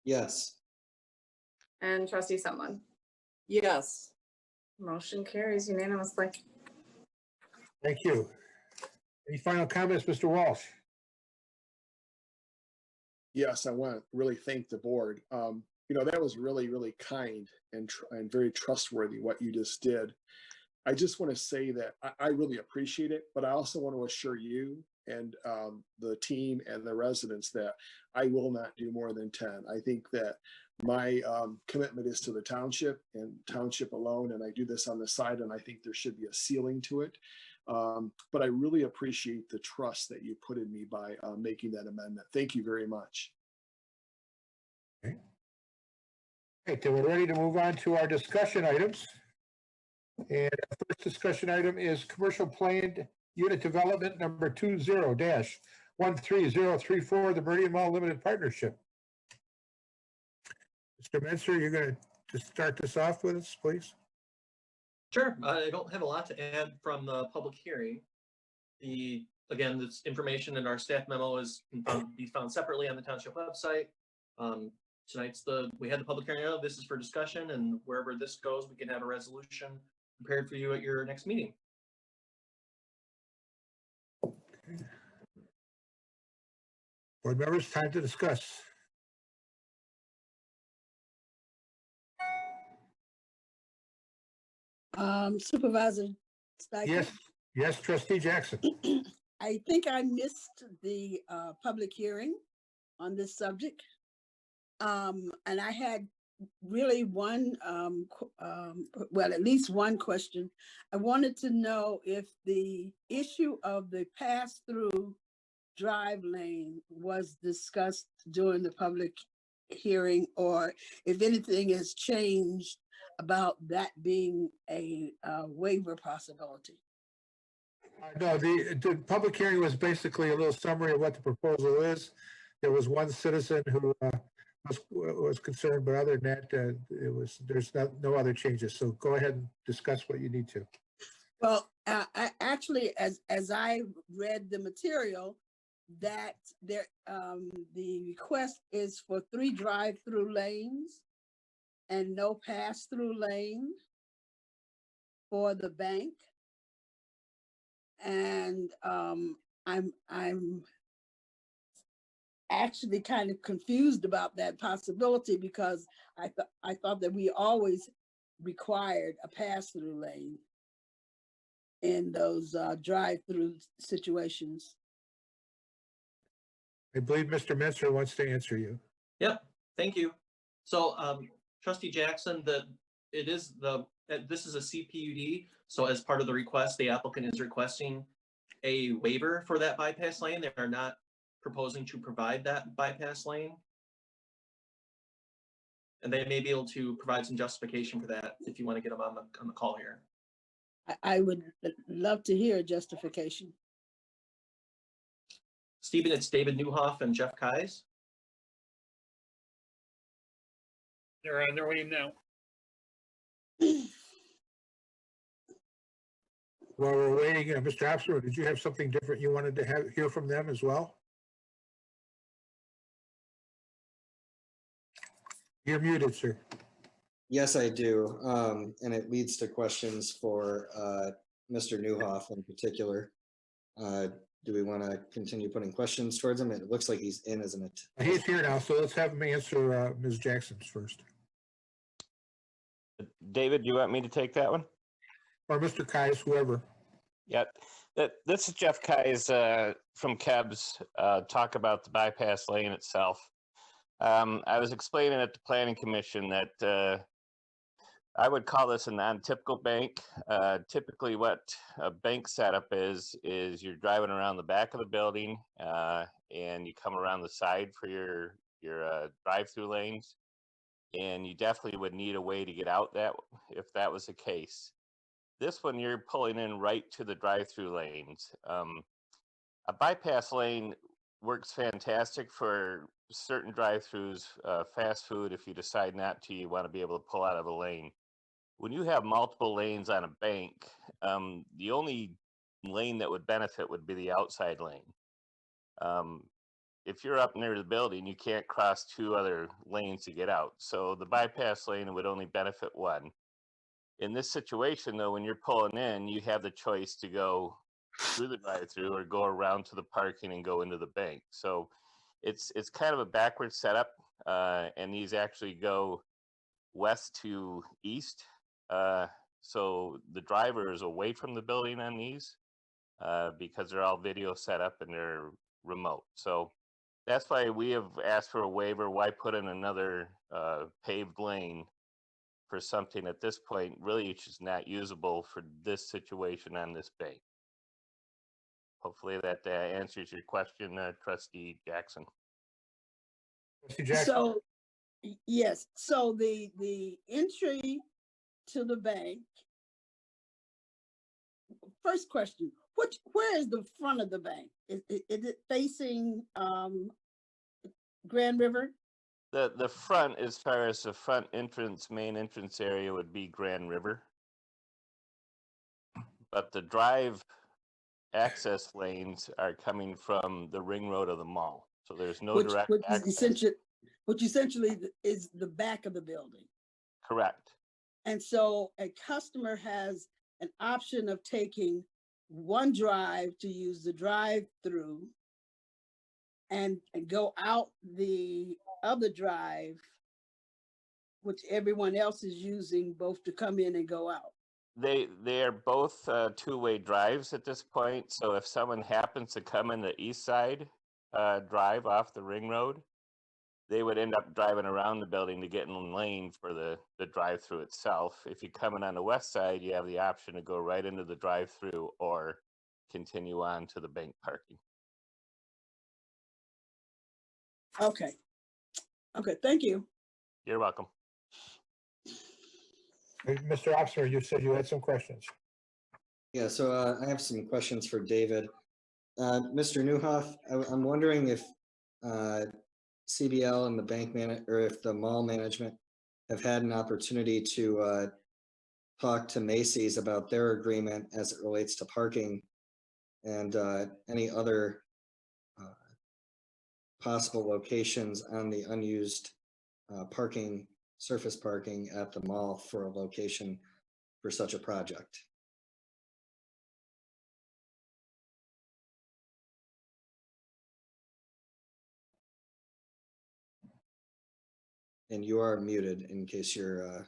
Yes. And Trustee Sumlin? Yes. Motion carries unanimously. Thank you. Any final comments, Mr. Walsh? Yes, I want to really thank the board. That was really, really kind and very trustworthy what you just did. I just want to say that I really appreciate it, but I also want to assure you and the team and the residents that I will not do more than 10. I think that my commitment is to the township and township alone, and I do this on the side, and I think there should be a ceiling to it. But I really appreciate the trust that you put in me by making that amendment. Thank you very much. Okay. Okay, then we're ready to move on to our discussion items. And our first discussion item is commercial planned unit development number 20-13034, the Meridian Mall Limited Partnership. Mr. Menser, you're going to to start this off with us, please? Sure. I don't have a lot to add from the public hearing. Again, this information in our staff memo be found separately on the township website. We had the public hearing. This is for discussion, and wherever this goes, we can have a resolution prepared for you at your next meeting. Board members, time to discuss. Supervisor Steichen? Yes, Trustee Jackson. I think I missed the public hearing on this subject. And I had really at least one question. I wanted to know if the issue of the pass-through drive lane was discussed during the public hearing, or if anything has changed about that being a waiver possibility. No, the public hearing was basically a little summary of what the proposal is. There was one citizen who was concerned, but other than that, there's no other changes. So go ahead and discuss what you need to. Well, I actually, as I read the material, that the request is for 3 drive-through lanes and no pass-through lane for the bank. And I'm actually kind of confused about that possibility, because I thought that we always required a pass-through lane in those drive-through situations. I believe Mr. Menser wants to answer you. Yep, thank you. So Trustee Jackson, this is a CPUD. So as part of the request, the applicant is requesting a waiver for that bypass lane. They are not proposing to provide that bypass lane. And they may be able to provide some justification for that if you want to get them on the call here. I would love to hear a justification. Stephen, it's David Newhoff and Jeff Keyes. They're on their way now. While we're waiting, Mr. Abser, did you have something different you wanted to hear from them as well? You're muted, sir. Yes, I do. And it leads to questions for Mr. Newhoff in particular. Do we want to continue putting questions towards him? It looks like he's in, isn't it? He's here now, so let's have him answer Ms. Jackson's first. David, do you want me to take that one? Or Mr. Keyes, whoever. Yep. This is Jeff Keyes from KEBS, talk about the bypass lane itself. I was explaining at the Planning Commission that I would call this a non-typical bank. Typically what a bank setup is you're driving around the back of the building and you come around the side for your drive-through lanes. And you definitely would need a way to get out that if that was the case. This one, you're pulling in right to the drive-through lanes. A bypass lane works fantastic for certain drive-throughs, fast food. If you decide not to, you want to be able to pull out of a lane. When you have multiple lanes on a bank, the only lane that would benefit would be the outside lane. If you're up near the building, you can't cross 2 other lanes to get out. So the bypass lane would only benefit one. In this situation, though, when you're pulling in, you have the choice to go through the drive-through or go around to the parking and go into the bank. So it's kind of a backwards setup, and these actually go west to east. So the driver is away from the building on these because they're all video set up and they're remote. So that's why we have asked for a waiver. Why put in another paved lane for something at this point really it's just not usable for this situation on this bank? Hopefully that answers your question, Trustee Jackson. So, yes, so the entry to the bank, first question, where is the front of the bank? Is it facing Grand River? The front, as far as the front entrance, main entrance area would be Grand River. But the drive access lanes are coming from the ring road of the mall. So there's no direct access. Which essentially is the back of the building. Correct. And so a customer has an option of taking one drive to use the drive-through and go out the other drive, which everyone else is using both to come in and go out. They are both two-way drives at this point. So if someone happens to come in the east side drive off the ring road, they would end up driving around the building to get in lane for the drive-through itself. If you come in on the west side, you have the option to go right into the drive-through or continue on to the bank parking. Okay. Okay, thank you. You're welcome. Mr. Oxner, you said you had some questions. Yeah, so I have some questions for David. Mr. Newhoff, I'm wondering if CBL and the bank or if the mall management have had an opportunity to talk to Macy's about their agreement as it relates to parking and any other possible locations on the unused parking, surface parking at the mall for a location for such a project. And you are muted in case you're.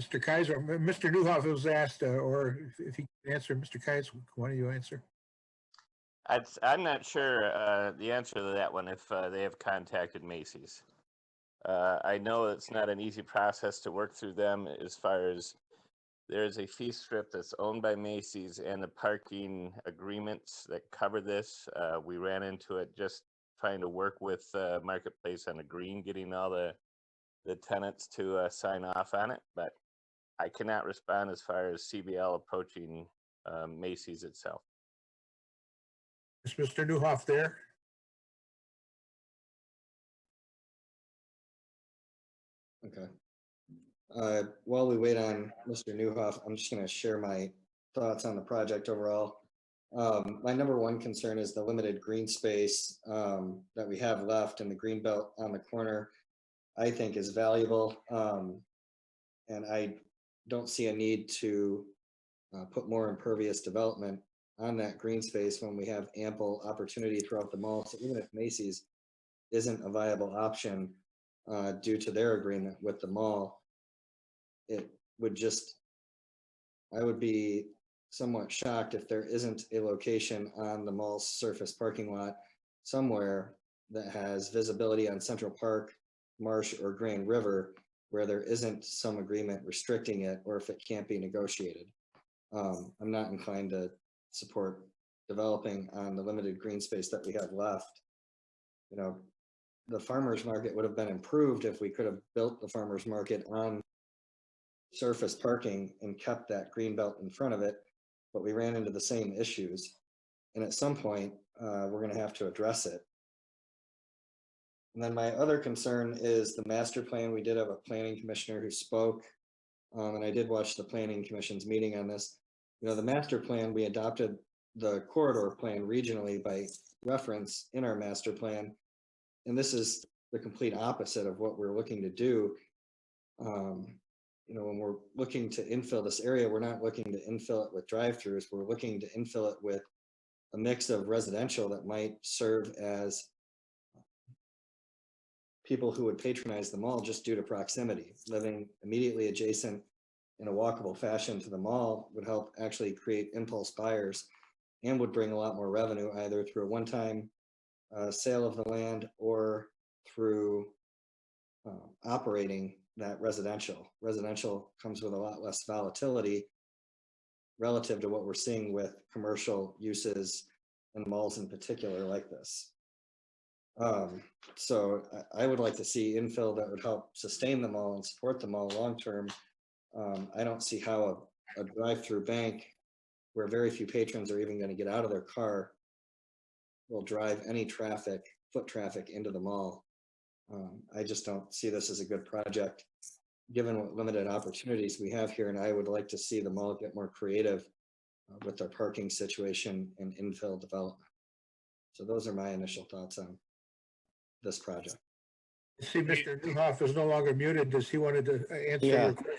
Mr. Kaiser, Mr. Newhoff was asked, or if he can answer, Mr. Kaiser, why don't you answer? I'm not sure the answer to that one if they have contacted Macy's. I know it's not an easy process to work through them as far as there's a fee strip that's owned by Macy's and the parking agreements that cover this. We ran into it just trying to work with Marketplace on the green, getting all the tenants to sign off on it, but I cannot respond as far as CBL approaching Macy's itself. Is Mr. Newhoff there? Okay. While we wait on Mr. Newhoff, I'm just going to share my thoughts on the project overall. My number one concern is the limited green space that we have left in the green belt on the corner. I think is valuable, and I don't see a need to put more impervious development on that green space when we have ample opportunity throughout the mall. So even if Macy's isn't a viable option due to their agreement with the mall, it would just, I would be somewhat shocked if there isn't a location on the mall's surface parking lot somewhere that has visibility on Central Park, Marsh, or Grand River where there isn't some agreement restricting it, or if it can't be negotiated. I'm not inclined to support developing on the limited green space that we have left. You know, the farmers market would have been improved if we could have built the farmers market on surface parking and kept that green belt in front of it, but we ran into the same issues. And at some point, we're going to have to address it. And then my other concern is the master plan. We did have a planning commissioner who spoke, and I did watch the planning commission's meeting on this. You know, the master plan, we adopted the corridor plan regionally by reference in our master plan. And this is the complete opposite of what we're looking to do. You know, when we're looking to infill this area, we're not looking to infill it with drive-throughs. We're looking to infill it with a mix of residential that might serve as people who would patronize the mall just due to proximity. Living immediately adjacent in a walkable fashion to the mall would help actually create impulse buyers and would bring a lot more revenue either through a one-time sale of the land or through operating that residential. Residential comes with a lot less volatility relative to what we're seeing with commercial uses and malls in particular like this. So I would like to see infill that would help sustain the mall and support the mall long-term. I don't see how a drive-through bank where very few patrons are even going to get out of their car will drive any traffic, foot traffic into the mall. I just don't see this as a good project, given what limited opportunities we have here. And I would like to see the mall get more creative with their parking situation and infill development. So those are my initial thoughts on this project. See, Mr. Newhoff is no longer muted. Does he wanted to answer Yeah. your question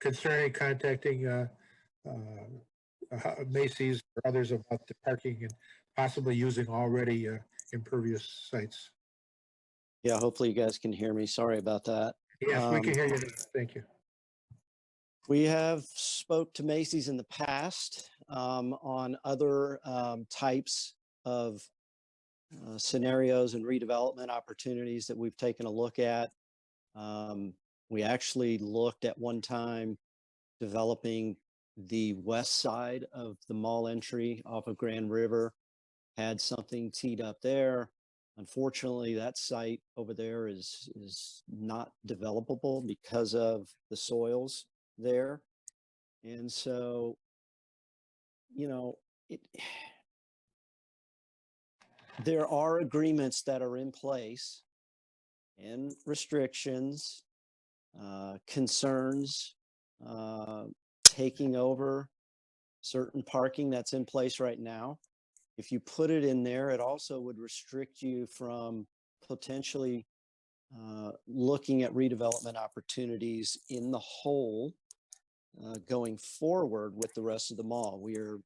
concerning contacting Macy's or others about the parking and possibly using already impervious sites? Yeah, hopefully you guys can hear me. Sorry about that. Yes, we can hear you. Thank you. We have spoke to Macy's in the past on other types of scenarios and redevelopment opportunities that we've taken a look at. We actually looked at one time developing the west side of the mall entry off of Grand River, had something teed up there. Unfortunately, that site over there is not developable because of the soils there. And so, you know, there are agreements that are in place and restrictions, concerns, taking over certain parking that's in place right now. If you put it in there, it also would restrict you from potentially looking at redevelopment opportunities in the whole going forward with the rest of the mall. We are,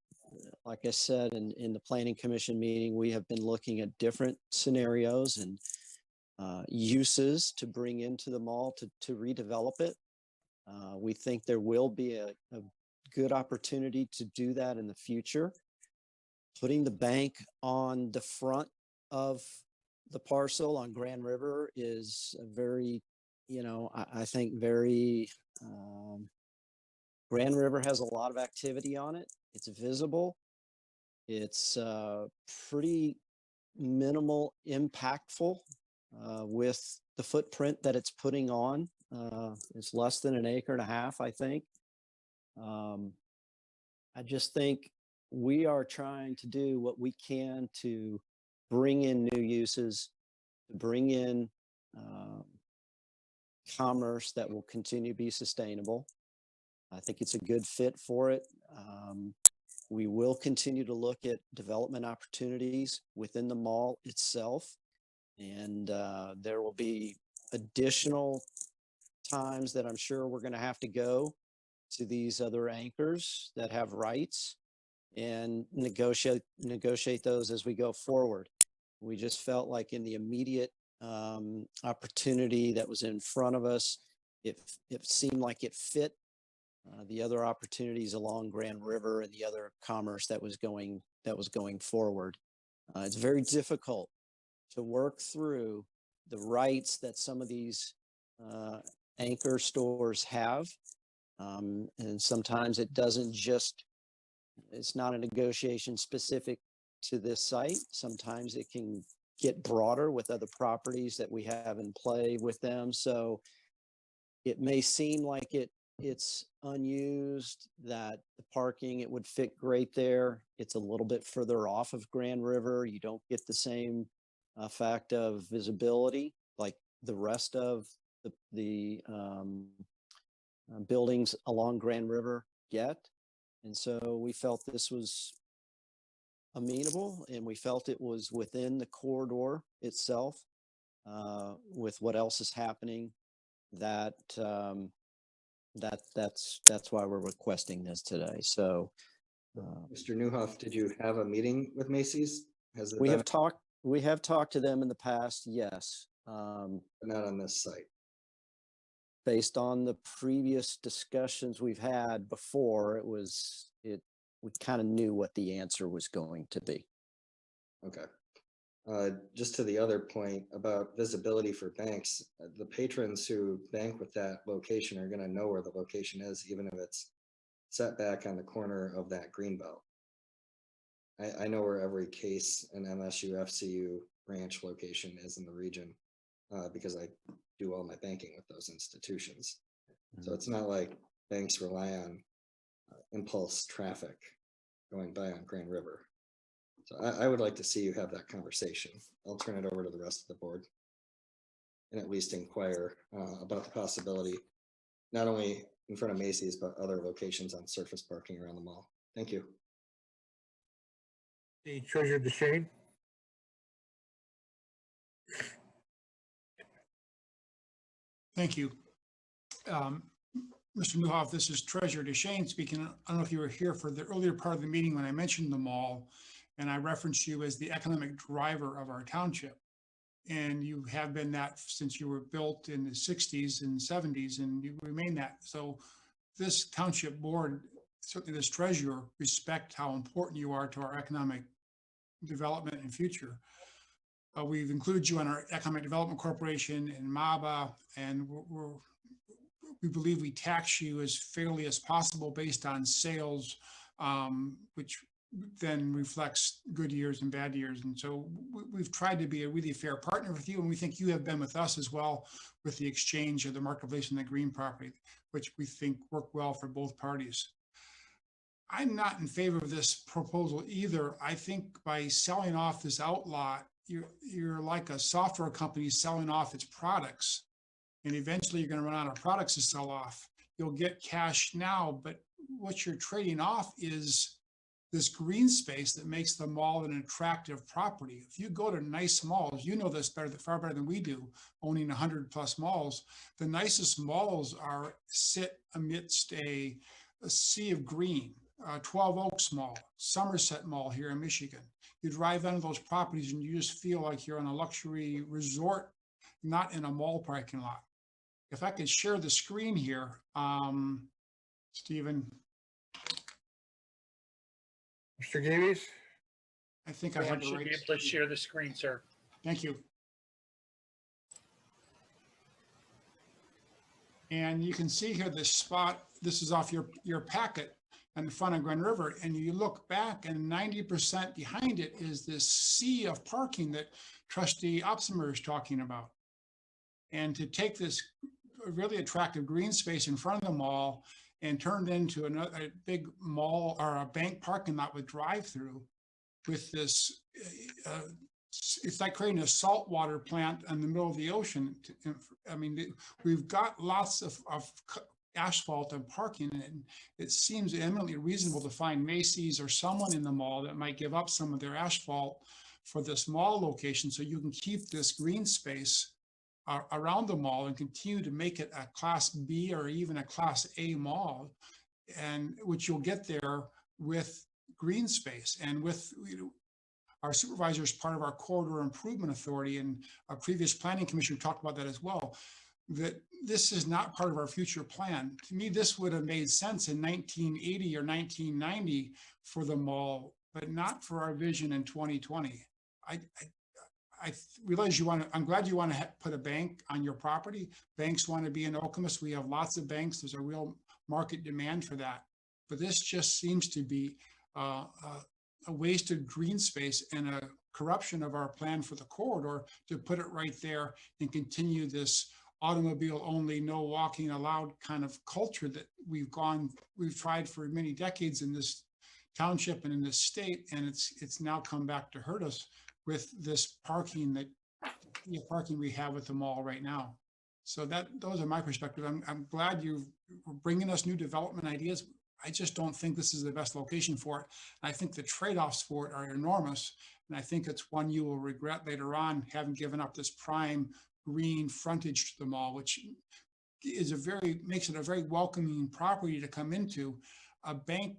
like I said, in the Planning Commission meeting, we have been looking at different scenarios and uses to bring into the mall to redevelop it. We think there will be a good opportunity to do that in the future. Putting the bank on the front of the parcel on Grand River is a very, you know, I think very, Grand River has a lot of activity on it. It's visible. It's pretty minimal impactful with the footprint that it's putting on. It's less than 1.5 acres, I think. I just think we are trying to do what we can to bring in new uses, to bring in commerce that will continue to be sustainable. I think it's a good fit for it. We will continue to look at development opportunities within the mall itself. And there will be additional times that I'm sure we're going to have to go to these other anchors that have rights and negotiate those as we go forward. We just felt like in the immediate opportunity that was in front of us, it seemed like it fit the other opportunities along Grand River and the other commerce that was going forward. It's very difficult to work through the rights that some of these anchor stores have. And sometimes it doesn't just, it's not a negotiation specific to this site. Sometimes it can get broader with other properties that we have in play with them. So it may seem like it's unused, that the parking, it would fit great there. It's a little bit further off of Grand River. You don't get the same fact of visibility like the rest of the buildings along Grand River get. And so we felt this was amenable, and we felt it was within the corridor itself with what else is happening, that's why we're requesting this today. So Mr. Newhoff, did you have a meeting with Macy's? We have talked to them in the past, yes. But not on this site. Based on the previous discussions we've had before, we kind of knew what the answer was going to be. Okay. Just to the other point about visibility for banks, the patrons who bank with that location are going to know where the location is, even if it's set back on the corner of that greenbelt. I know where every Case and MSU FCU branch location is in the region because I do all my banking with those institutions. Mm-hmm. So it's not like banks rely on impulse traffic going by on Grand River. So I would like to see you have that conversation. I'll turn it over to the rest of the board and at least inquire about the possibility, not only in front of Macy's, but other locations on surface parking around the mall. Thank you. The Treasurer DeShane. Thank you. Mr. Newhoff, this is Treasurer DeShane speaking. I don't know if you were here for the earlier part of the meeting when I mentioned the mall, and I referenced you as the economic driver of our township. And you have been that since you were built in the 60s and 70s, and you remain that. So this township board, certainly this treasurer, respect how important you are to our economic development and future. We've included you on our Economic Development Corporation and MABA, and we believe we tax you as fairly as possible based on sales, which then reflects good years and bad years. And so we've tried to be a really fair partner with you, and we think you have been with us as well with the exchange of the marketplace and the green property, which we think work well for both parties. I'm not in favor of this proposal either. I think by selling off this outlot, you're like a software company selling off its products, and eventually you're going to run out of products to sell off. You'll get cash now, but what you're trading off is this green space that makes the mall an attractive property. If you go to nice malls, you know this far better than we do, owning 100+ malls. The nicest malls sit amidst a sea of green. 12 Oaks Mall, Somerset Mall here in Michigan. You drive into those properties and you just feel like you're in a luxury resort, not in a mall parking lot. If I could share the screen here, Stephen. Mr. Gavies? I think I have the right. Be able to share the screen, sir. Thank you. And you can see here this spot. This is off your packet in front of Grand River, and you look back and 90% behind it is this sea of parking that Trustee Opsimer is talking about. And to take this really attractive green space in front of the mall and turn it into a big mall or a bank parking lot with drive-through with this, it's like creating a saltwater plant in the middle of the ocean. I mean, we've got lots of asphalt and parking, and it seems eminently reasonable to find Macy's or someone in the mall that might give up some of their asphalt for this mall location, so you can keep this green space around the mall and continue to make it a Class B or even a Class A mall, and which you'll get there with green space and with our supervisor is part of our corridor improvement authority, and our previous planning commission talked about that as well. That this is not part of our future plan. To me, this would have made sense in 1980 or 1990 for the mall, but not for our vision in 2020. I realize you want to, I'm glad you want to put a bank on your property. Banks want to be in Okemos. We have lots of banks. There's a real market demand for that. But this just seems to be a wasted green space and a corruption of our plan for the corridor to put it right there and continue this automobile only, no walking allowed kind of culture that we've tried for many decades in this township and in this state, and it's now come back to hurt us with this parking we have at the mall right now. So those are my perspectives. I'm glad you're bringing us new development ideas. I just don't think this is the best location for it. And I think the trade-offs for it are enormous, and I think it's one you will regret later on, having given up this prime green frontage to the mall, which is makes it a very welcoming property to come into. A bank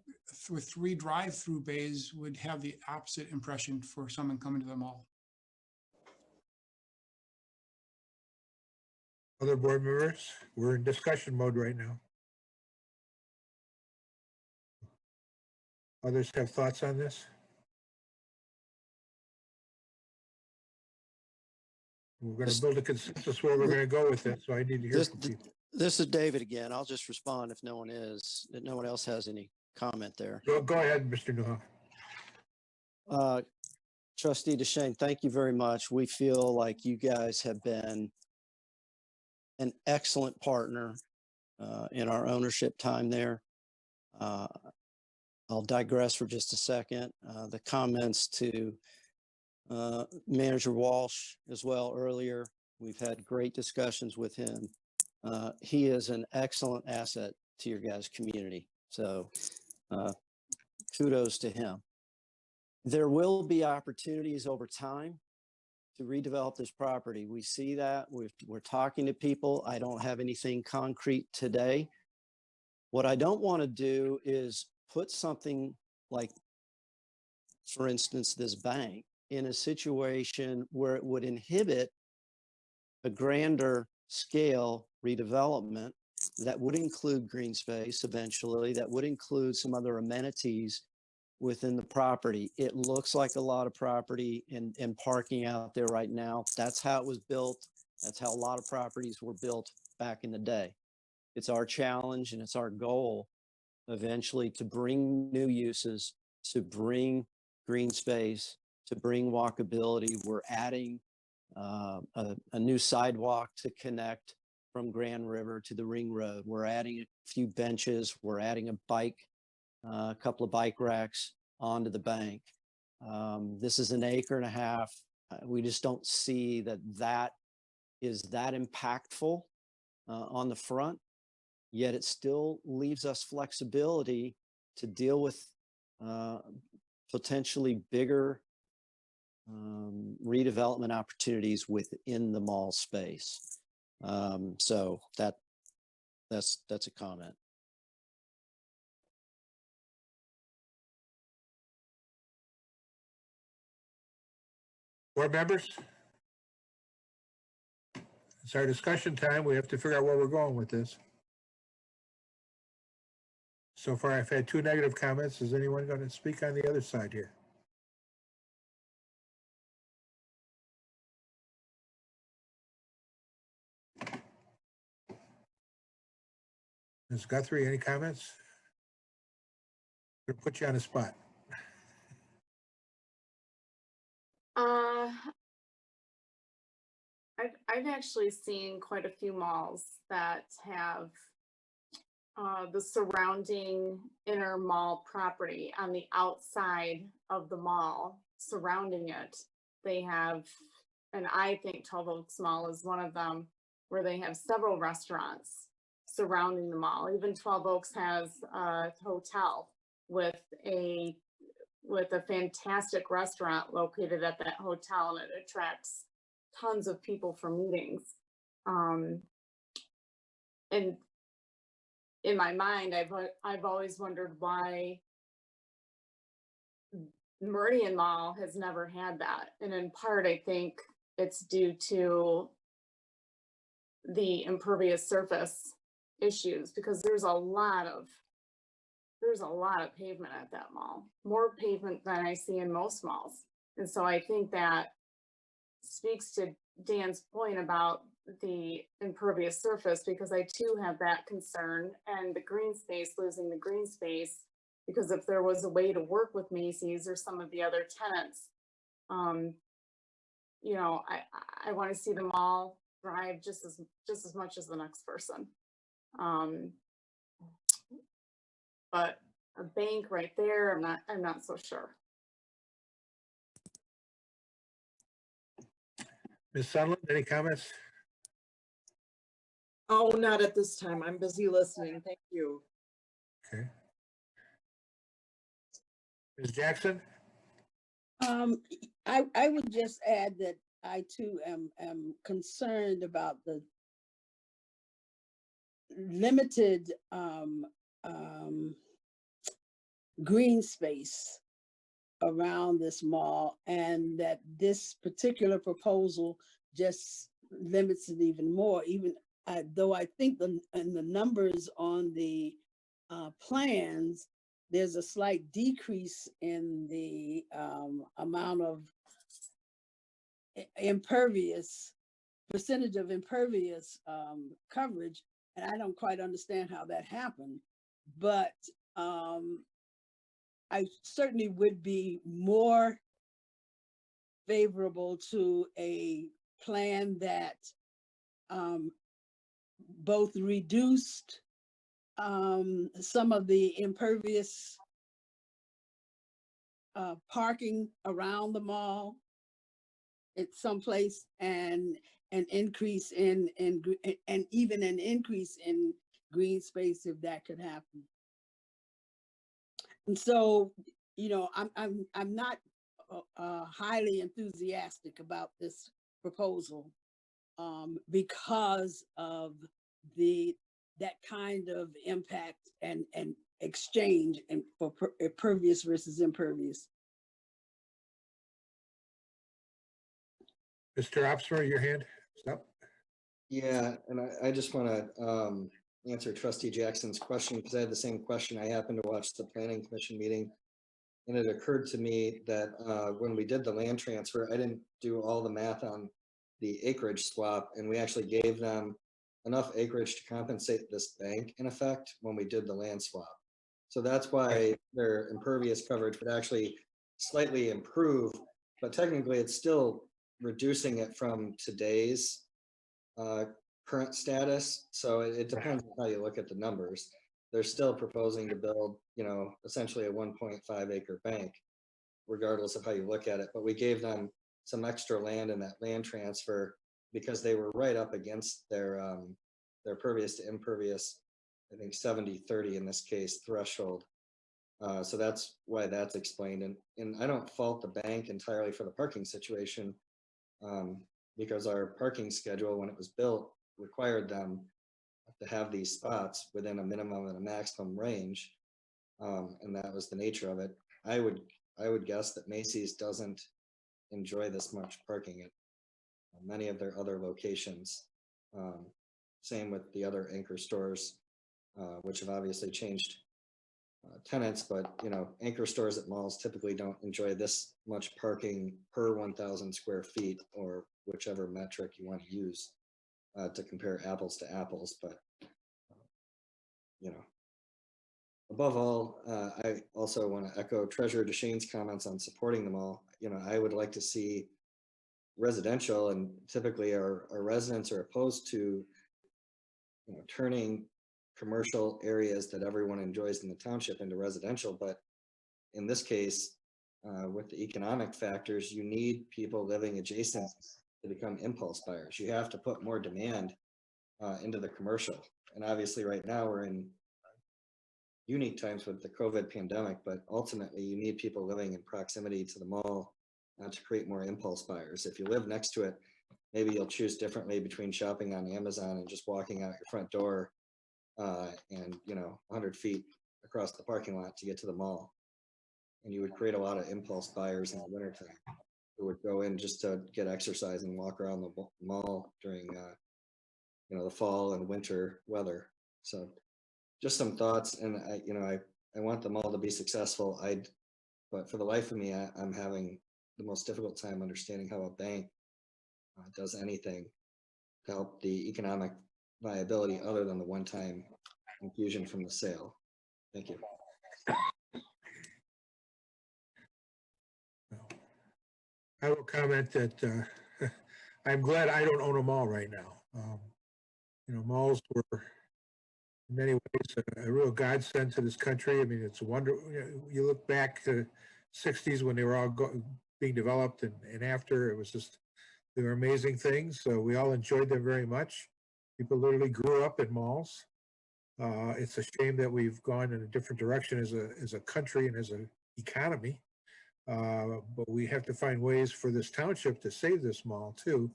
with 3 drive-through bays would have the opposite impression for someone coming to the mall. Other board members? We're in discussion mode right now. Others have thoughts on this? We're going to build a consensus where we're going to go with it, so I need to hear from people. This is David again. I'll just respond if no one else has any comment there. Go ahead, Mr. Newhoff. Trustee DeShane, thank you very much. We feel like you guys have been an excellent partner in our ownership time there. I'll digress for just a second. The comments to Manager Walsh as well earlier. We've had great discussions with him. He is an excellent asset to your guys' community. So kudos to him. There will be opportunities over time to redevelop this property. We see that. We're talking to people. I don't have anything concrete today. What I don't want to do is put something like, for instance, this bank in a situation where it would inhibit a grander scale redevelopment that would include green space eventually, that would include some other amenities within the property. It looks like a lot of property and parking out there right now. That's how it was built. That's how a lot of properties were built back in the day. It's our challenge and it's our goal eventually to bring new uses, to bring green space, to bring walkability. We're adding a new sidewalk to connect from Grand River to the Ring Road. We're adding a few benches. We're adding a couple of bike racks onto the bank. This is 1.5 acres. We just don't see that is that impactful on the front, yet it still leaves us flexibility to deal with potentially bigger redevelopment opportunities within the mall space. So that's a comment. Board members? It's our discussion time. We have to figure out where we're going with this. So far, I've had 2 negative comments. Is anyone going to speak on the other side here? Ms. Guthrie, any comments? I'm gonna put you on the spot. I've actually seen quite a few malls that have the surrounding inner mall property on the outside of the mall surrounding it. They have, and I think 12 Oaks Mall is one of them, where they have several restaurants surrounding the mall. Even 12 Oaks has a hotel with a fantastic restaurant located at that hotel, and it attracts tons of people for meetings. And in my mind, I've always wondered why Meridian Mall has never had that. And in part, I think it's due to the impervious surface issues, because there's a lot of pavement at that mall, more pavement than I see in most malls. And so I think that speaks to Dan's point about the impervious surface, because I too have that concern, and the green space, losing the green space, because if there was a way to work with Macy's or some of the other tenants, you know, I want to see them all thrive just as much as the next person. But a bank right there, I'm not so sure. Ms. Sunland, any comments? Oh, not at this time. I'm busy listening. Thank you. Okay. Ms. Jackson? I would just add that I too am concerned about the limited green space around this mall, and that this particular proposal just limits it even more. Even though I think the numbers on the plans, there's a slight decrease in the amount of percentage of impervious coverage, and I don't quite understand how that happened. But I certainly would be more favorable to a plan that both reduced some of the impervious parking around the mall at some place, and an increase in and even an increase in green space if that could happen. And so, you know, I'm not highly enthusiastic about this proposal because of that kind of impact and exchange and for pervious versus impervious. Mr. Opsmer, your hand is up. Yeah, and I just want to answer Trustee Jackson's question, because I had the same question. I happened to watch the Planning Commission meeting, and it occurred to me that when we did the land transfer, I didn't do all the math on the acreage swap, and we actually gave them enough acreage to compensate this bank, in effect, when we did the land swap. So that's why their impervious coverage would actually slightly improve, but technically it's still reducing it from today's current status. So it depends on how you look at the numbers. They're still proposing to build, you know, essentially a 1.5 acre bank, regardless of how you look at it. But we gave them some extra land in that land transfer because they were right up against their pervious to impervious, I think 70-30 in this case, threshold. So that's why that's explained. And I don't fault the bank entirely for the parking situation, because our parking schedule, when it was built, required them to have these spots within a minimum and a maximum range. And that was the nature of it. I would guess that Macy's doesn't enjoy this much parking at many of their other locations. Same with the other anchor stores, which have obviously changed tenants, but you know, anchor stores at malls typically don't enjoy this much parking per 1,000 square feet, or whichever metric you want to use to compare apples to apples. But you know, above all, I also want to echo Treasurer DeShane's comments on supporting the mall. You know, I would like to see residential, and typically our residents are opposed to, you know, turning commercial areas that everyone enjoys in the township into residential. But in this case, with the economic factors, you need people living adjacent to become impulse buyers. You have to put more demand into the commercial. And obviously right now we're in unique times with the COVID pandemic, but ultimately you need people living in proximity to the mall to create more impulse buyers. If you live next to it, maybe you'll choose differently between shopping on Amazon and just walking out your front door and, you know, 100 feet across the parking lot to get to the mall. And you would create a lot of impulse buyers in the wintertime who would go in just to get exercise and walk around the mall during, you know, the fall and winter weather. So just some thoughts. And I want the mall to be successful. But for the life of me, I'm having the most difficult time understanding how a bank does anything to help the economic viability other than the one-time infusion from the sale. Thank you. I will comment that I'm glad I don't own a mall right now. You know, malls were in many ways a real godsend to this country. I mean, it's a wonder. You look back to 60s when they were all being developed, and after, it was just, they were amazing things. So we all enjoyed them very much. People literally grew up in malls. It's a shame that we've gone in a different direction as a country and as an economy. But we have to find ways for this township to save this mall too,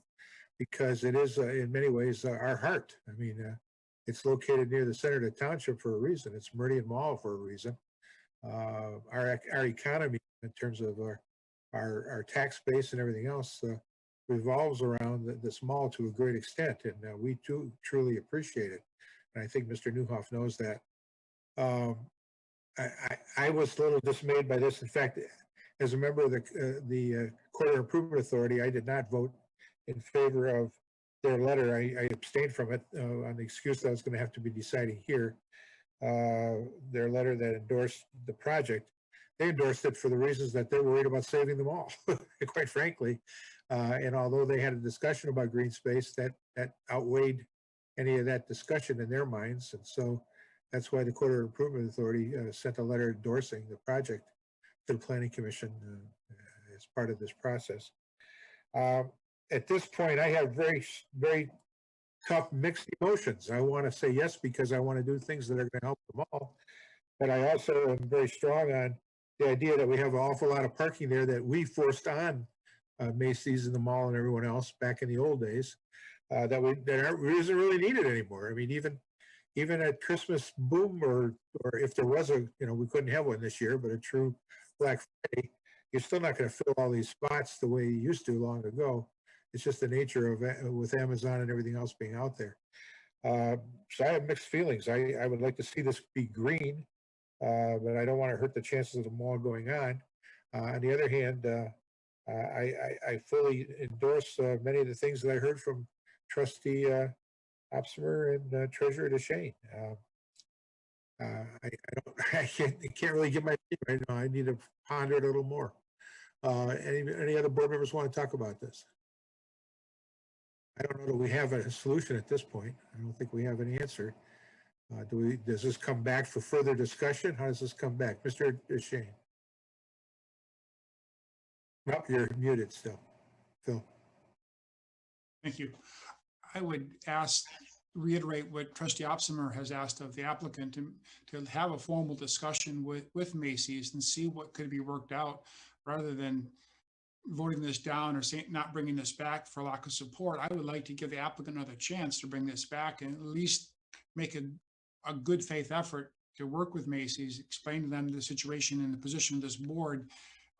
because it is in many ways our heart. I mean, it's located near the center of the township for a reason. It's Meridian Mall for a reason. Our economy, in terms of our tax base and everything else, revolves around this mall to a great extent, and we do truly appreciate it. And I think Mr. Newhoff knows that. I was a little dismayed by this. In fact, as a member of the Corridor Improvement Authority, I did not vote in favor of their letter. I abstained from it on the excuse that I was going to have to be deciding here. Their letter that endorsed the project, they endorsed it for the reasons that they're worried about saving them all, quite frankly. And although they had a discussion about green space, that outweighed any of that discussion in their minds. And so that's why the Corridor Improvement Authority sent a letter endorsing the project to the Planning Commission as part of this process. At this point, I have very tough mixed emotions. I want to say yes because I want to do things that are going to help them all. But I also am very strong on the idea that we have an awful lot of parking there that we forced on Macy's and the mall and everyone else back in the old days that isn't really needed anymore. I mean, even at Christmas boom or if there was we couldn't have one this year, but a true Black Friday, you're still not going to fill all these spots the way you used to long ago. It's just the nature of with Amazon and everything else being out there. So I have mixed feelings. I would like to see this be green, but I don't want to hurt the chances of the mall going on. On the other hand, I fully endorse many of the things that I heard from Trustee Opsimer and Treasurer DeShane. I can't really give my opinion right now. I need to ponder it a little more. Any other board members want to talk about this? I don't know that we have a solution at this point. I don't think we have an answer. Does this come back for further discussion? How does this come back? Mr. DeShane? Nope, you're muted still. Phil. Thank you. I would reiterate what Trustee Opsimer has asked of the applicant to have a formal discussion with Macy's and see what could be worked out rather than voting this down or not bringing this back for lack of support. I would like to give the applicant another chance to bring this back and at least make a good faith effort to work with Macy's, explain to them the situation and the position of this board,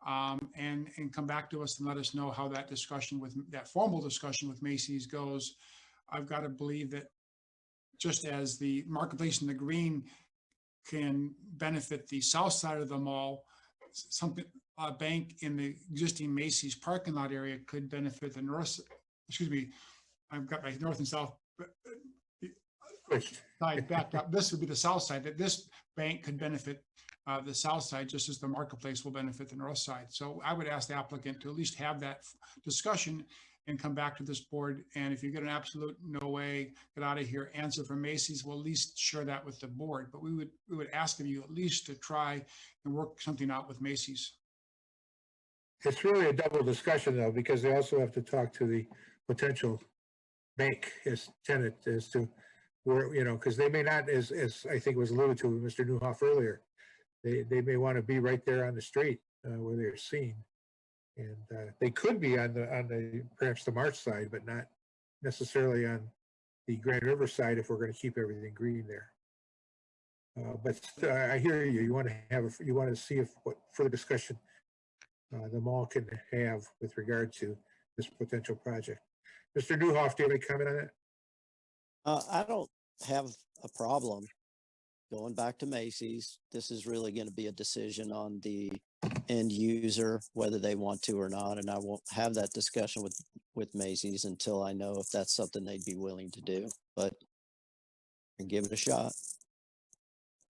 and come back to us and let us know how that formal discussion with Macy's goes. I've got to believe that just as the marketplace in the green can benefit the south side of the mall, a bank in the existing Macy's parking lot area could benefit the north. Excuse me, I've got my north and south side backed up. This would be the south side. That this bank could benefit the south side, just as the marketplace will benefit the north side. So I would ask the applicant to at least have that discussion and come back to this board. And if you get an absolute no way, get out of here answer from Macy's, we'll at least share that with the board. But we would ask of you at least to try and work something out with Macy's. It's really a double discussion though, because they also have to talk to the potential bank as tenant as to where, because they may not, as I think was alluded to with Mr. Newhoff earlier, they may want to be right there on the street where they're seen. And they could be on the perhaps the March side, but not necessarily on the Grand River side if we're going to keep everything green there. But I hear you. You want to see what further discussion the mall can have with regard to this potential project. Mr. Newhoff, do you have any comment on that? I don't have a problem going back to Macy's. This is really going to be a decision on the end user, whether they want to or not. And I won't have that discussion with Macy's until I know if that's something they'd be willing to do, but and give it a shot.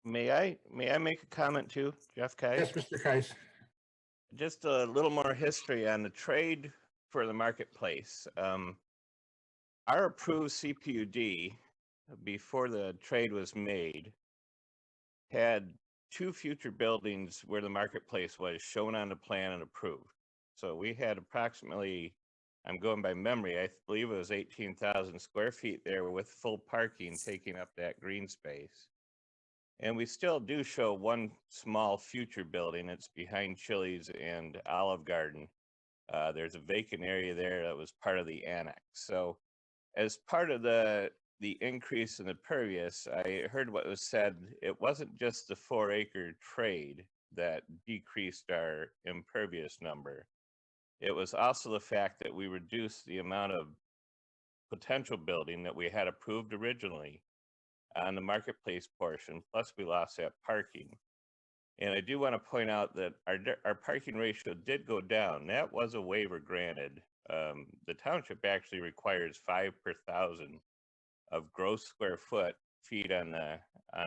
May I make a comment too, Jeff Kais? Yes, Mr. Kais. Just a little more history on the trade for the marketplace. Our approved CPUD before the trade was made had 2 future buildings where the marketplace was shown on the plan and approved. So we had approximately, I'm going by memory, I believe it was 18,000 square feet there with full parking taking up that green space. And we still do show one small future building. It's behind Chili's and Olive Garden. There's a vacant area there that was part of the annex. So as part of the increase in the pervious, I heard what was said. It wasn't just the 4-acre trade that decreased our impervious number. It was also the fact that we reduced the amount of potential building that we had approved originally on the marketplace portion, plus we lost that parking. And I do want to point out that our parking ratio did go down. That was a waiver granted. The township actually requires 5 per 1,000 of gross square feet on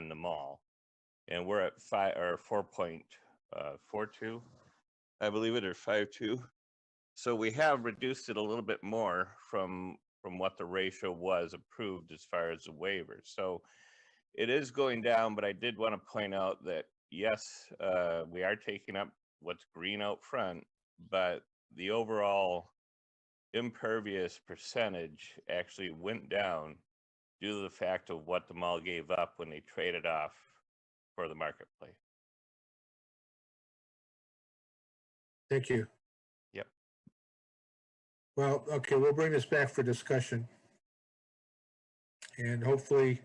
the mall, and we're at 4.42, I believe it, or 5.2. So we have reduced it a little bit more from what the ratio was approved as far as the waiver. So it is going down, but I did want to point out that yes, we are taking up what's green out front, but the overall impervious percentage actually went down due to the fact of what the mall gave up when they traded off for the marketplace. Thank you. Yep. Well, okay, we'll bring this back for discussion. And hopefully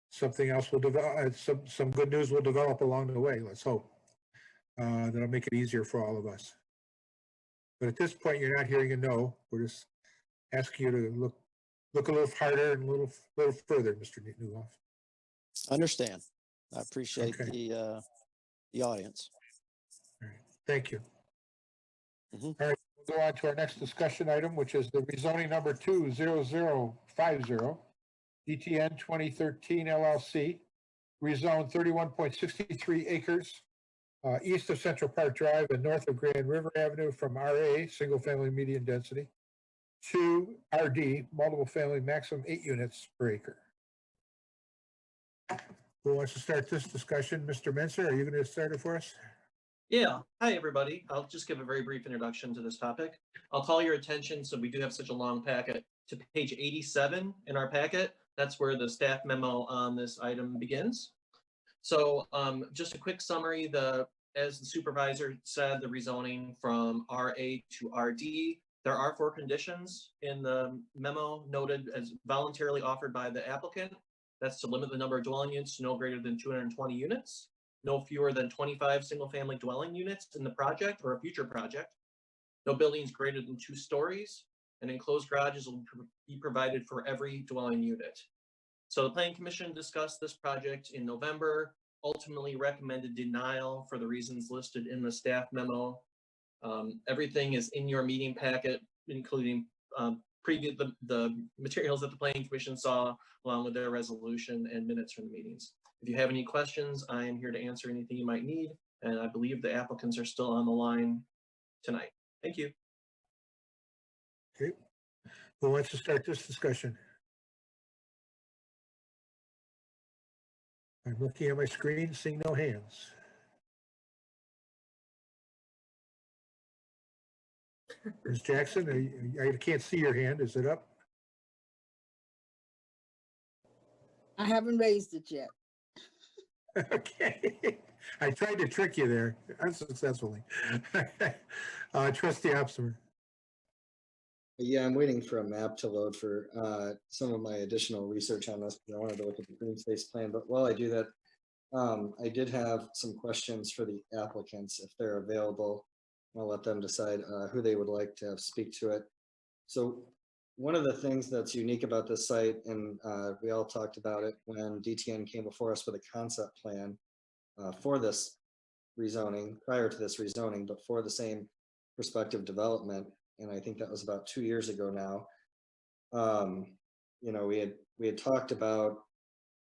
something else will develop, some good news will develop along the way. Let's hope. That'll make it easier for all of us. But at this point, you're not hearing a no. We're just asking you to look a little harder and a little further, Mr. Newhoff. Understand. I appreciate Okay. the audience. All right. Thank you. Mhm. All right, we'll go on to our next discussion item, which is the rezoning number 20050, DTN 2013 LLC, rezone 31.63 acres east of Central Park Drive and north of Grand River Avenue from RA, single family medium density, to RD, multiple family maximum 8 units per acre. Who wants to start this discussion? Mr. Menser, are you going to start it for us? Yeah. Hi, everybody. I'll just give a very brief introduction to this topic. I'll call your attention, so we do have such a long packet, to page 87 in our packet. That's where the staff memo on this item begins. So just a quick summary, as the supervisor said, the rezoning from RA to RD, there are 4 conditions in the memo noted as voluntarily offered by the applicant. That's to limit the number of dwelling units to no greater than 220 units, no fewer than 25 single-family dwelling units in the project or a future project, no buildings greater than 2 stories, and enclosed garages will be provided for every dwelling unit. So the Planning Commission discussed this project in November, ultimately recommended denial for the reasons listed in the staff memo. Everything is in your meeting packet, including the materials that the Planning Commission saw, along with their resolution and minutes from the meetings. If you have any questions, I am here to answer anything you might need, and I believe the applicants are still on the line tonight. Thank you. Okay. Who wants to start this discussion? I'm looking at my screen, seeing no hands. Ms. Jackson, I can't see your hand. Is it up? I haven't raised it yet. Okay. I tried to trick you there unsuccessfully. Trustee Opsimer. Yeah, I'm waiting for a map to load for some of my additional research on this, because I wanted to look at the green space plan. But while I do that, I did have some questions for the applicants if they're available. I'll let them decide who they would like to have speak to it. So one of the things that's unique about this site, and we all talked about it when DTN came before us with a concept plan for this rezoning, prior to this rezoning, but for the same prospective development. And I think that was about 2 years ago now. You know, we had talked about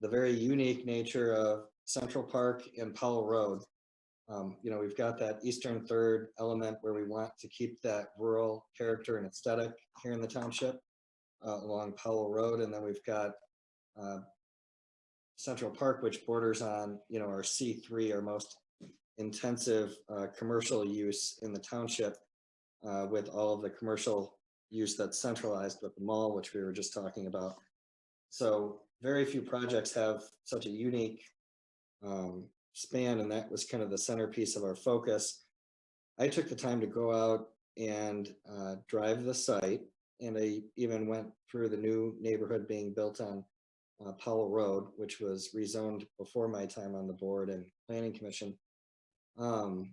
the very unique nature of Central Park and Powell Road. You know, we've got that eastern third element where we want to keep that rural character and aesthetic here in the township along Powell Road. And then we've got Central Park, which borders on, you know, our C3, our most intensive commercial use in the township, with all of the commercial use that's centralized with the mall, which we were just talking about. So very few projects have such a unique span, and that was kind of the centerpiece of our focus. I took the time to go out and drive the site, and I even went through the new neighborhood being built on Powell Road, which was rezoned before my time on the board and Planning Commission. And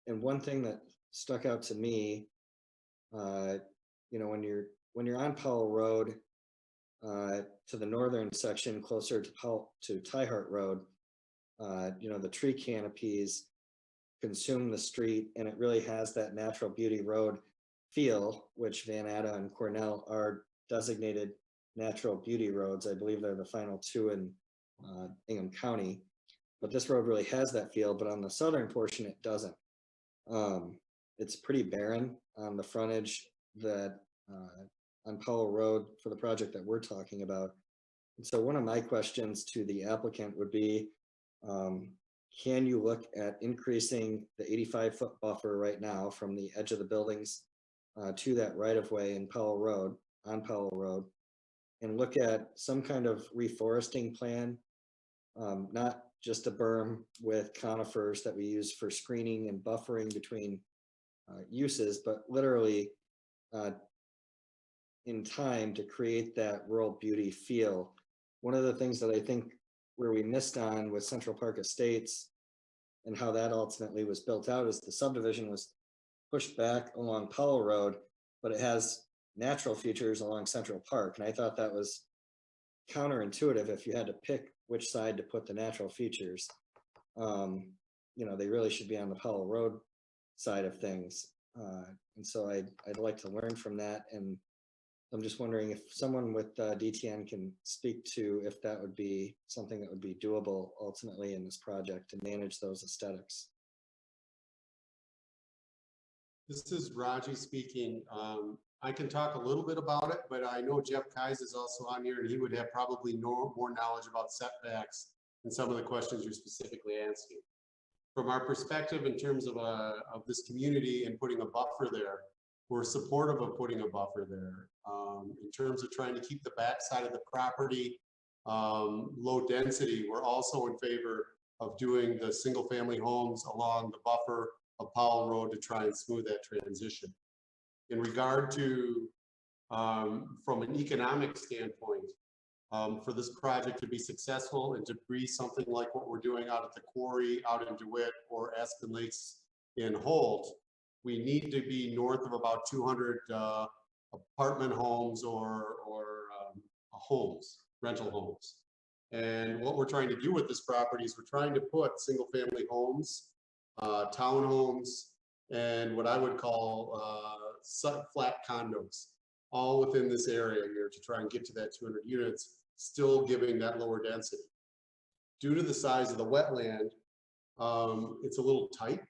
one thing that stuck out to me, you know, when you're on Powell Road, to the northern section closer to Tyhart Road, you know, the tree canopies consume the street, and it really has that natural beauty road feel, which Van Atta and Cornell are designated natural beauty roads. I believe they're the final 2 in Ingham County, but this road really has that feel, but on the southern portion, it doesn't. It's pretty barren on the frontage that on Powell Road for the project that we're talking about. And so one of my questions to the applicant would be, can you look at increasing the 85-foot buffer right now from the edge of the buildings to that right of way in Powell Road, on Powell Road, and look at some kind of reforesting plan, not just a berm with conifers that we use for screening and buffering between uses, but literally in time to create that rural beauty feel. One of the things that I think where we missed on with Central Park Estates and how that ultimately was built out is the subdivision was pushed back along Powell Road, but it has natural features along Central Park. And I thought that was counterintuitive if you had to pick which side to put the natural features. You know, they really should be on the Powell Road side of things. And so I'd like to learn from that. And I'm just wondering if someone with DTN can speak to if that would be something that would be doable ultimately in this project to manage those aesthetics. This is Raji speaking. I can talk a little bit about it, but I know Jeff Kais is also on here, and he would have probably more knowledge about setbacks and some of the questions you're specifically asking. From our perspective, in terms of this community and putting a buffer there, we're supportive of putting a buffer there. In terms of trying to keep the backside of the property low density, we're also in favor of doing the single-family homes along the buffer of Powell Road to try and smooth that transition. In regard to, from an economic standpoint, for this project to be successful and to be something like what we're doing out at the quarry, out in DeWitt or Aspen Lakes in Holt, we need to be north of about 200 apartment homes or homes, rental homes. And what we're trying to do with this property is we're trying to put single family homes, townhomes, and what I would call flat condos, all within this area here to try and get to that 200 units, still giving that lower density. Due to the size of the wetland, it's a little tight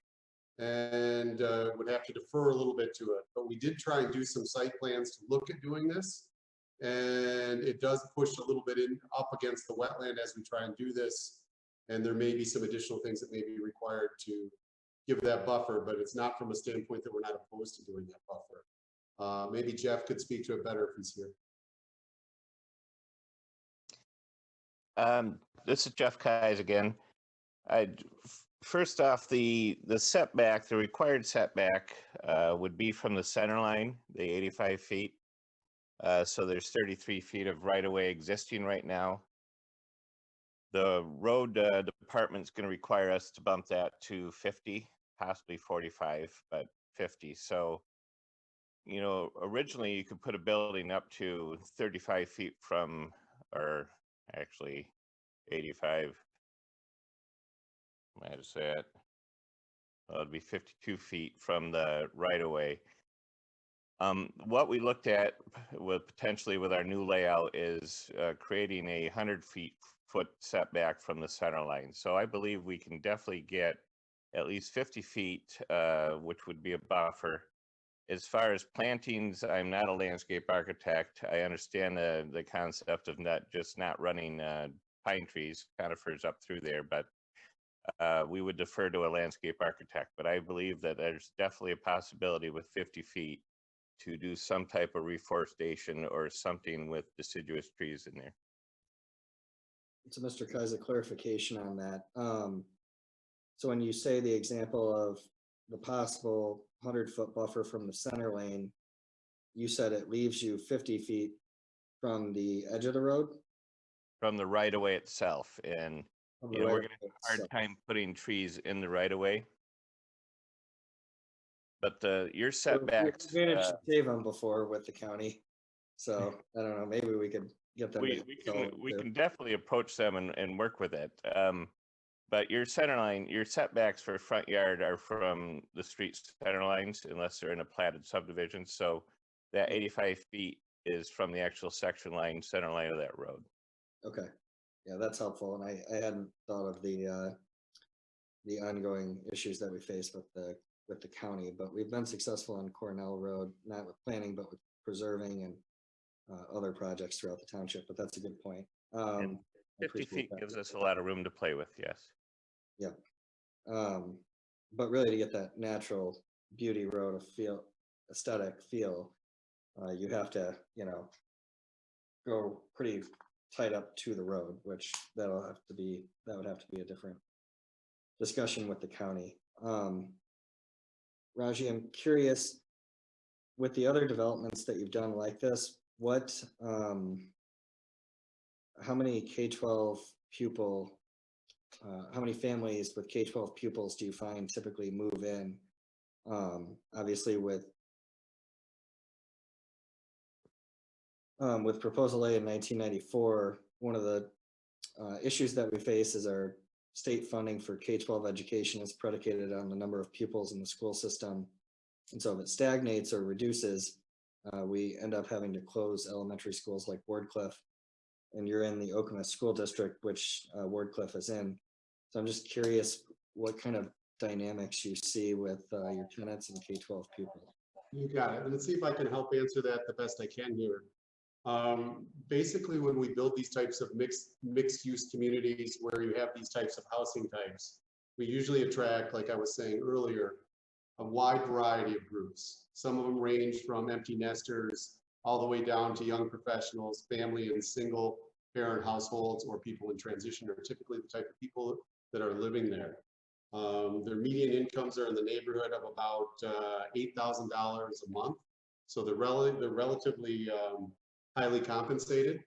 and would have to defer a little bit to it. But we did try and do some site plans to look at doing this. And it does push a little bit up against the wetland as we try and do this. And there may be some additional things that may be required to give that buffer, but it's not from a standpoint that we're not opposed to doing that buffer. Maybe Jeff could speak to it better if he's here. This is Jeff Kais again. First off, the setback, the required setback would be from the center line, the 85 feet. So there's 33 feet of right-of-way existing right now. The road department's going to require us to bump that to 50, possibly 45, but 50. So, you know, originally you could put a building up to 35 feet from, or actually 85. I had to say it. Well, it'd be 52 feet from the right-of-way. What we looked at with potentially with our new layout is creating a 100-foot setback from the center line. So I believe we can definitely get at least 50 feet, which would be a buffer. As far as plantings, I'm not a landscape architect. I understand the concept of not running pine trees, conifers up through there, but we would defer to a landscape architect. But I believe that there's definitely a possibility with 50 feet to do some type of reforestation or something with deciduous trees in there. So Mr. Kaiser, clarification on that. So when you say the example of the possible 100-foot buffer from the center lane, you said it leaves you 50 feet from the edge of the road? From the right-of-way itself. And you know, we're going to have a hard time putting trees in the right-of-way. But your setbacks. We managed to save them before with the county. So I don't know, maybe we could get them. We can definitely approach them and work with it. But your center line, your setbacks for front yard are from the street center lines unless they're in a platted subdivision. So that 85 feet is from the actual section line, center line of that road. Okay. Yeah, that's helpful. And I hadn't thought of the ongoing issues that we face with the county, but we've been successful on Cornell Road, not with planning, but with preserving and other projects throughout the township. But that's a good point. 50 feet gives us a lot of room to play with. Yes. Yeah. But really to get that natural beauty road aesthetic feel, you have to, go pretty tight up to the road, which that would have to be a different discussion with the county. Raji, I'm curious, with the other developments that you've done like this, how many K-12 how many families with K-12 pupils do you find typically move in? Obviously with Proposal A in 1994, one of the issues that we face is our state funding for K-12 education is predicated on the number of pupils in the school system. And so if it stagnates or reduces, we end up having to close elementary schools like Wardcliff. And you're in the Okemos School District, which Wardcliff is in. So I'm just curious what kind of dynamics you see with your tenants and K-12 pupils. You got it. Let's see if I can help answer that the best I can here. Basically, when we build these types of mixed use communities where you have these types of housing types, we usually attract, like I was saying earlier, a wide variety of groups. Some of them range from empty nesters all the way down to young professionals, family and single parent households, or people in transition are typically the type of people that are living there. Their median incomes are in the neighborhood of about $8,000 a month. So they're relatively highly compensated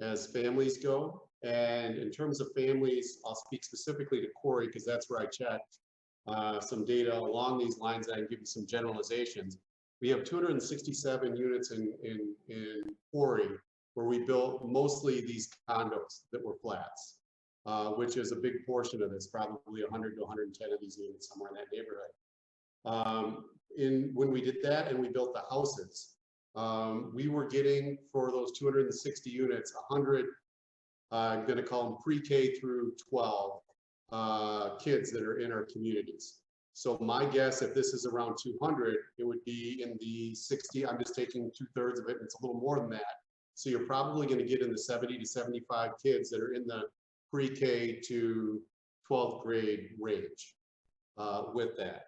as families go. And in terms of families, I'll speak specifically to Corey because that's where I checked some data along these lines, and I can give you some generalizations. We have 267 units in Corey where we built mostly these condos that were flats, which is a big portion of this, probably 100 to 110 of these units somewhere in that neighborhood. When we did that and we built the houses, we were getting for those 260 units, 100, I'm going to call them pre-K through 12 kids that are in our communities. So my guess, if this is around 200, it would be in the 60, I'm just taking 2/3 of it, and it's a little more than that. So you're probably going to get in the 70 to 75 kids that are in the pre-K to 12th grade range with that.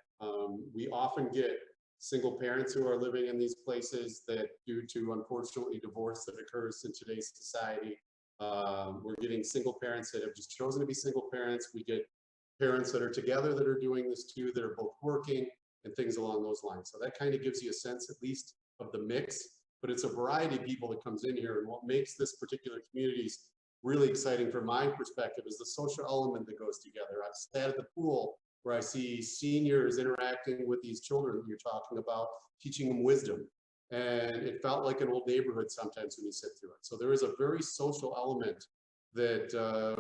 We often get single parents who are living in these places that, due to unfortunately divorce that occurs in today's society, we're getting single parents that have just chosen to be single parents. We get parents that are together that are doing this too, that are both working and things along those lines. So that kind of gives you a sense at least of the mix, but it's a variety of people that comes in here. And what makes this particular communities really exciting from my perspective is the social element that goes together. I've sat at the pool where I see seniors interacting with these children that you're talking about, teaching them wisdom. And it felt like an old neighborhood sometimes when you sit through it. So there is a very social element that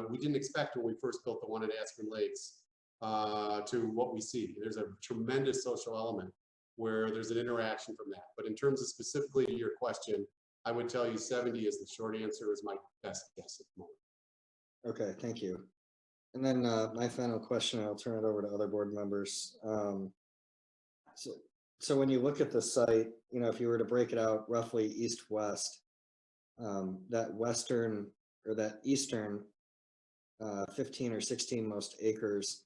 we didn't expect when we first built the one at Aspen Lakes to what we see. There's a tremendous social element where there's an interaction from that. But in terms of specifically to your question, I would tell you 70 is the short answer, is my best guess at the moment. Okay, thank you. And then my final question, I'll turn it over to other board members. So when you look at the site, if you were to break it out roughly east-west, that western or that eastern 15 or 16 most acres,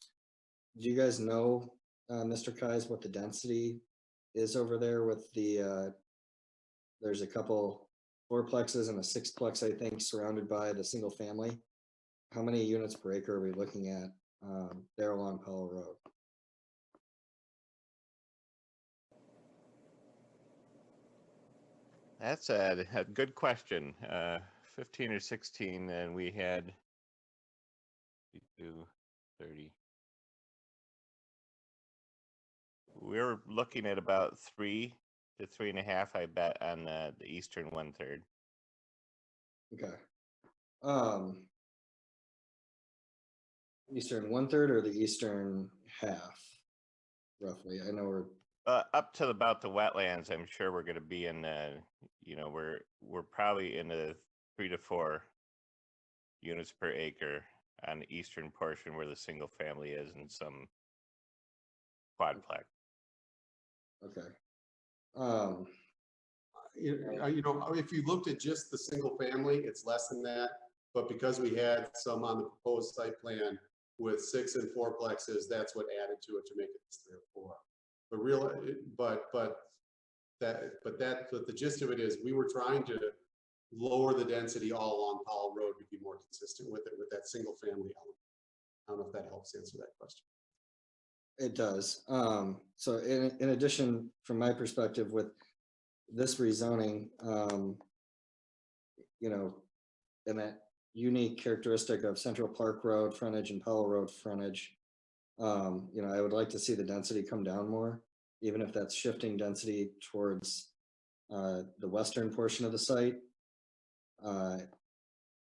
do you guys know, Mr. Kais, what the density is over there with the, there's a couple fourplexes and a sixplex, I think, surrounded by the single family. How many units per acre are we looking at there along Powell Road? That's a good question. 15 or 16, and we had 30. We're looking at about 3 to 3.5, I bet, on the eastern 1/3. Okay. Eastern 1/3 or the eastern half, roughly? I know we're up to about the wetlands. I'm sure we're going to be in the, we're probably in the 3 to 4 units per acre on the eastern portion where the single family is, and some quadplex. Okay. If you looked at just the single family, it's less than that. But because we had some on the proposed site plan with 6 and 4plexes, that's what added to it to make it 3 or 4. But the gist of it is we were trying to lower the density all along Powell Road to be more consistent with it, with that single family element. I don't know if that helps answer that question. It does. So in addition, from my perspective with this rezoning, you know, and that unique characteristic of Central Park Road frontage and Powell Road frontage, you know, I would like to see the density come down more, even if that's shifting density towards the western portion of the site.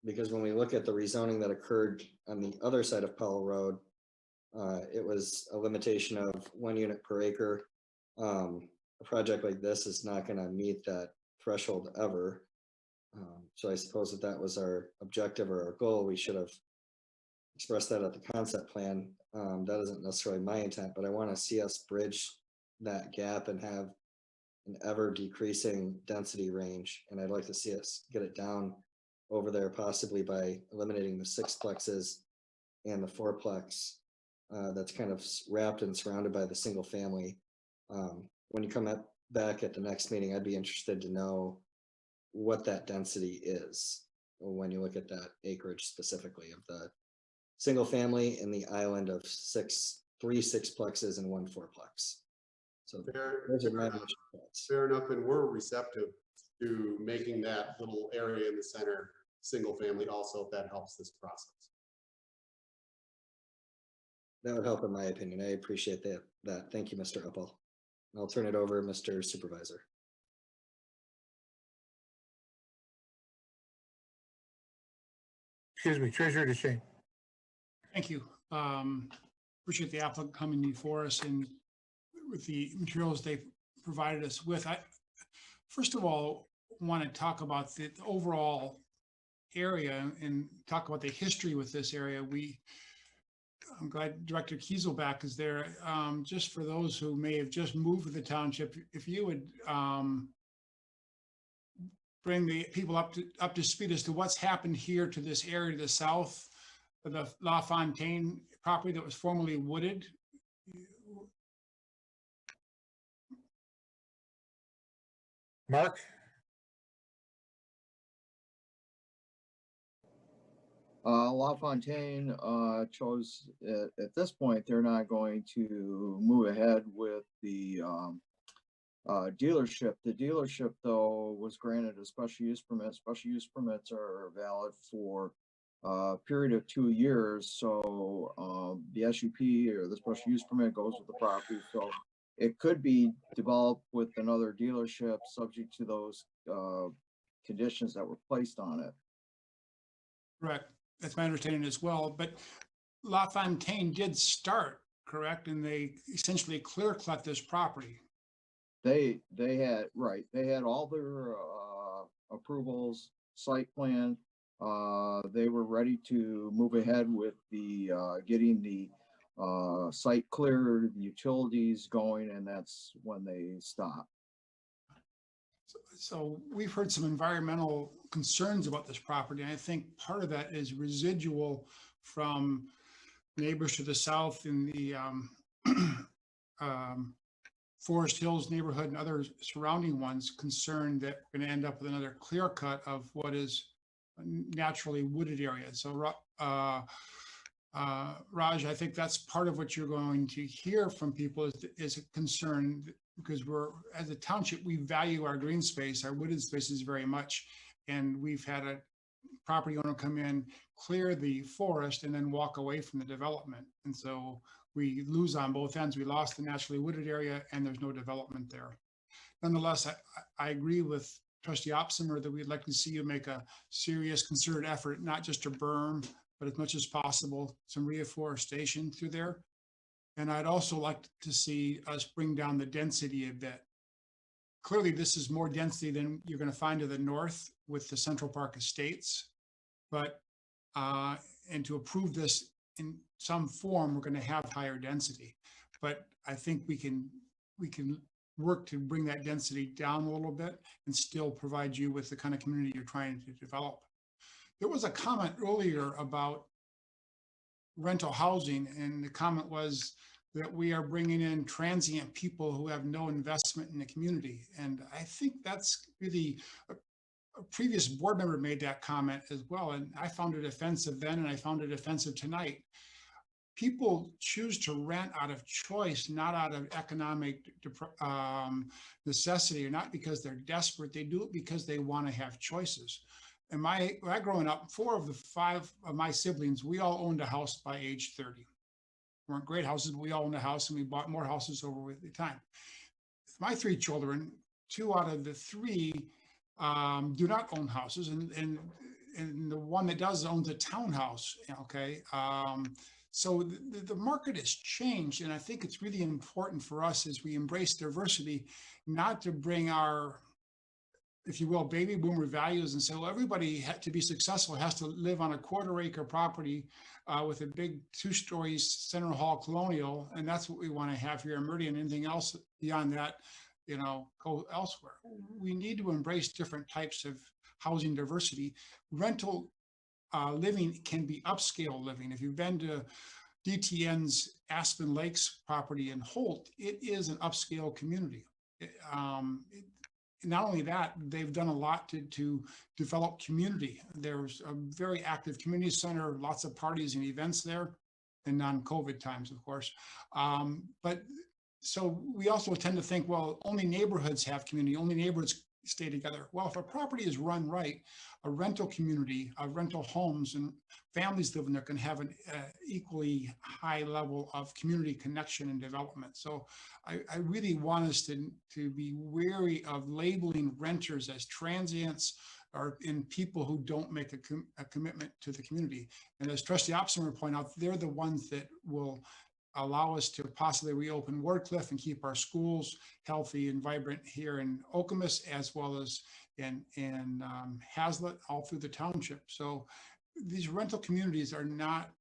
Because when we look at the rezoning that occurred on the other side of Powell Road, it was a limitation of 1 unit per acre. A project like this is not going to meet that threshold ever. So I suppose that was our objective or our goal. We should have expressed that at the concept plan. That isn't necessarily my intent, but I want to see us bridge that gap and have an ever decreasing density range. And I'd like to see us get it down over there, possibly by eliminating the 6plexes and the 4plex that's kind of wrapped and surrounded by the single family. When you come back at the next meeting, I'd be interested to know what that density is when you look at that acreage specifically of the single family in the island of 3 6plexes and 1 4plex. So those are my initial thoughts. Fair enough, and we're receptive to making that little area in the center single family also, if that helps this process. That would help in my opinion. I appreciate that. Thank you, Mr. Uppel. I'll turn it over, Mr. Supervisor. Excuse me, Treasurer DeShane. Thank you. Appreciate the applicant coming before us and with the materials they provided us with. I first of all want to talk about the overall area and talk about the history with this area. I'm glad Director Kieselbach is there. Just for those who may have just moved to the township, if you would bring the people up to speed as to what's happened here to this area to the south of the La Fontaine property that was formerly wooded. Mark? La Fontaine chose at this point they're not going to move ahead with the dealership. The dealership, though, was granted a special use permit. Special use permits are valid for a period of 2 years. So the SUP or the special use permit goes with the property. So it could be developed with another dealership subject to those conditions that were placed on it. Correct. That's my understanding as well. But La Fontaine did start, correct? And they essentially clear cut this property. They had, right. They had all their approvals, site plan. They were ready to move ahead with the getting the site cleared, the utilities going, and that's when they stopped. So we've heard some environmental concerns about this property. And I think part of that is residual from neighbors to the south in the Forest Hills neighborhood and other surrounding ones concerned that we're going to end up with another clear cut of what is a naturally wooded area. So Raj, I think that's part of what you're going to hear from people is a concern, because as a township, we value our green space, our wooded spaces very much. And we've had a property owner come in, clear the forest, and then walk away from the development. And so we lose on both ends. We lost the naturally wooded area and there's no development there. Nonetheless, I agree with Trustee Opsimer that we'd like to see you make a serious concerted effort, not just to berm, but as much as possible, some reforestation through there. And I'd also like to see us bring down the density a bit. Clearly, this is more density than you're going to find to the north with the Central Park Estates. But, and to approve this in some form, we're going to have higher density. But I think we can work to bring that density down a little bit and still provide you with the kind of community you're trying to develop. There was a comment earlier about rental housing, and the comment was that we are bringing in transient people who have no investment in the community. And I think that's really, a previous board member made that comment as well, and I found it offensive then, and I found it offensive tonight. People choose to rent out of choice, not out of economic necessity, or not because they're desperate. They do it because they want to have choices. And when I growing up, 4 of the 5 of my siblings, we all owned a house by age 30. We weren't great houses, but we all owned a house, and we bought more houses over with the time. My 3 children, 2 out of the 3 do not own houses, and the one that does owns a townhouse. Okay. So the market has changed, and I think it's really important for us as we embrace diversity, not to bring our, if you will, baby boomer values and say, well, everybody to be successful has to live on a 1/4 acre property with a big 2-story center hall colonial, and that's what we want to have here in Meridian. Anything else beyond that, go elsewhere. We need to embrace different types of housing diversity. Rental living can be upscale living. If you've been to DTN's Aspen Lakes property in Holt, it is an upscale community. Not only that, they've done a lot to develop community. There's a very active community center, lots of parties and events there, and non-COVID times, of course. But so we also tend to think, well, only neighborhoods have community, only neighborhoods stay together. Well, if a property is run right, a rental community, rental homes and families living there can have an equally high level of community connection and development. So I really want us to be wary of labeling renters as transients or in people who don't make a commitment to the community. And as Trustee Oppenheimer pointed out, they're the ones that will allow us to possibly reopen Wardcliff and keep our schools healthy and vibrant here in Okemos, as well as in Hazlet, all through the township. So these rental communities are not,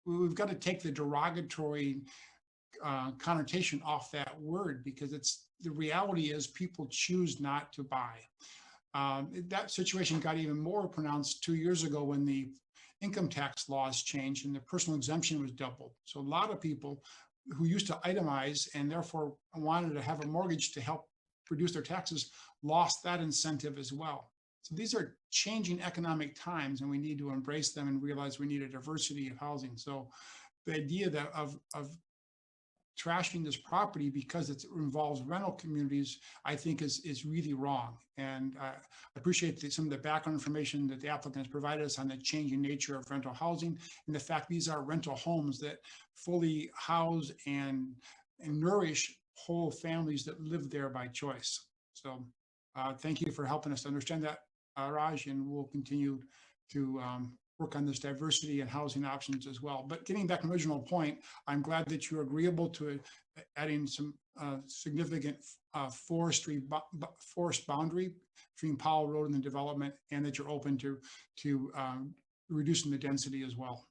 we've got to take the derogatory connotation off that word, because it's, the reality is people choose not to buy. That situation got even more pronounced 2 years ago when the income tax laws changed and the personal exemption was doubled. So a lot of people who used to itemize and therefore wanted to have a mortgage to help reduce their taxes lost that incentive as well. So these are changing economic times, and we need to embrace them and realize we need a diversity of housing. So the idea that of trashing this property because it involves rental communities, I think is really wrong. And I appreciate some of the background information that the applicant has provided us on the changing nature of rental housing and the fact these are rental homes that fully house and nourish whole families that live there by choice. So thank you for helping us to understand that, Raj, and we'll continue to work on this diversity and housing options as well. But getting back to the original point, I'm glad that you're agreeable to adding some significant forest boundary between Powell Road and the development, and that you're open to reducing the density as well.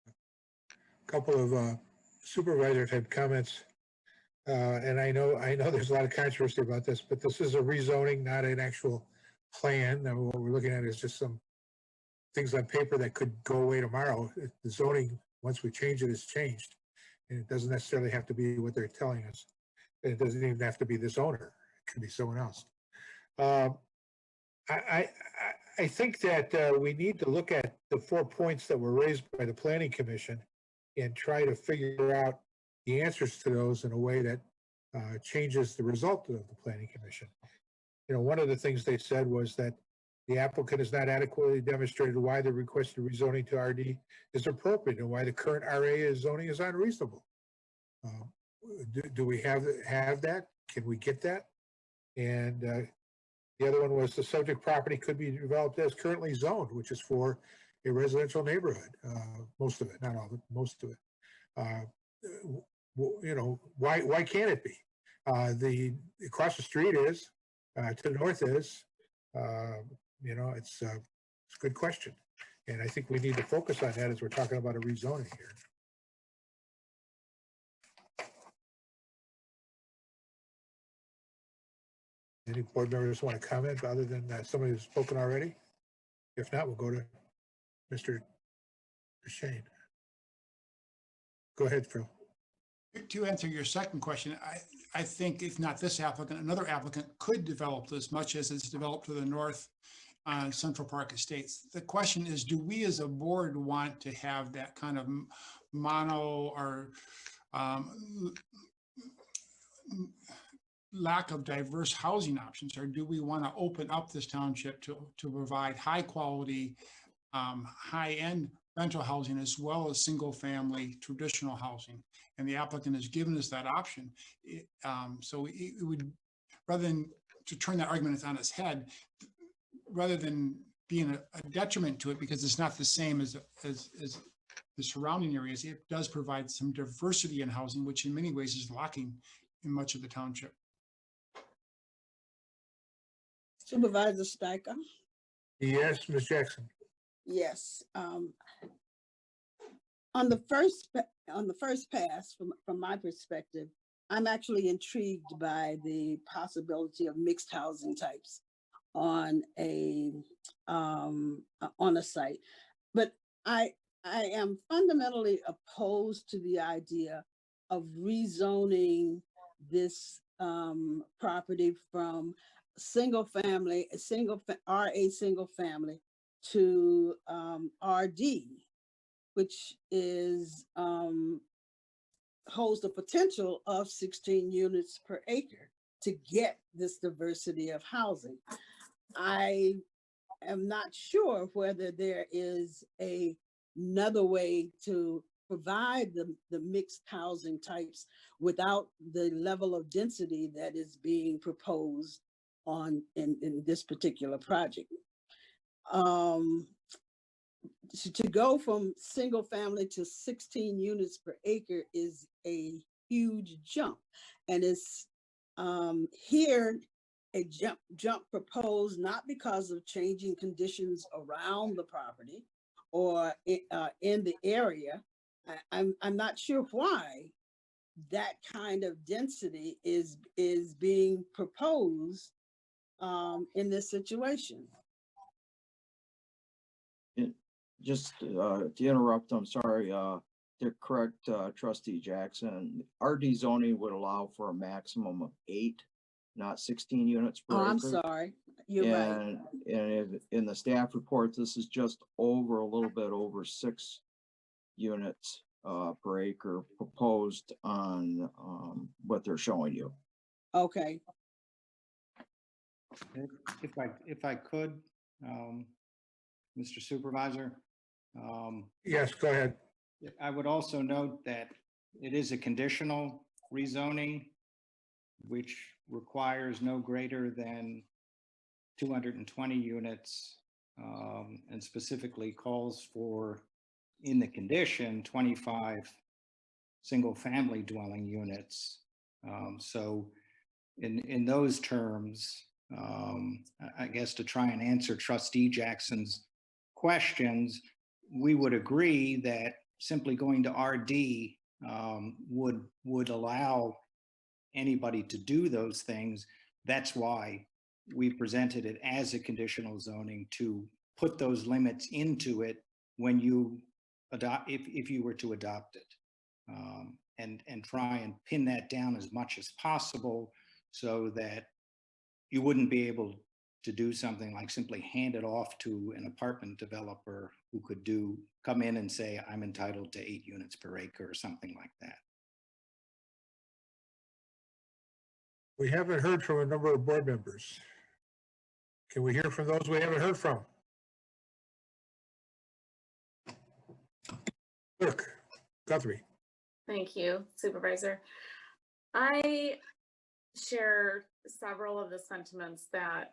A couple of supervisors had comments, and I know there's a lot of controversy about this, but this is a rezoning, not an actual plan. Now, what we're looking at is just some things on paper that could go away tomorrow. The zoning, once we change it, is changed. And it doesn't necessarily have to be what they're telling us. And it doesn't even have to be this owner. It could be someone else. I think that we need to look at the 4 points that were raised by the Planning Commission and try to figure out the answers to those in a way that changes the result of the Planning Commission. You know, one of the things they said was that the applicant has not adequately demonstrated why the requested rezoning to RD is appropriate and why the current RA zoning is unreasonable. Do we have that? Can we get that? And the other one was the subject property could be developed as currently zoned, which is for a residential neighborhood. Most of it, not all of it, most of it. You know, why can't it be? The across the street is, to the north is. You know, it's a good question. And I think we need to focus on that as we're talking about a rezoning here. Any board members want to comment other than somebody who's spoken already? If not, we'll go to Mr. Shane. Go ahead, Phil. To answer your second question, I think if not this applicant, another applicant could develop this much as it's developed to the north on Central Park Estates. The question is, do we as a board want to have that kind of mono or lack of diverse housing options, or do we want to open up this township to provide high quality, high-end rental housing as well as single family traditional housing? And the applicant has given us that option. So it would, rather than to turn that argument on its head, rather than being a detriment to it because it's not the same as the surrounding areas, it does provide some diversity in housing, which in many ways is lacking in much of the township. Supervisor Steiger? Yes, Ms. Jackson. Yes. On the first pass, from my perspective, I'm actually intrigued by the possibility of mixed housing types on a site. But I am fundamentally opposed to the idea of rezoning this property from single family RA single family to RD, which is holds the potential of 16 units per acre to get this diversity of housing. I am not sure whether there is another way to provide the mixed housing types without the level of density that is being proposed in this particular project. To go from single family to 16 units per acre is a huge jump, and it's here a jump proposed not because of changing conditions around the property or in the area. I'm not sure why that kind of density is being proposed in this situation. Just to interrupt, I'm sorry, to correct Trustee Jackson, RD zoning would allow for a maximum of 8, not 16 units per acre. I'm sorry, you're right. And in the staff report, this is just a little bit over 6 units per acre proposed on what they're showing you. Okay. If I could, Mr. Supervisor. Yes, go ahead. I would also note that it is a conditional rezoning, which requires no greater than 220 units, and specifically calls for, in the condition, 25 single-family dwelling units. So in those terms, I guess to try and answer Trustee Jackson's questions, we would agree that simply going to RD would allow anybody to do those things. That's why we presented it as a conditional zoning, to put those limits into it when you adopt, if you were to adopt it, and try and pin that down as much as possible so that you wouldn't be able to do something like simply hand it off to an apartment developer who could come in and say, I'm entitled to 8 units per acre or something like that. We haven't heard from a number of board members. Can we hear from those we haven't heard from? Clerk Guthrie. Thank you, Supervisor. I share several of the sentiments that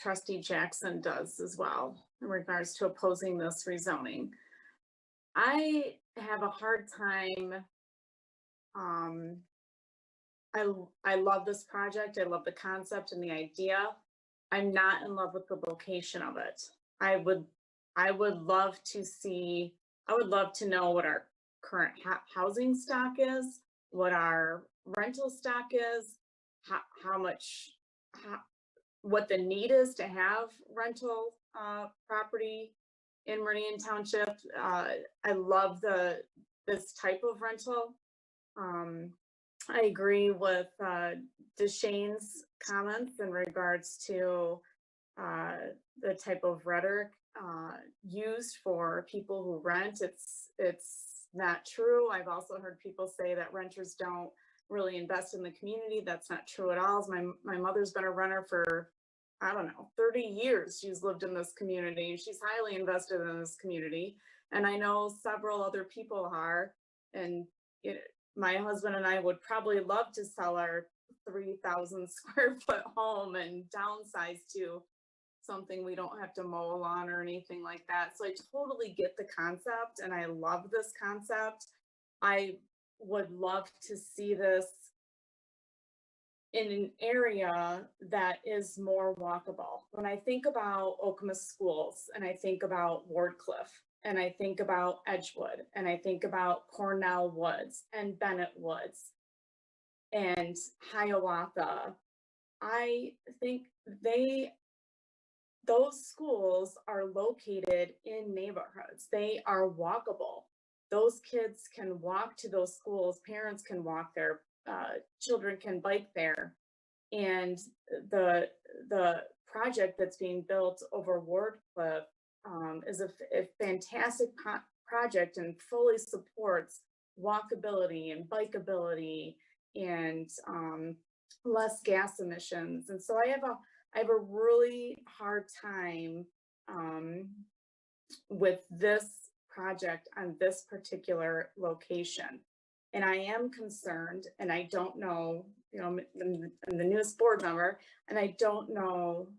Trustee Jackson does as well in regards to opposing this rezoning. I have a hard time. I love this project. I love the concept and the idea. I'm not in love with the location of it. I would love to know what our current housing stock is, what our rental stock is, what the need is to have rental property in Meridian Township. I love this type of rental. I agree with DeShane's comments in regards to the type of rhetoric used for people who rent. It's not true. I've also heard people say that renters don't really invest in the community. That's not true at all. My mother's been a renter for, I don't know, 30 years. She's lived in this community. She's highly invested in this community. And I know several other people are. And my husband and I would probably love to sell our 3,000 square foot home and downsize to something we don't have to mow a lawn or anything like that. So I totally get the concept and I love this concept. I would love to see this in an area that is more walkable. When I think about Okemos schools and I think about Wardcliff and I think about Edgewood and I think about Cornell Woods and Bennett Woods and Hiawatha, I think those schools are located in neighborhoods. They are walkable. Those kids can walk to those schools. Parents can walk there. Children can bike there. And the project that's being built over Wardcliff is a fantastic project and fully supports walkability and bikeability and less gas emissions. And so I have a really hard time with this project on this particular location. And I am concerned, and I don't know, I'm the newest board member, and I don't know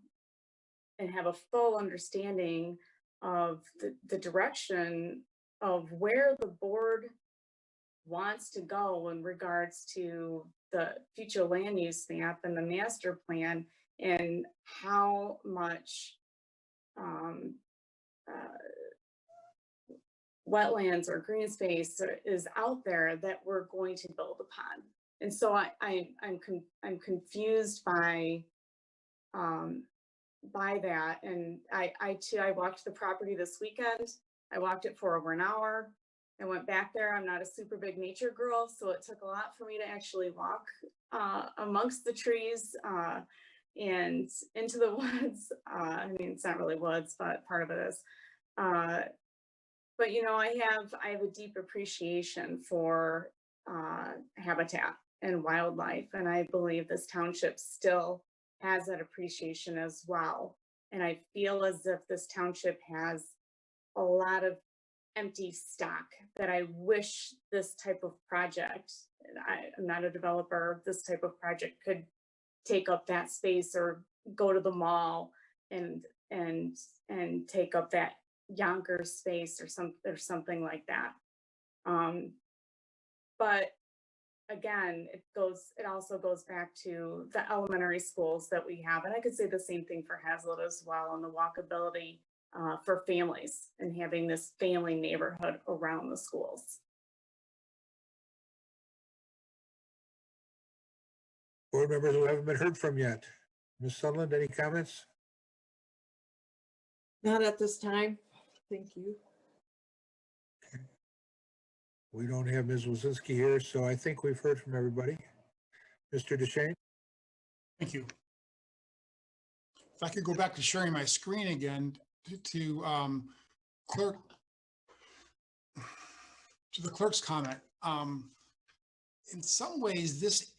and have a full understanding of the direction of where the board wants to go in regards to the future land use map and the master plan, and how much wetlands or green space is out there that we're going to build upon. And so I'm confused by that. And I walked the property this weekend. I walked it for over an hour. I went back there. I'm not a super big nature girl, so it took a lot for me to actually walk amongst the trees and into the woods. I mean, it's not really woods, but part of it is. But I have a deep appreciation for habitat and wildlife, and I believe this township still has that appreciation as well. And I feel as if this township has a lot of empty stock that I wish this type of project, I'm not a developer, this type of project could take up that space or go to the mall and take up that Yonkers space or something like that. But again, it also goes back to the elementary schools that we have. And I could say the same thing for Hazlet as well, and the walkability for families and having this family neighborhood around the schools. Board members who haven't been heard from yet. Ms. Sutherland, any comments? Not at this time. Thank you. We don't have Ms. Wazinski here, so I think we've heard from everybody. Mr. DeShane? Thank you. If I could go back to sharing my screen again to the clerk's comment. In some ways, this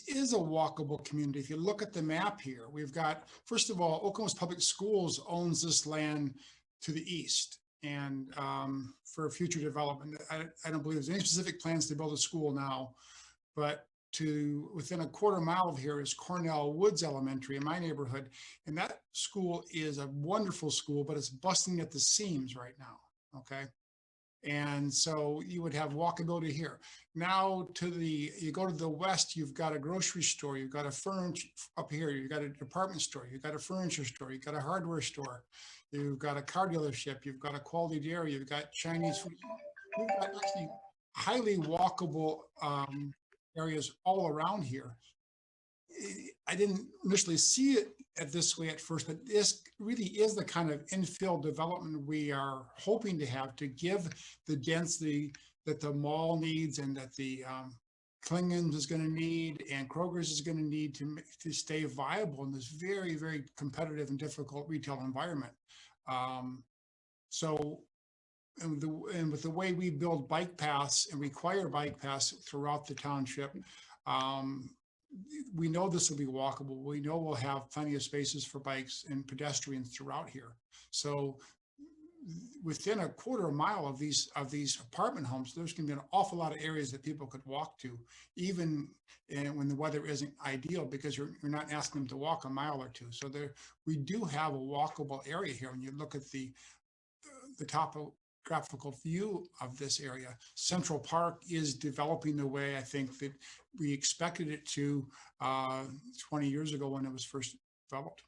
is a walkable community. If you look at the map here, we've got, first of all, Okemos Public Schools owns this land to the east, and for future development. I don't believe there's any specific plans to build a school now, but within a quarter mile of here is Cornell Woods Elementary in my neighborhood. And that school is a wonderful school, but it's busting at the seams right now, okay? And so you would have walkability here. Now you go to the west, you've got a grocery store, you've got a furniture up here, you've got a department store, you've got a furniture store, you've got a hardware store, you've got a car dealership, you've got a quality dairy, you've got Chinese food. You've got actually highly walkable areas all around here. I didn't initially see it at this way at first, but this really is the kind of infill development we are hoping to have to give the density that the mall needs and that the Klingons is going to need and Kroger's is going to need to stay viable in this very, very competitive and difficult retail environment. And with the way we build bike paths and require bike paths throughout the township, we know this will be walkable. We know we'll have plenty of spaces for bikes and pedestrians throughout here. So within a quarter mile of these apartment homes, there's going to be an awful lot of areas that people could walk to, even when the weather isn't ideal, because you're not asking them to walk a mile or two. So we do have a walkable area here. When you look at the topographical view of this area, Central Park is developing the way I think that we expected it to 20 years ago when it was first developed.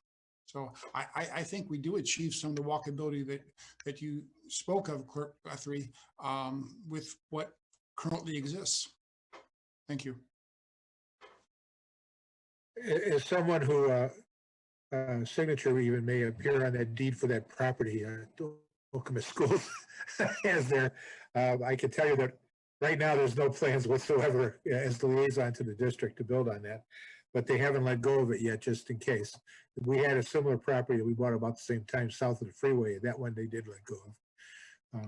So I think we do achieve some of the walkability that you spoke of, Clerk Guthrie, with what currently exists. Thank you. As someone who signature even may appear on that deed for that property, Okemos Schools as there, I can tell you that right now there's no plans whatsoever as the liaison to the district to build on that, but they haven't let go of it yet, just in case. We had a similar property that we bought about the same time south of the freeway. That one they did let go of.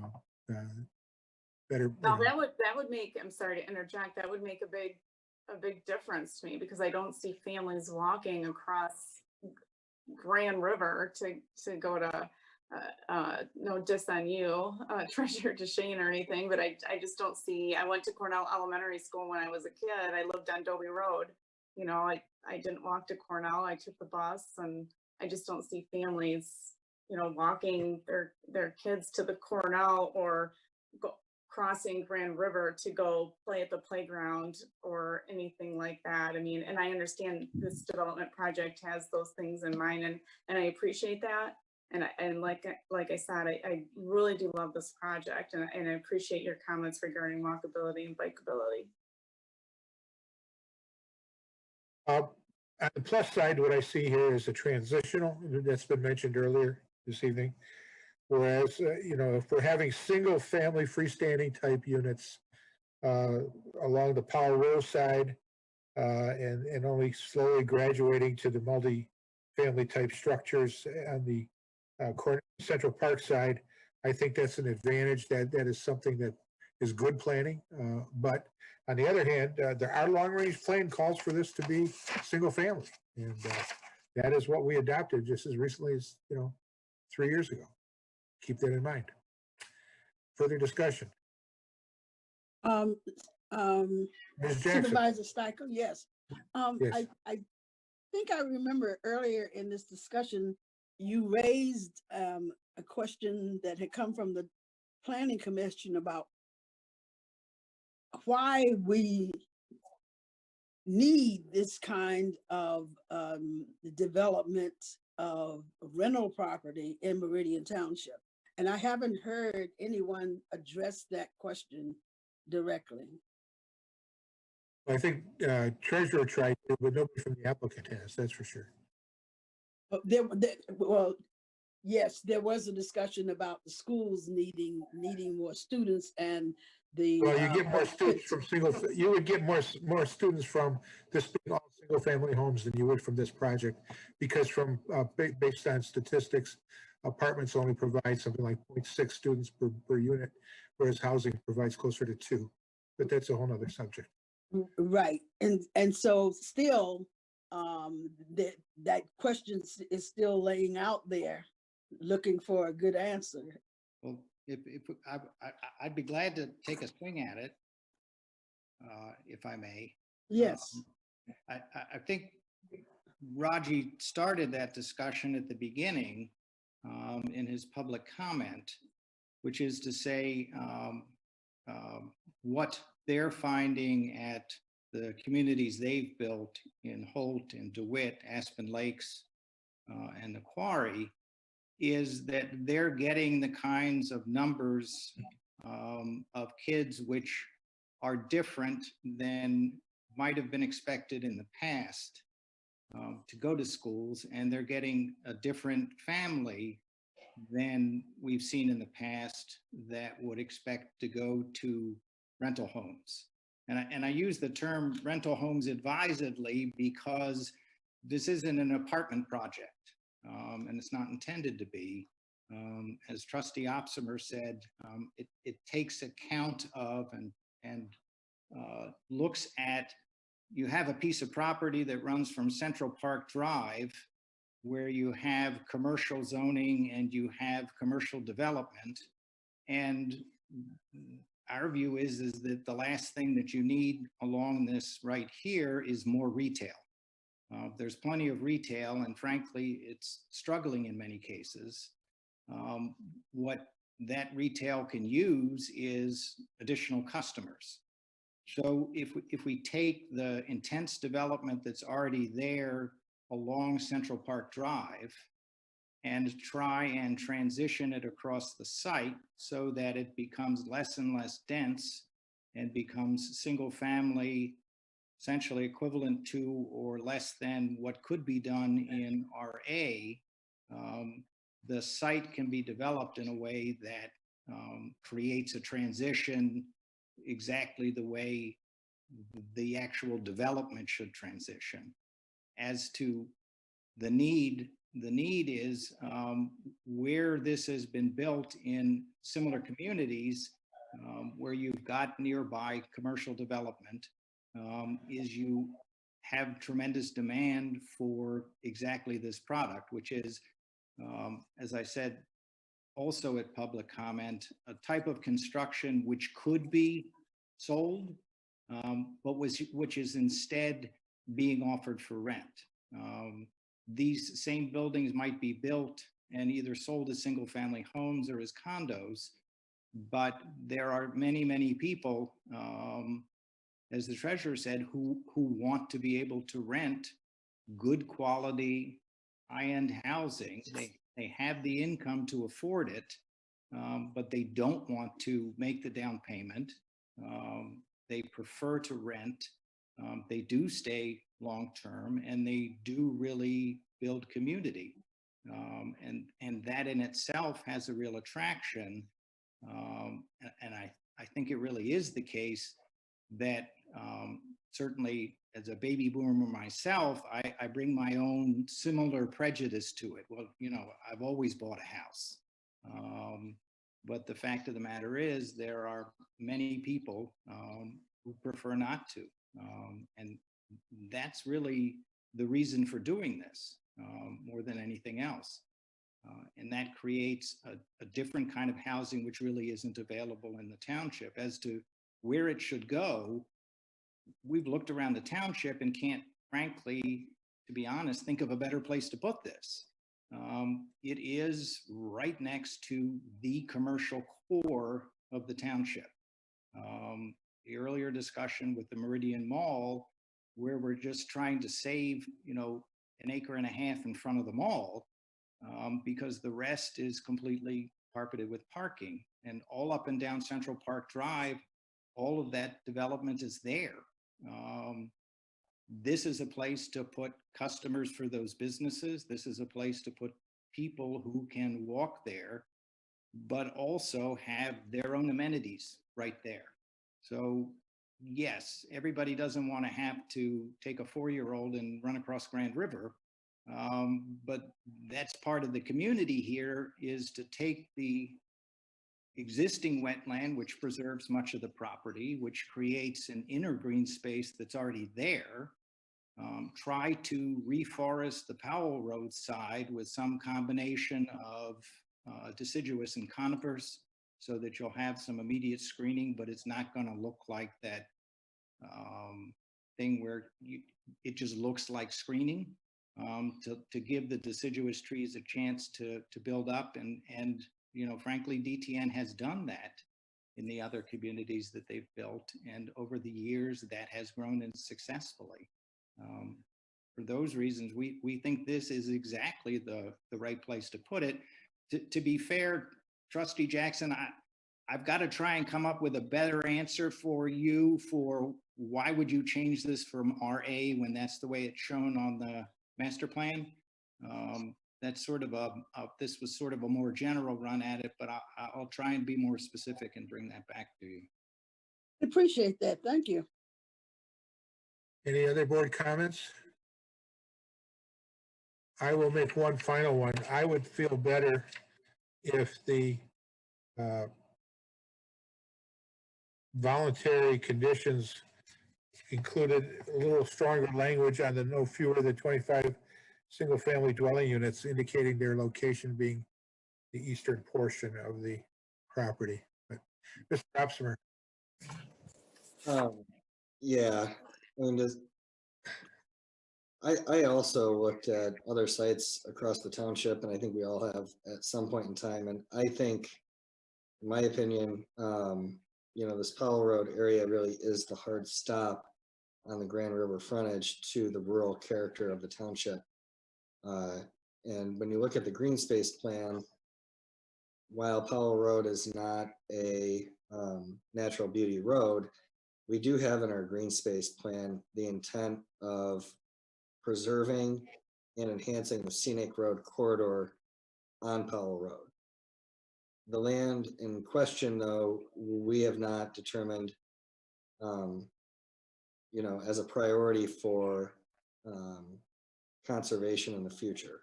Better. Now that would make, I'm sorry to interject, that would make a big difference to me, because I don't see families walking across Grand River to go to no diss on you, Treasurer DeShane or anything, but I just don't see. I went to Cornell Elementary School when I was a kid. I lived on Dobie Road. You know, I didn't walk to Cornell. I took the bus, and I just don't see families, you know, walking their kids to the Cornell or crossing Grand River to go play at the playground or anything like that. I mean, and I understand this development project has those things in mind, and I appreciate that. And like I said, I really do love this project, and I appreciate your comments regarding walkability and bikeability. On the plus side, what I see here is a transitional that's been mentioned earlier this evening. Whereas, you know, if we're having single family freestanding type units along the Powell Row side and only slowly graduating to the multi-family type structures on the Central Park side, I think that's an advantage. That is something that is good planning. But on the other hand, our long-range plan calls for this to be single family, and that is what we adopted just as recently as 3 years ago. Keep that in mind. Further discussion. Ms. Jackson. Supervisor Steichel, yes. Yes. I think I remember earlier in this discussion, you raised a question that had come from the Planning Commission about why we need this kind of development of rental property in Meridian Township. And I haven't heard anyone address that question directly. I think Treasurer tried to, but nobody from the applicant has, that's for sure. Well, yes, there was a discussion about the schools needing more students, and the well, you get more students from you would get more students from this being all single family homes than you would from this project, because from based on statistics, apartments only provide something like 0.6 students per unit, whereas housing provides closer to 2. But that's a whole nother subject. Right, and so still, that question is still laying out there, looking for a good answer. Well, if I'd be glad to take a swing at it, if I may. Yes. I think Raji started that discussion at the beginning in his public comment, which is to say what they're finding at the communities they've built in Holt and DeWitt, Aspen Lakes, and the Quarry, is that they're getting the kinds of numbers of kids which are different than might have been expected in the past. to go to schools, and they're getting a different family than we've seen in the past that would expect to go to rental homes. And I use the term rental homes advisedly because this isn't an apartment project, and it's not intended to be. As Trustee Opsimer said, it takes account of and looks at, you have a piece of property that runs from Central Park Drive where you have commercial zoning and you have commercial development. And our view is that the last thing that you need along this right here is more retail. There's plenty of retail, and frankly, it's struggling in many cases. What that retail can use is additional customers. So if we take the intense development that's already there along Central Park Drive and try and transition it across the site so that it becomes less and less dense and becomes single family, essentially equivalent to or less than what could be done in RA, the site can be developed in a way that creates a transition exactly the way the actual development should transition. As to the need is where this has been built in similar communities where you've got nearby commercial development, is you have tremendous demand for exactly this product, which is, as I said, also at public comment, a type of construction which could be sold, but which is instead being offered for rent. These same buildings might be built and either sold as single family homes or as condos, but there are many, many people, as the treasurer said, who want to be able to rent good quality, high-end housing. They have the income to afford it, but they don't want to make the down payment. They prefer to rent. They do stay long-term, and they do really build community. And that in itself has a real attraction. And I think it really is the case that certainly as a baby boomer myself, I bring my own similar prejudice to it. Well, you know, I've always bought a house. But the fact of the matter is there are many people who prefer not to. And that's really the reason for doing this more than anything else. And that creates a different kind of housing which really isn't available in the township. As to where it should go, we've looked around the township and can't, frankly, to be honest, think of a better place to put this. It is right next to the commercial core of the township. The earlier discussion with the Meridian Mall, where we're just trying to save, you know, an acre and a half in front of the mall, because the rest is completely carpeted with parking. And all up and down Central Park Drive, all of that development is there. This is a place to put customers for those businesses. This is a place to put people who can walk there, but also have their own amenities right there. So yes, everybody doesn't want to have to take a 4-year-old and run across Grand River. But that's part of the community here, is to take the existing wetland, which preserves much of the property, which creates an inner green space that's already there, try to reforest the Powell Road side with some combination of deciduous and conifers, so that you'll have some immediate screening, but it's not going to look like that thing where it just looks like screening, to give the deciduous trees a chance to build up. And you know, frankly, DTN has done that in the other communities that they've built, and over the years that has grown and successfully. For those reasons, we think this is exactly the right place to put it. To be fair, Trustee Jackson, I've got to try and come up with a better answer for you for why would you change this from RA when that's the way it's shown on master plan. That's sort of this was sort of a more general run at it, but I'll try and be more specific and bring that back to you. Appreciate that. Thank you. Any other board comments? I will make one final one. I would feel better if the voluntary conditions included a little stronger language on the no fewer than 25 single-family dwelling units, indicating their location being the eastern portion of the property. But Mr. Opsimer. Yeah, I mean, I also looked at other sites across the township, and I think we all have at some point in time. And I think, in my opinion, this Powell Road area really is the hard stop on the Grand River frontage to the rural character of the township. And when you look at the green space plan, while Powell Road is not a natural beauty road, we do have in our green space plan the intent of preserving and enhancing the scenic road corridor on Powell Road. The land in question, though, we have not determined, as a priority for conservation in the future.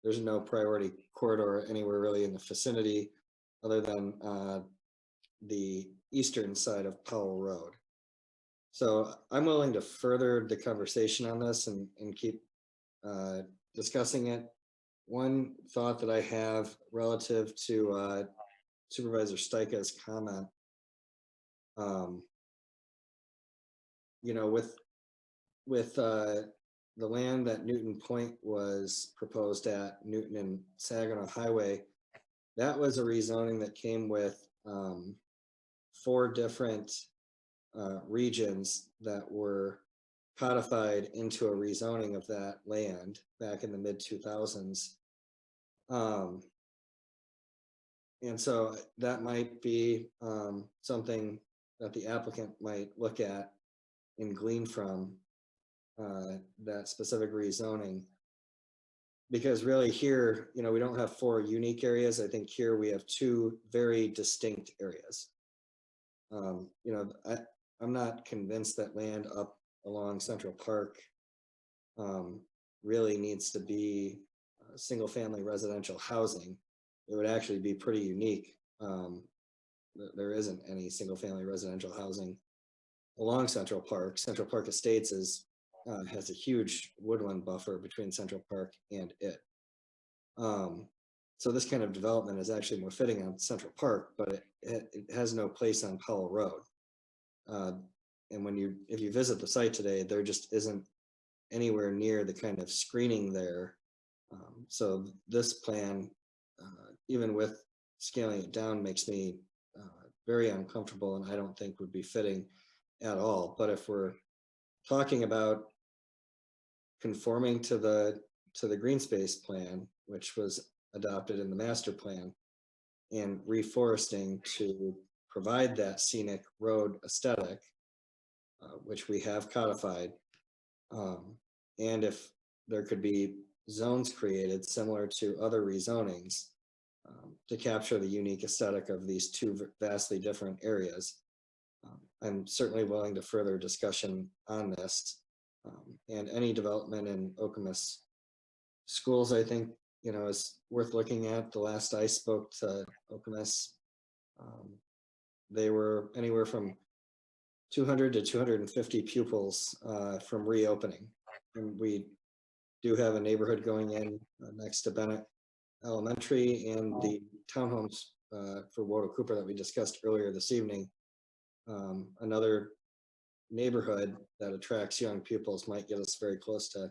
There's no priority corridor anywhere really in the vicinity other than the eastern side of Powell Road. So I'm willing to further the conversation on this and keep discussing it. One thought that I have relative to Supervisor Steica's comment, with the land that Newton Point was proposed at, Newton and Saginaw Highway, that was a rezoning that came with 4 different regions that were codified into a rezoning of that land back in the mid-2000s. And so that might be something that the applicant might look at and glean from that specific rezoning. Because really here, we don't have 4 unique areas. I think here we have 2 very distinct areas. I'm not convinced that land up along Central Park really needs to be single-family residential housing. It would actually be pretty unique. There isn't any single-family residential housing along Central Park. Central Park Estates has a huge woodland buffer between Central Park and it. So this kind of development is actually more fitting on Central Park, but it has no place on Powell Road. And if you visit the site today, there just isn't anywhere near the kind of screening there. So this plan, even with scaling it down, makes me very uncomfortable, and I don't think would be fitting at all. But if we're talking about conforming to the green space plan, which was adopted in the master plan, and reforesting to provide that scenic road aesthetic, which we have codified, and if there could be zones created similar to other rezonings to capture the unique aesthetic of these 2 vastly different areas, I'm certainly willing to further discussion on this. And any development in Okemos schools, I think, is worth looking at. The last I spoke to Okemos, they were anywhere from 200 to 250 pupils from reopening. And we do have a neighborhood going in next to Bennett Elementary, and the townhomes for Wodo Cooper that we discussed earlier this evening. Another neighborhood that attracts young pupils might get us very close to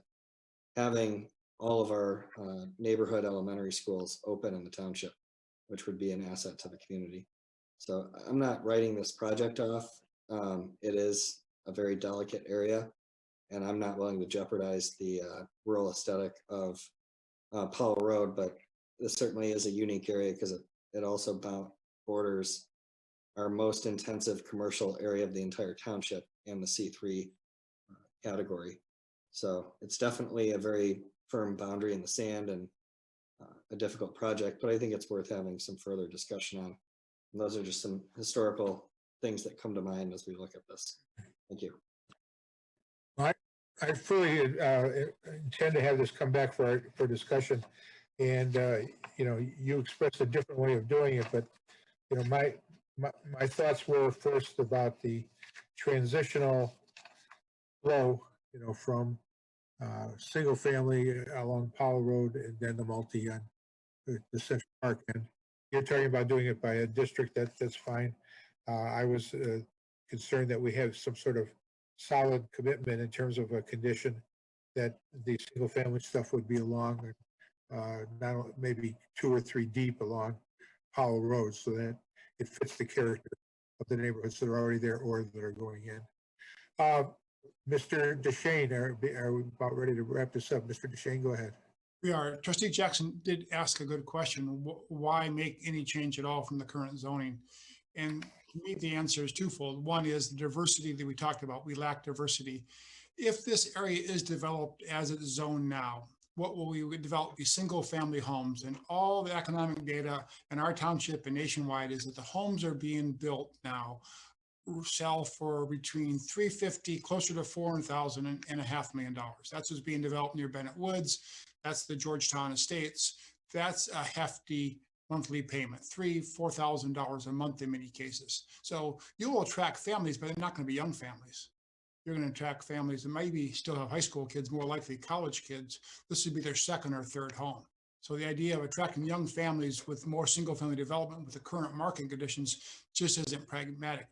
having all of our neighborhood elementary schools open in the township, which would be an asset to the community. So I'm not writing this project off. It is a very delicate area, and I'm not willing to jeopardize the rural aesthetic of Powell Road, but this certainly is a unique area because it also borders our most intensive commercial area of the entire township and the C3 category. So it's definitely a very firm boundary in the sand and a difficult project, but I think it's worth having some further discussion on. And those are just some historical things that come to mind as we look at this. Thank you. I fully intend to have this come back for discussion. And, you know, you expressed a different way of doing it, but, you know, my thoughts were first about the transitional flow, you know, from single family along Powell Road and then the multi on the Central Park. And you're talking about doing it by a district, that's fine. I was concerned that we have some sort of solid commitment in terms of a condition that the single family stuff would be along, not maybe 2 or 3 deep along Powell Road, so that it fits the character of the neighborhoods that are already there or that are going in. Mr. DeShane, are we about ready to wrap this up? Mr. DeShane, go ahead. We are. Trustee Jackson did ask a good question. Why make any change at all from the current zoning? And to me, the answer is twofold. One is the diversity that we talked about. We lack diversity. If this area is developed as it's zoned now, what will we develop? Be single family homes, and all the economic data in our township and nationwide is that the homes are being built now sell for between $350,000 closer to $400,000 and $500,000 million. That's what's being developed near Bennett Woods. That's the Georgetown Estates. That's a hefty monthly payment, $4,000 a month in many cases. So you will attract families, but they're not going to be young families. You're going to attract families that maybe still have high school kids, more likely college kids. This would be their second or third home. So the idea of attracting young families with more single family development with the current market conditions just isn't pragmatic.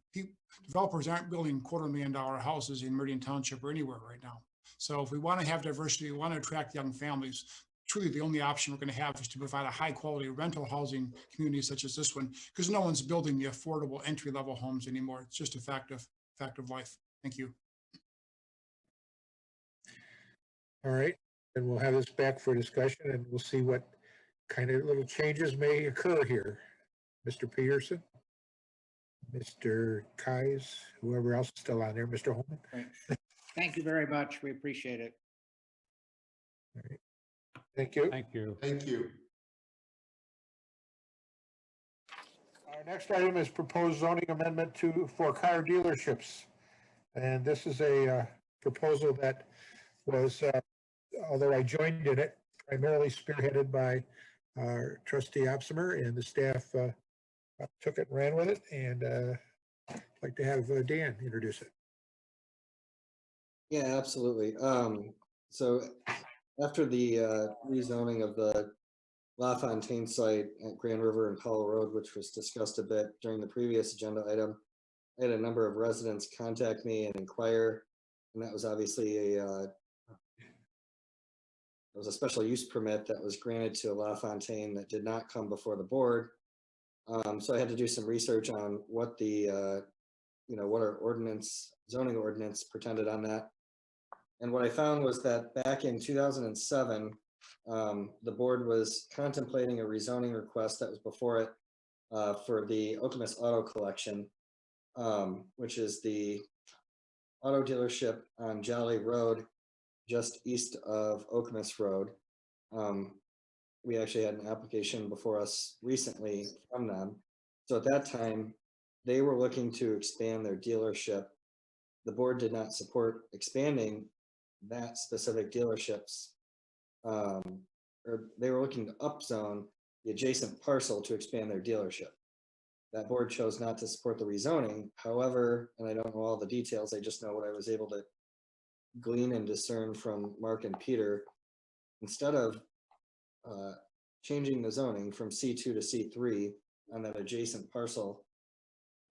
Developers aren't building $250,000 houses in Meridian Township or anywhere right now. So if we want to have diversity, we want to attract young families, truly the only option we're going to have is to provide a high quality rental housing community such as this one, because no one's building the affordable entry level homes anymore. It's just a fact of life. Thank you. All right, and we'll have this back for discussion and we'll see what kind of little changes may occur here. Mr. Peterson, Mr. Kais, whoever else is still on there, Mr. Holman. Right. Thank you very much. We appreciate it. All right. Thank you. Thank you. Thank you. Our next item is proposed zoning amendment for car dealerships. And this is a proposal that was, although I joined in it, primarily spearheaded by Trustee Opsimer, and the staff took it and ran with it. And I'd like to have Dan introduce it. Yeah, absolutely. So after the rezoning of the LaFontaine site at Grand River and Powell Road, which was discussed a bit during the previous agenda item, I had a number of residents contact me and inquire, and that was obviously it was a special use permit that was granted to LaFontaine that did not come before the board. So I had to do some research on what the, what our zoning ordinance pretended on that. And what I found was that back in 2007, the board was contemplating a rezoning request that was before it for the Okemos Auto Collection, which is the auto dealership on Jolly Road, just east of Okemos Road. We actually had an application before us recently from them. So at that time, they were looking to expand their dealership. The board did not support expanding that specific dealerships, or they were looking to upzone the adjacent parcel to expand their dealership. That board chose not to support the rezoning. However, and I don't know all the details, I just know what I was able to glean and discern from Mark and Peter. Instead of changing the zoning from C2 to C3 on that adjacent parcel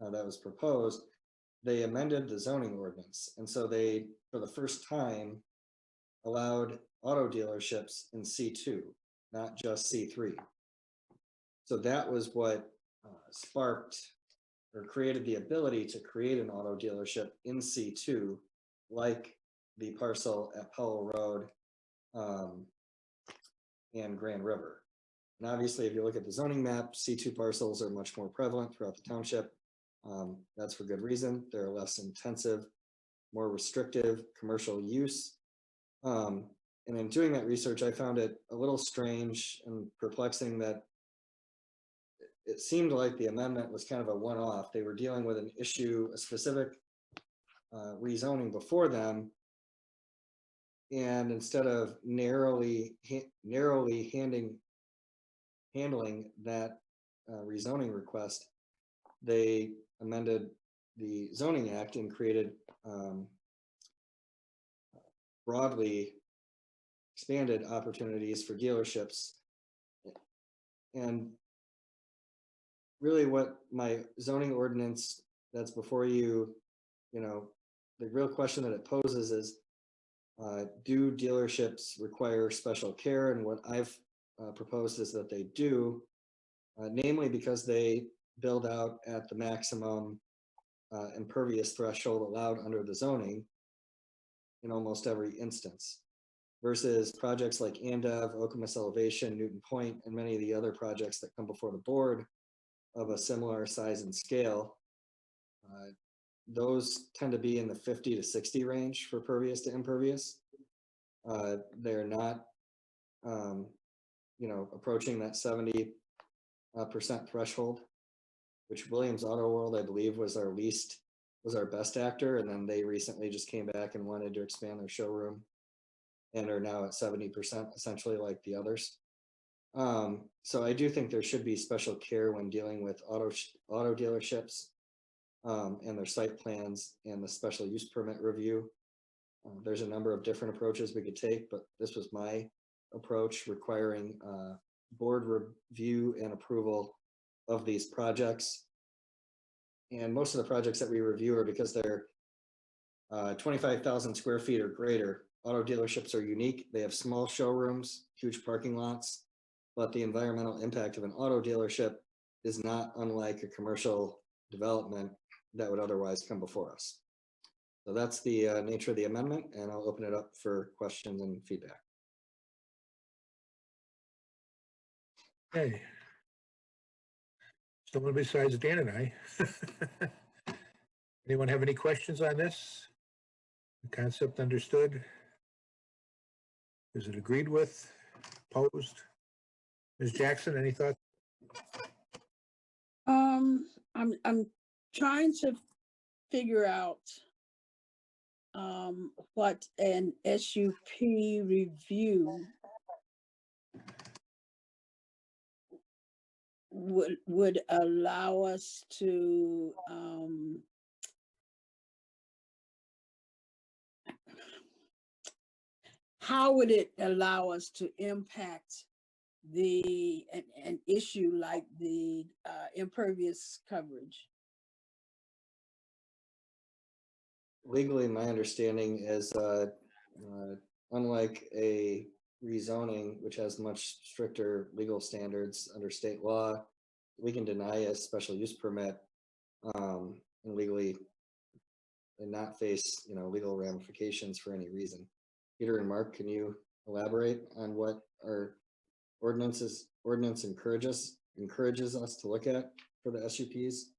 that was proposed, they amended the zoning ordinance. And so they, for the first time, allowed auto dealerships in C2, not just C3. So that was what sparked or created the ability to create an auto dealership in C2, like the parcel at Powell Road and Grand River. And obviously, if you look at the zoning map, C2 parcels are much more prevalent throughout the township. That's for good reason. They're less intensive, more restrictive commercial use. And in doing that research, I found it a little strange and perplexing that it seemed like the amendment was kind of a one-off. They were dealing with an issue, a specific rezoning before them. And instead of narrowly handling that rezoning request, they amended the zoning act and created broadly expanded opportunities for dealerships. And really what my zoning ordinance that's before you, the real question that it poses is, do dealerships require special care? And what I've proposed is that they do, namely because they build out at the maximum impervious threshold allowed under the zoning in almost every instance, versus projects like Andev, Okemos Elevation, Newton Point, and many of the other projects that come before the board of a similar size and scale. Those tend to be in the 50 to 60 range for pervious to impervious. They're not, approaching that 70% threshold, which Williams Auto World, I believe, was our best actor. And then they recently just came back and wanted to expand their showroom and are now at 70%, essentially like the others. So I do think there should be special care when dealing with auto dealerships and their site plans and the special use permit review. There's a number of different approaches we could take, but this was my approach, requiring board review and approval of these projects. And most of the projects that we review are because they're 25,000 square feet or greater. Auto dealerships are unique. They have small showrooms, huge parking lots, but the environmental impact of an auto dealership is not unlike a commercial development that would otherwise come before us. So that's the nature of the amendment, and I'll open it up for questions and feedback. Okay. Someone besides Dan and I. Anyone have any questions on this? The concept understood? Is it agreed with? Opposed? Ms. Jackson, any thoughts? I'm trying to figure out what an SUP review would allow us to how would it allow us to impact an issue like the impervious coverage? Legally, my understanding is unlike a rezoning, which has much stricter legal standards under state law, we can deny a special use permit and legally and not face legal ramifications for any reason. Peter and Mark, can you elaborate on what our ordinance encourages us to look at for the SUPs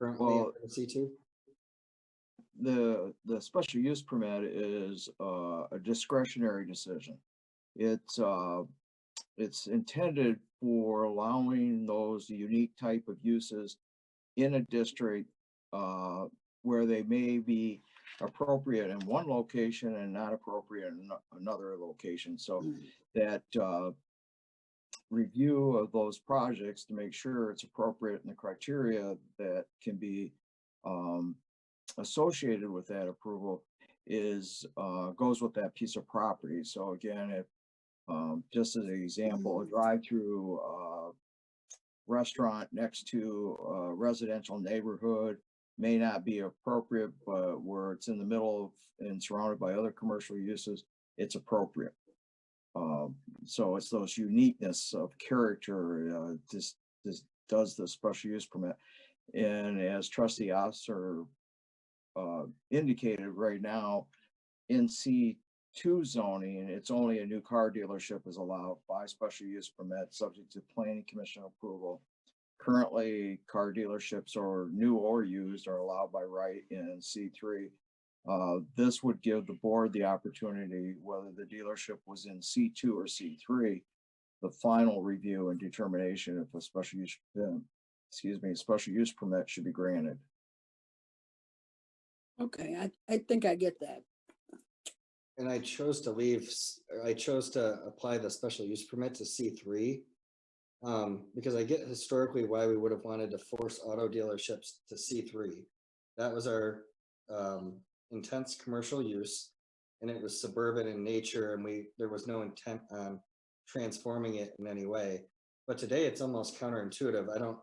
currently in C2? The special use permit is a discretionary decision. It's intended for allowing those unique type of uses in a district where they may be appropriate in one location and not appropriate in another location. So that review of those projects to make sure it's appropriate in the criteria that can be associated with that approval is goes with that piece of property. So again, if just as an example, a drive-through restaurant next to a residential neighborhood may not be appropriate, but where it's in the middle of and surrounded by other commercial uses, it's appropriate. So it's those uniqueness of character this does the special use permit. And as Trustee Osser indicated, right now in C2 zoning, it's only a new car dealership is allowed by special use permit subject to planning commission approval. Currently, car dealerships, or new or used, are allowed by right in C3. This would give the board the opportunity, whether the dealership was in C2 or C3, the final review and determination if a special use, special use permit should be granted. Okay, I think I get that. And I chose to apply the special use permit to C3. Because I get historically why we would have wanted to force auto dealerships to C3. That was our intense commercial use, and it was suburban in nature, and there was no intent on transforming it in any way. But today it's almost counterintuitive. I don't,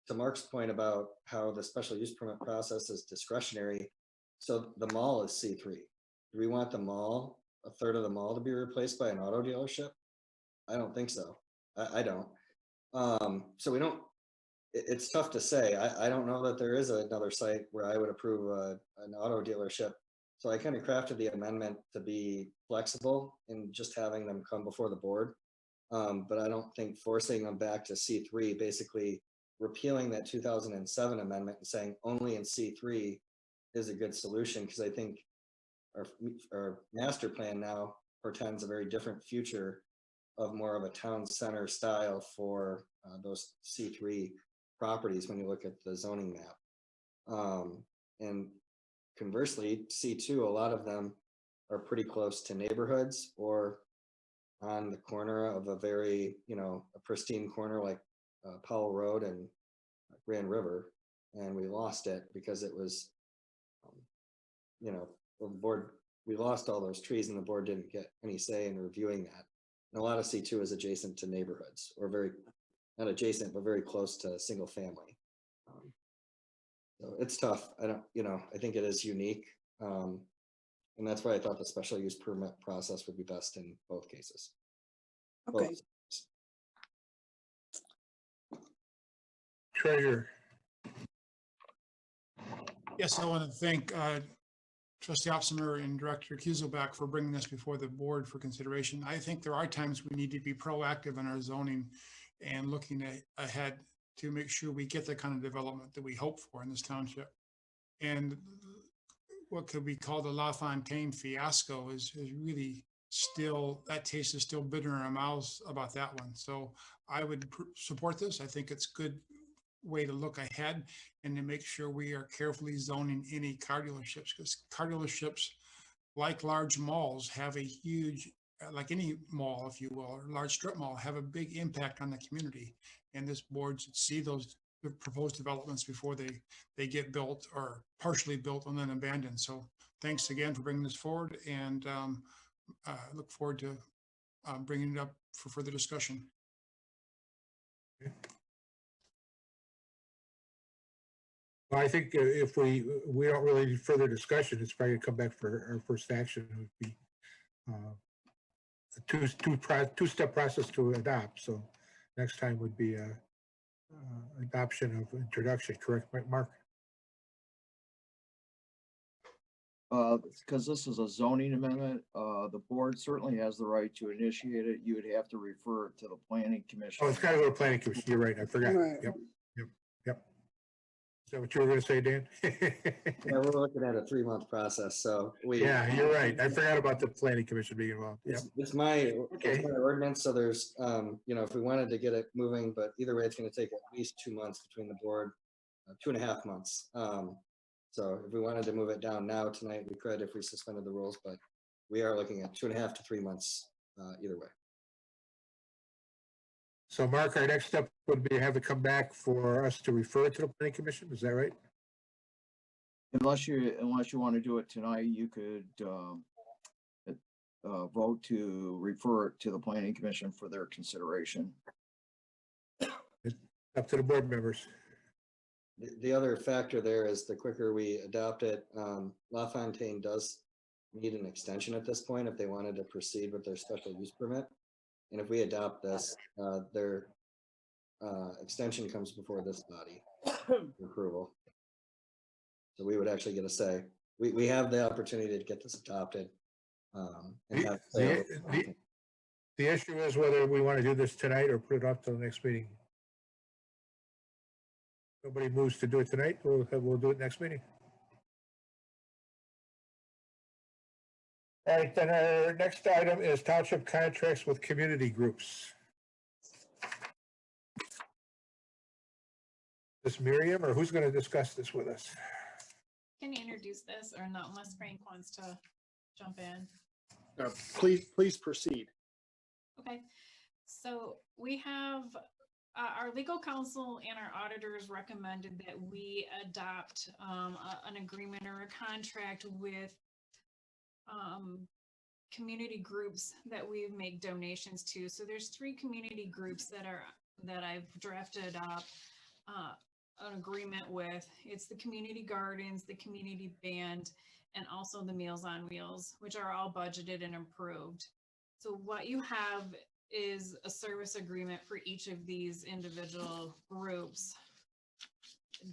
to Mark's point about how the special use permit process is discretionary. So the mall is C3. Do we want the mall, a third of the mall, to be replaced by an auto dealership? I don't think so. I don't. So we don't, it's tough to say. I don't know that there is another site where I would approve an auto dealership. So I kind of crafted the amendment to be flexible in just having them come before the board. But I don't think forcing them back to C3, basically repealing that 2007 amendment and saying only in C3 is a good solution, because I think our master plan now portends a very different future of more of a town center style for those C3 properties when you look at the zoning map. And conversely, C2, a lot of them are pretty close to neighborhoods or on the corner of a very, a pristine corner like Powell Road and Grand River. And we lost it because it was, the board, we lost all those trees and the board didn't get any say in reviewing that. And a lot of C2 is adjacent to neighborhoods, or very, not adjacent, but very close to single family. So it's tough. I think it is unique. And that's why I thought the special use permit process would be best in both cases. Okay. Treasurer. Yes, I want to thank Trustee Opsimer and Director Kieselbach for bringing this before the board for consideration. I think there are times we need to be proactive in our zoning and looking ahead to make sure we get the kind of development that we hope for in this township. And what could be called a LaFontaine fiasco is really still, that taste is still bitter in our mouths about that one. So I would support this. I think it's a good way to look ahead and to make sure we are carefully zoning any car dealerships, because car dealerships, like large malls, have a huge, like any mall, if you will, or large strip mall, have a big impact on the community. And this board should see those proposed developments before they get built or partially built and then abandoned. So thanks again for bringing this forward, and look forward to bringing it up for further discussion. Well, I think if we don't really need further discussion, it's probably gonna come back for our first action. It would be a two-step process to adopt. So next time would be adoption of introduction, correct, Mark? Because this is a zoning amendment, the board certainly has the right to initiate it. You would have to refer it to the planning commission. Oh, it's got to go to planning commission. You're right. I forgot. Right. Yep. Is that what you were going to say, Dan? Yeah, we're looking at a 3-month process, so Yeah, you're right. I forgot about the planning commission being involved. Yep. It's my ordinance, so there's, if we wanted to get it moving, but either way, it's going to take at least 2 months between the board, 2.5 months. So if we wanted to move it down now tonight, we could if we suspended the rules, but we are looking at 2.5 to 3 months either way. So Mark, our next step would be to have it come back for us to refer it to the planning commission. Is that right? Unless you want to do it tonight, you could vote to refer it to the planning commission for their consideration. It's up to the board members. The other factor there is the quicker we adopt it, LaFontaine does need an extension at this point if they wanted to proceed with their special use permit. And if we adopt this, their extension comes before this body for approval. So we would actually get a say. We have the opportunity to get this adopted. The issue is whether we want to do this tonight or put it off till the next meeting. Nobody moves to do it tonight, we'll do it next meeting. All right, then our next item is township contracts with community groups. This Miriam, or who's going to discuss this with us? Can you introduce this or not unless Frank wants to jump in? Please proceed. Okay, so we have our legal counsel and our auditors recommended that we adopt an agreement or a contract with community groups that we make donations to. So there's 3 community groups that I've drafted up an agreement with. It's the community gardens, the community band, and also the Meals on Wheels, which are all budgeted and approved. So what you have is a service agreement for each of these individual groups,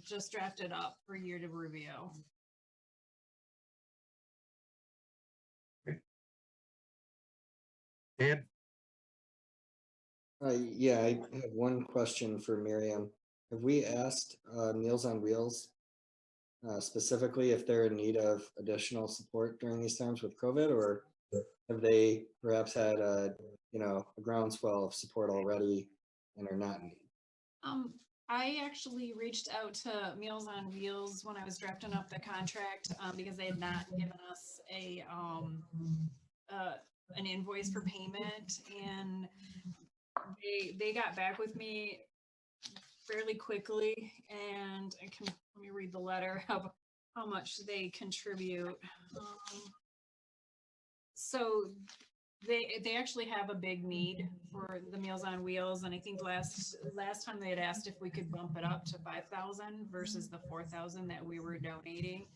just drafted up for you to review. Dan? Yeah, I have one question for Miriam. Have we asked Meals on Wheels specifically if they're in need of additional support during these times with COVID, or have they perhaps had a groundswell of support already and are not in need? I actually reached out to Meals on Wheels when I was drafting up the contract because they had not given us an invoice for payment, and they got back with me fairly quickly, and let me read the letter of how much they contribute. So they actually have a big need for the Meals on Wheels, and I think last time they had asked if we could bump it up to 5,000 versus the 4,000 that we were donating.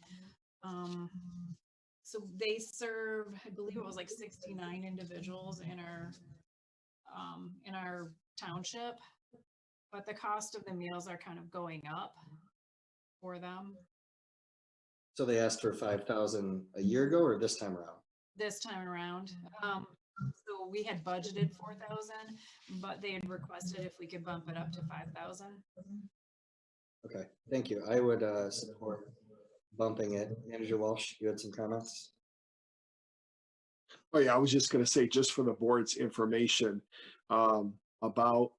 So they serve, I believe it was like 69 individuals in our township, but the cost of the meals are kind of going up for them So they asked for 5,000 a year ago or this time around? this time around. So we had budgeted 4,000, but they had requested if we could bump it up to 5,000. Okay, thank you. I would support bumping it. Manager Walsh, you had some comments? Oh yeah, I was just going to say, just for the board's information, about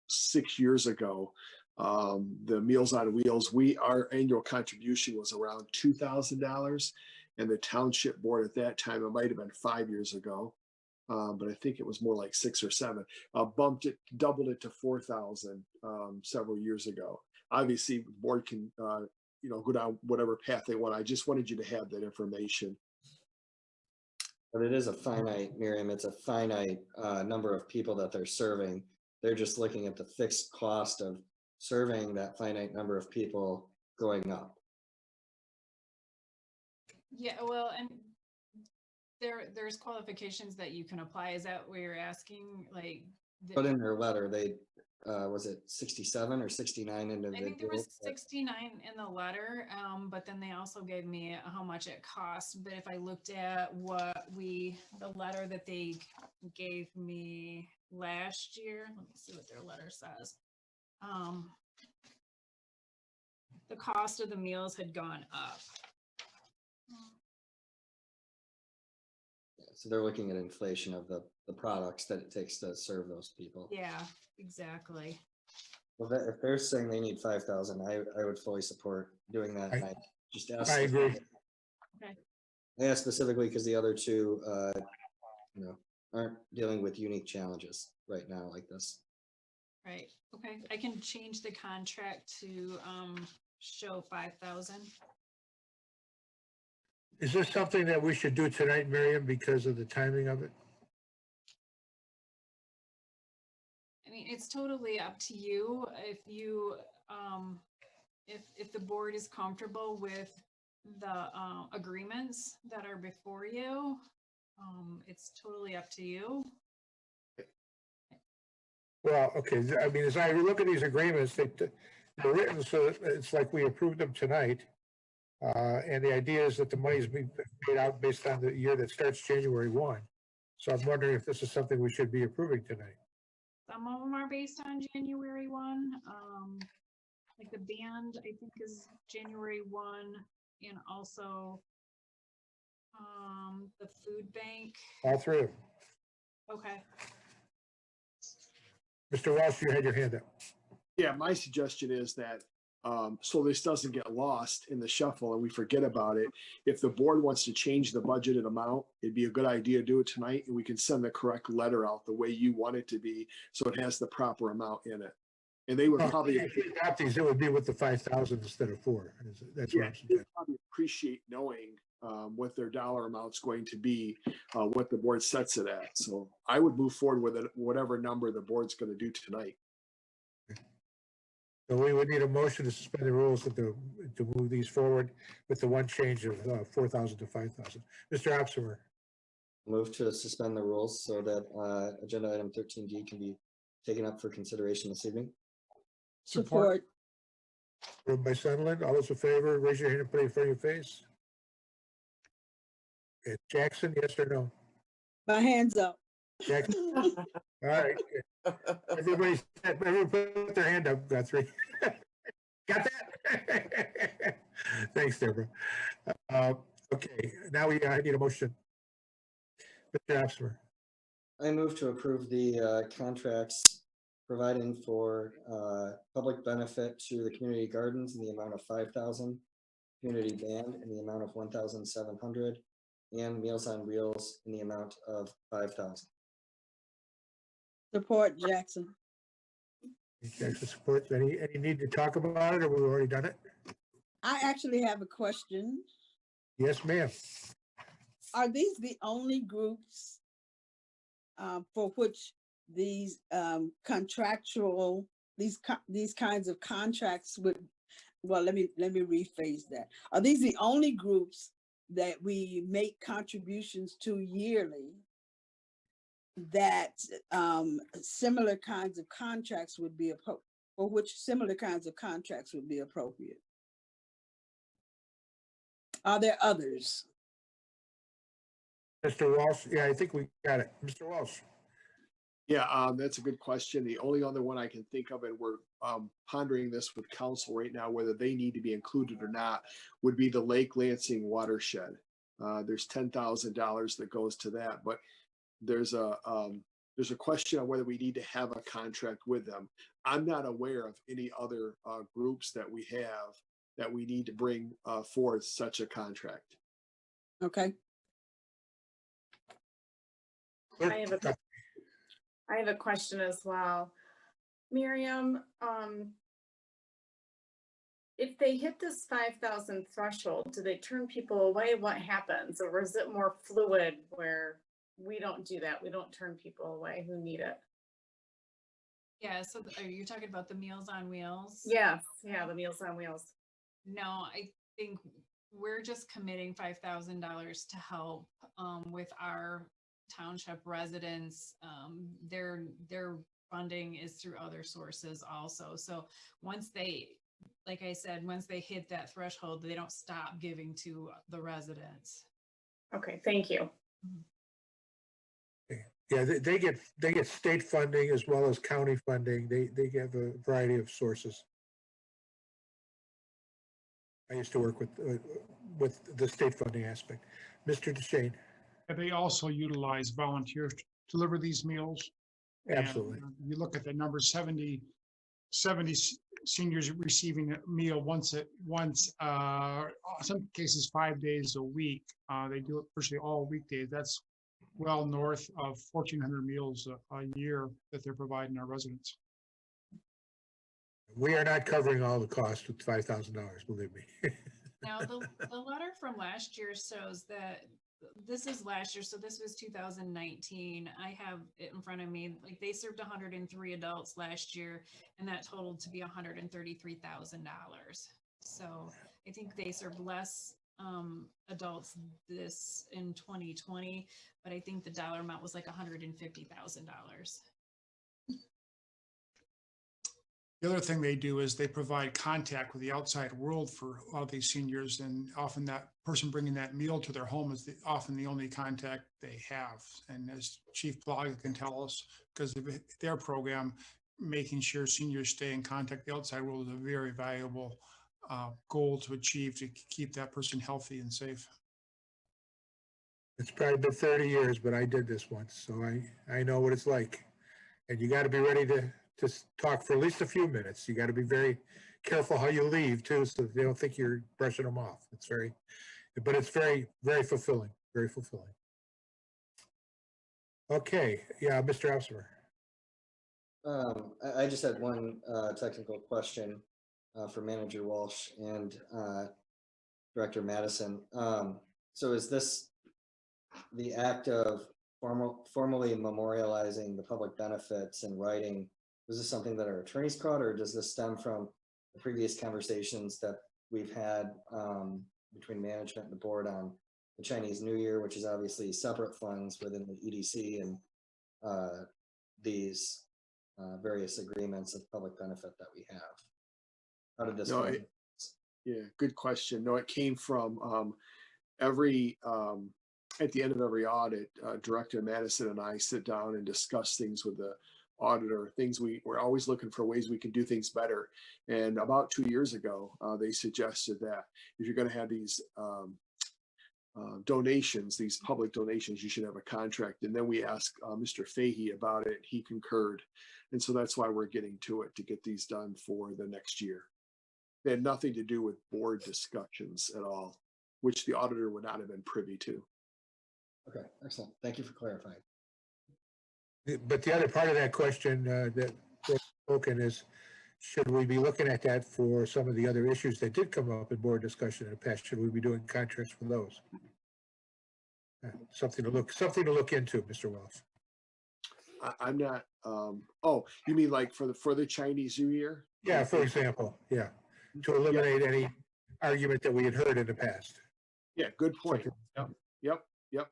6 years ago, the Meals on Wheels, our annual contribution was around $2,000, and the township board at that time, it might have been 5 years ago, but I think it was more like 6 or 7, doubled it to 4,000 several years ago. Obviously, the board can go down whatever path they want. I just wanted you to have that information. But it is a finite, Miriam, it's a finite number of people that they're serving. They're just looking at the fixed cost of serving that finite number of people going up. Yeah, well, and there's qualifications that you can apply. Is that what you're asking? Like, But in their letter, they, was it 67 or 69 individuals? I think there was 69 in the letter, but then they also gave me how much it costs. But if I looked at the letter that they gave me last year, let me see what their letter says. The cost of the meals had gone up. So they're looking at inflation of the products that it takes to serve those people. Yeah, exactly. Well, if they're saying they need 5,000, I would fully support doing that. And I just asked. I agree. Okay. I asked specifically because the other two, aren't dealing with unique challenges right now like this. Right. Okay. I can change the contract to show 5,000. Is this something that we should do tonight, Miriam, because of the timing of it? I mean, it's totally up to you. If you, if the board is comfortable with the agreements that are before you, it's totally up to you. Well, okay, I mean, as I look at these agreements, they're written so it's like we approved them tonight. And the idea is that the money is being paid out based on the year that starts January 1. So I'm wondering if this is something we should be approving tonight. Some of them are based on January 1. Like the band, I think, is January 1, and also the the food bank. All three of them. Okay. Mr. Walsh, you had your hand up. Yeah, my suggestion is that, so this doesn't get lost in the shuffle and we forget about it. If the board wants to change the budgeted amount, it'd be a good idea to do it tonight and we can send the correct letter out the way you want it to be, so it has the proper amount in it. And they would probably, If we adopt these, it would be with the 5,000 instead of 4. That's what yeah, I'm they'd suggesting. probably appreciate knowing what their dollar amount's going to be, what the board sets it at. So I would move forward with it, whatever number the board's going to do tonight. So we would need a motion to suspend the rules to move these forward with the one change of 4,000 to 5,000. Mr. Opsimer, Move to suspend the rules so that agenda item 13D can be taken up for consideration this evening. Support. moved by Sunderland. All those in favor, raise your hand and put it in front of your face. Okay, Jackson, yes or no? My hands up. Jackson? All right. Everybody put their hand up, Guthrie. Got that? Thanks, Deborah. Okay, now we need a motion. Mr. Opsimer. I move to approve the contracts providing for public benefit to the community gardens in the amount of 5,000, community band in the amount of 1,700, and Meals on Wheels in the amount of 5,000. Support Jackson. Jackson supports. Any need to talk about it, or we've already done it? I actually have a question. Yes, ma'am. Are these the only groups for which these contractual, these kinds of contracts would, well, let me rephrase that. Are these the only groups that we make contributions to yearly that similar kinds of contracts would be for which similar kinds of contracts would be appropriate? Are there others? Mr. Walsh, yeah, I think we got it. Mr. Walsh. Yeah, that's a good question. The only other one I can think of, and we're pondering this with council right now, whether they need to be included or not, would be the Lake Lansing watershed. There's $10,000 that goes to that, but there's a question on whether we need to have a contract with them. I'm not aware of any other groups that we have that we need to bring forth such a contract. Okay. I have a question as well. Miriam, if they hit this 5,000 threshold, do they turn people away? What happens? Or is it more fluid where we don't do that? We don't turn people away who need it. Yeah, so are you talking about the Meals on Wheels? Yes, yeah, the Meals on Wheels. No, I think we're just committing $5,000 to help with our township residents. Their funding is through other sources also. So once they, like I said, once they hit that threshold, they don't stop giving to the residents. Okay, thank you. Yeah, they get state funding as well as county funding. They have a variety of sources. I used to work with the state funding aspect. Mr. DeShane. They also utilize volunteers to deliver these meals. Absolutely. And, you look at the number 70 seniors receiving a meal once, some cases 5 days a week. They do it virtually all weekdays. That's well north of 1,400 meals a year that they're providing our residents. We are not covering all the costs with $5,000, believe me. Now, the letter from last year shows that this is last year, so this was 2019. I have it in front of me. Like, they served 103 adults last year, and that totaled to be $133,000. So I think they served less adults this in 2020, but I think the dollar amount was like $150,000. The other thing they do is they provide contact with the outside world for a lot of these seniors, and often that person bringing that meal to their home is often the only contact they have. And as Chief Plaga can tell us, because of their program, making sure seniors stay in contact with the outside world is a very valuable goal to achieve to keep that person healthy and safe. It's probably been 30 years, but I did this once, so I know what it's like. And you got to be ready to talk for at least a few minutes. You got to be very careful how you leave too, so that they don't think you're brushing them off. But it's very, very fulfilling, very fulfilling. Okay, yeah, Mr. Housemer. I just had one technical question for Manager Walsh and Director Madison. So is this the act of formally memorializing the public benefits and writing? Was this something that our attorneys caught, or does this stem from the previous conversations that we've had between management and the board on the Chinese New Year, which is obviously separate funds within the EDC, and these various agreements of public benefit that we have? How did this come? Yeah, good question. No, it came from at the end of every audit, Director Madison and I sit down and discuss things with the auditor, we're always looking for ways we can do things better. And about 2 years ago, they suggested that if you're going to have these donations, these public donations, you should have a contract. And then we asked Mr. Fahey about it. He concurred. And so that's why we're getting to it, to get these done for the next year. They had nothing to do with board discussions at all, which the auditor would not have been privy to. Okay, excellent. Thank you for clarifying. But the other part of that question that was spoken is, should we be looking at that for some of the other issues that did come up in board discussion in the past? Should we be doing contracts for those? Something to look into, Mr. Wells. I'm not. Oh, you mean like for the Chinese New Year? Yeah, for example. Yeah, to eliminate any argument that we had heard in the past. Yeah, good point. Yep.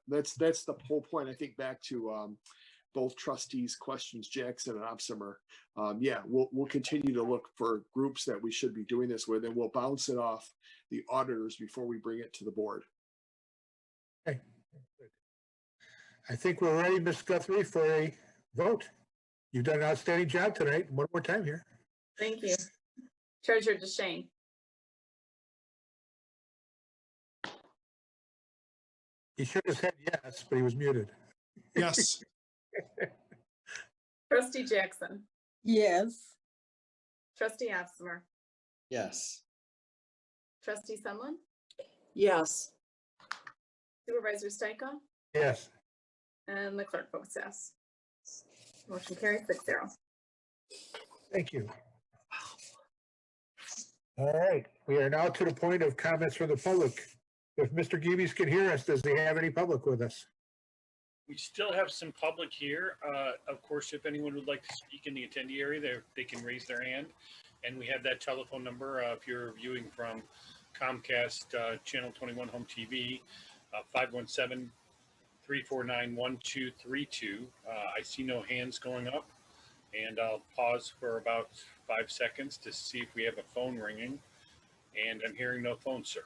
That's the whole point. I think back to both trustees' questions, Jackson and Opsimer. Yeah, we'll continue to look for groups that we should be doing this with, and we'll bounce it off the auditors before we bring it to the board. Okay. I think we're ready, Ms. Guthrie, for a vote. You've done an outstanding job tonight. One more time here. Thank you. Treasurer DeShane. He should have said yes, but he was muted. Yes. Trustee Jackson. Yes. Trustee Opsimer. Yes. Trustee Sumlin. Yes. Supervisor Stika. Yes. And the clerk votes yes. Motion carries 6-0. Thank you. All right, we are now to the point of comments from the public. If Mr. Geebies can hear us, does he have any public with us? We still have some public here. Of course, if anyone would like to speak in the attendee area, they can raise their hand. And we have that telephone number if you're viewing from Comcast Channel 21 Home TV, 517-349-1232. I see no hands going up, and I'll pause for about 5 seconds to see if we have a phone ringing. And I'm hearing no phone, sir.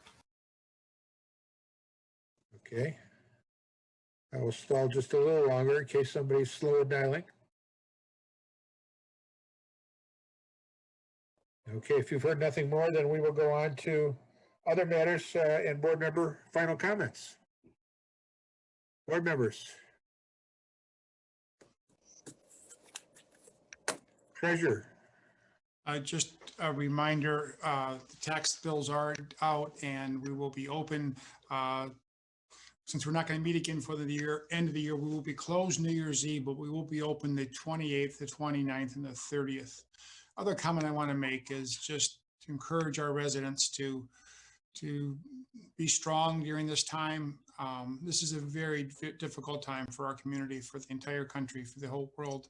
Okay. I will stall just a little longer in case somebody's slow at dialing. Okay, if you've heard nothing more, then we will go on to other matters and board member final comments. Board members. Treasurer. Just a reminder, the tax bills are out and we will be open. Since we're not going to meet again for the end of the year, we will be closed New Year's Eve, but we will be open the 28th, the 29th, and the 30th. Other comment I want to make is just to encourage our residents to be strong during this time. This is a very difficult time for our community, for the entire country, for the whole world.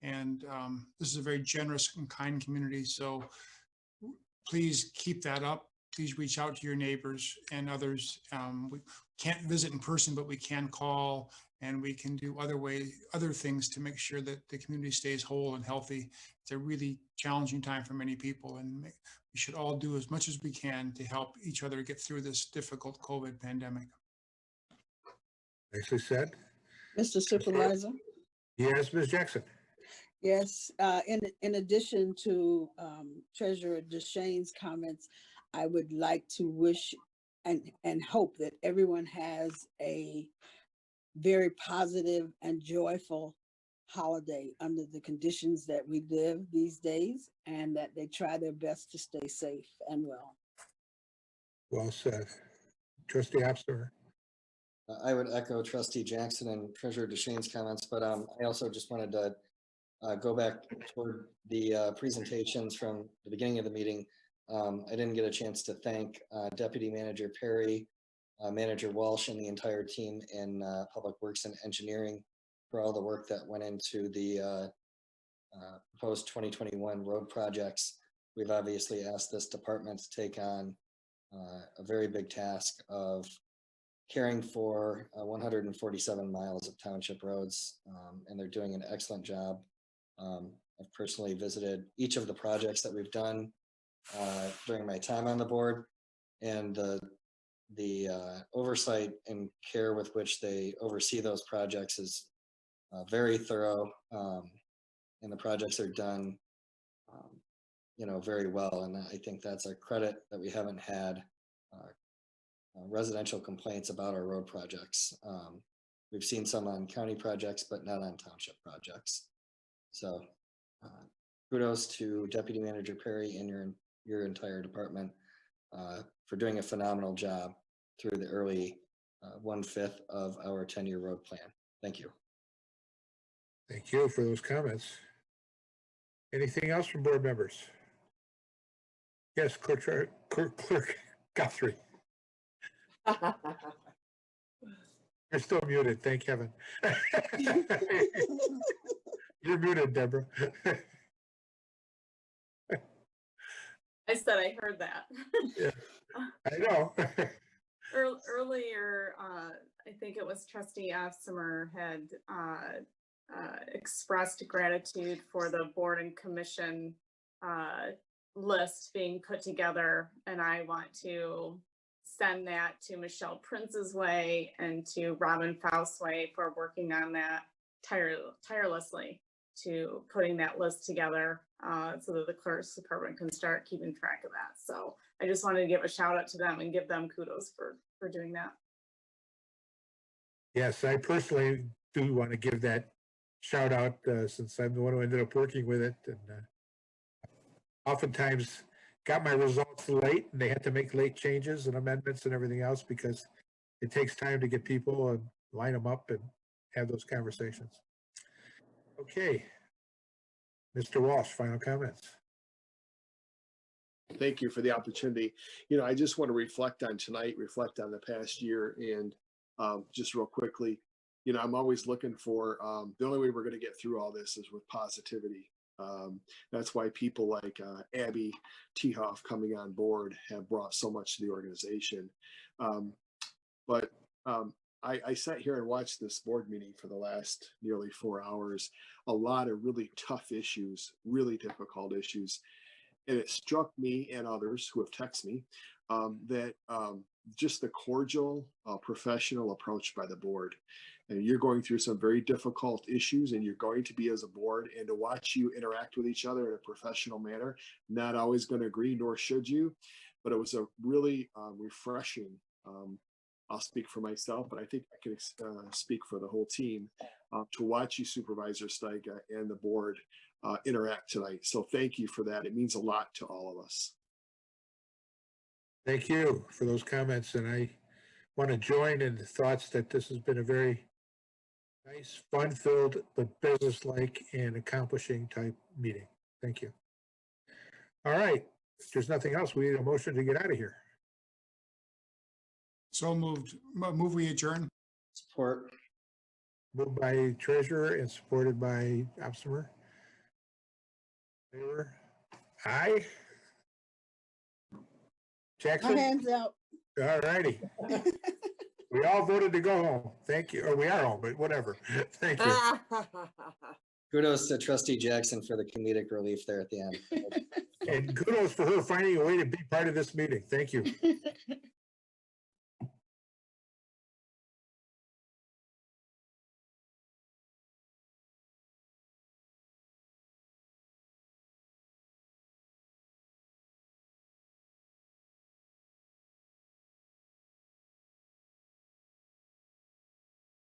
And this is a very generous and kind community. So please keep that up. Please reach out to your neighbors and others. We can't visit in person, but we can call, and we can do other things to make sure that the community stays whole and healthy. It's a really challenging time for many people, and we should all do as much as we can to help each other get through this difficult COVID pandemic. Nicely said. Mr. Supervisor? Yes, Ms. Jackson. Yes, in addition to Treasurer DeShane's comments, I would like to wish and hope that everyone has a very positive and joyful holiday under the conditions that we live these days, and that they try their best to stay safe and well. Well said. Trustee Hopster. I would echo Trustee Jackson and Treasurer DeShane's comments, but I also just wanted to go back toward the presentations from the beginning of the meeting. I didn't get a chance to thank Deputy Manager Perry, Manager Walsh, and the entire team in Public Works and Engineering for all the work that went into the proposed 2021 road projects. We've obviously asked this department to take on a very big task of caring for 147 miles of township roads, and they're doing an excellent job. I've personally visited each of the projects that we've done during my time on the board, and the oversight and care with which they oversee those projects is very thorough, and the projects are done very well, and I think that's a credit that we haven't had residential complaints about our road projects. We've seen some on county projects, but not on township projects. So kudos to Deputy Manager Perry and your entire department for doing a phenomenal job through the early 1/5 of our 10-year road plan. Thank you. Thank you for those comments. Anything else from board members? Yes, Clerk Guthrie. You're still muted, thank heaven. You're muted, Deborah. I said I heard that. Yeah, I know. Earlier, I think it was Trustee Ofsimer had expressed gratitude for the board and commission list being put together, and I want to send that to Michelle Prince's way and to Robin Faust's way for working on that tirelessly to putting that list together so that the clerk's department can start keeping track of that. So I just wanted to give a shout out to them and give them kudos for doing that. Yes, I personally do want to give that shout out since I'm the one who ended up working with it, and oftentimes got my results late, and they had to make late changes and amendments and everything else because it takes time to get people and line them up and have those conversations. Okay, Mr. Walsh, final comments. Thank you for the opportunity. I just want to reflect on tonight, reflect on the past year, and just real quickly, I'm always looking for the only way we're going to get through all this is with positivity. That's why people like Abby Tehoff coming on board have brought so much to the organization. But I sat here and watched this board meeting for the last nearly 4 hours. A lot of really tough issues, really difficult issues. And it struck me and others who have texted me that just the cordial, professional approach by the board. And you're going through some very difficult issues, and you're going to be as a board, and to watch you interact with each other in a professional manner, not always going to agree, nor should you, but it was a really refreshing, I'll speak for myself, but I think I can speak for the whole team, to watch you, Supervisor Steiga, and the board interact tonight. So thank you for that. It means a lot to all of us. Thank you for those comments, and I want to join in the thoughts that this has been a very nice, fun-filled, but business-like and accomplishing type meeting. Thank you. All right, if there's nothing else, we need a motion to get out of here. So moved. Move we adjourn. Support. Moved by Treasurer and supported by Opsimer. Favor? Aye. Jackson? My hands out. All righty. We all voted to go home. Thank you. Or we are home, but whatever. Thank you. Kudos to Trustee Jackson for the comedic relief there at the end. And kudos for her finding a way to be part of this meeting. Thank you.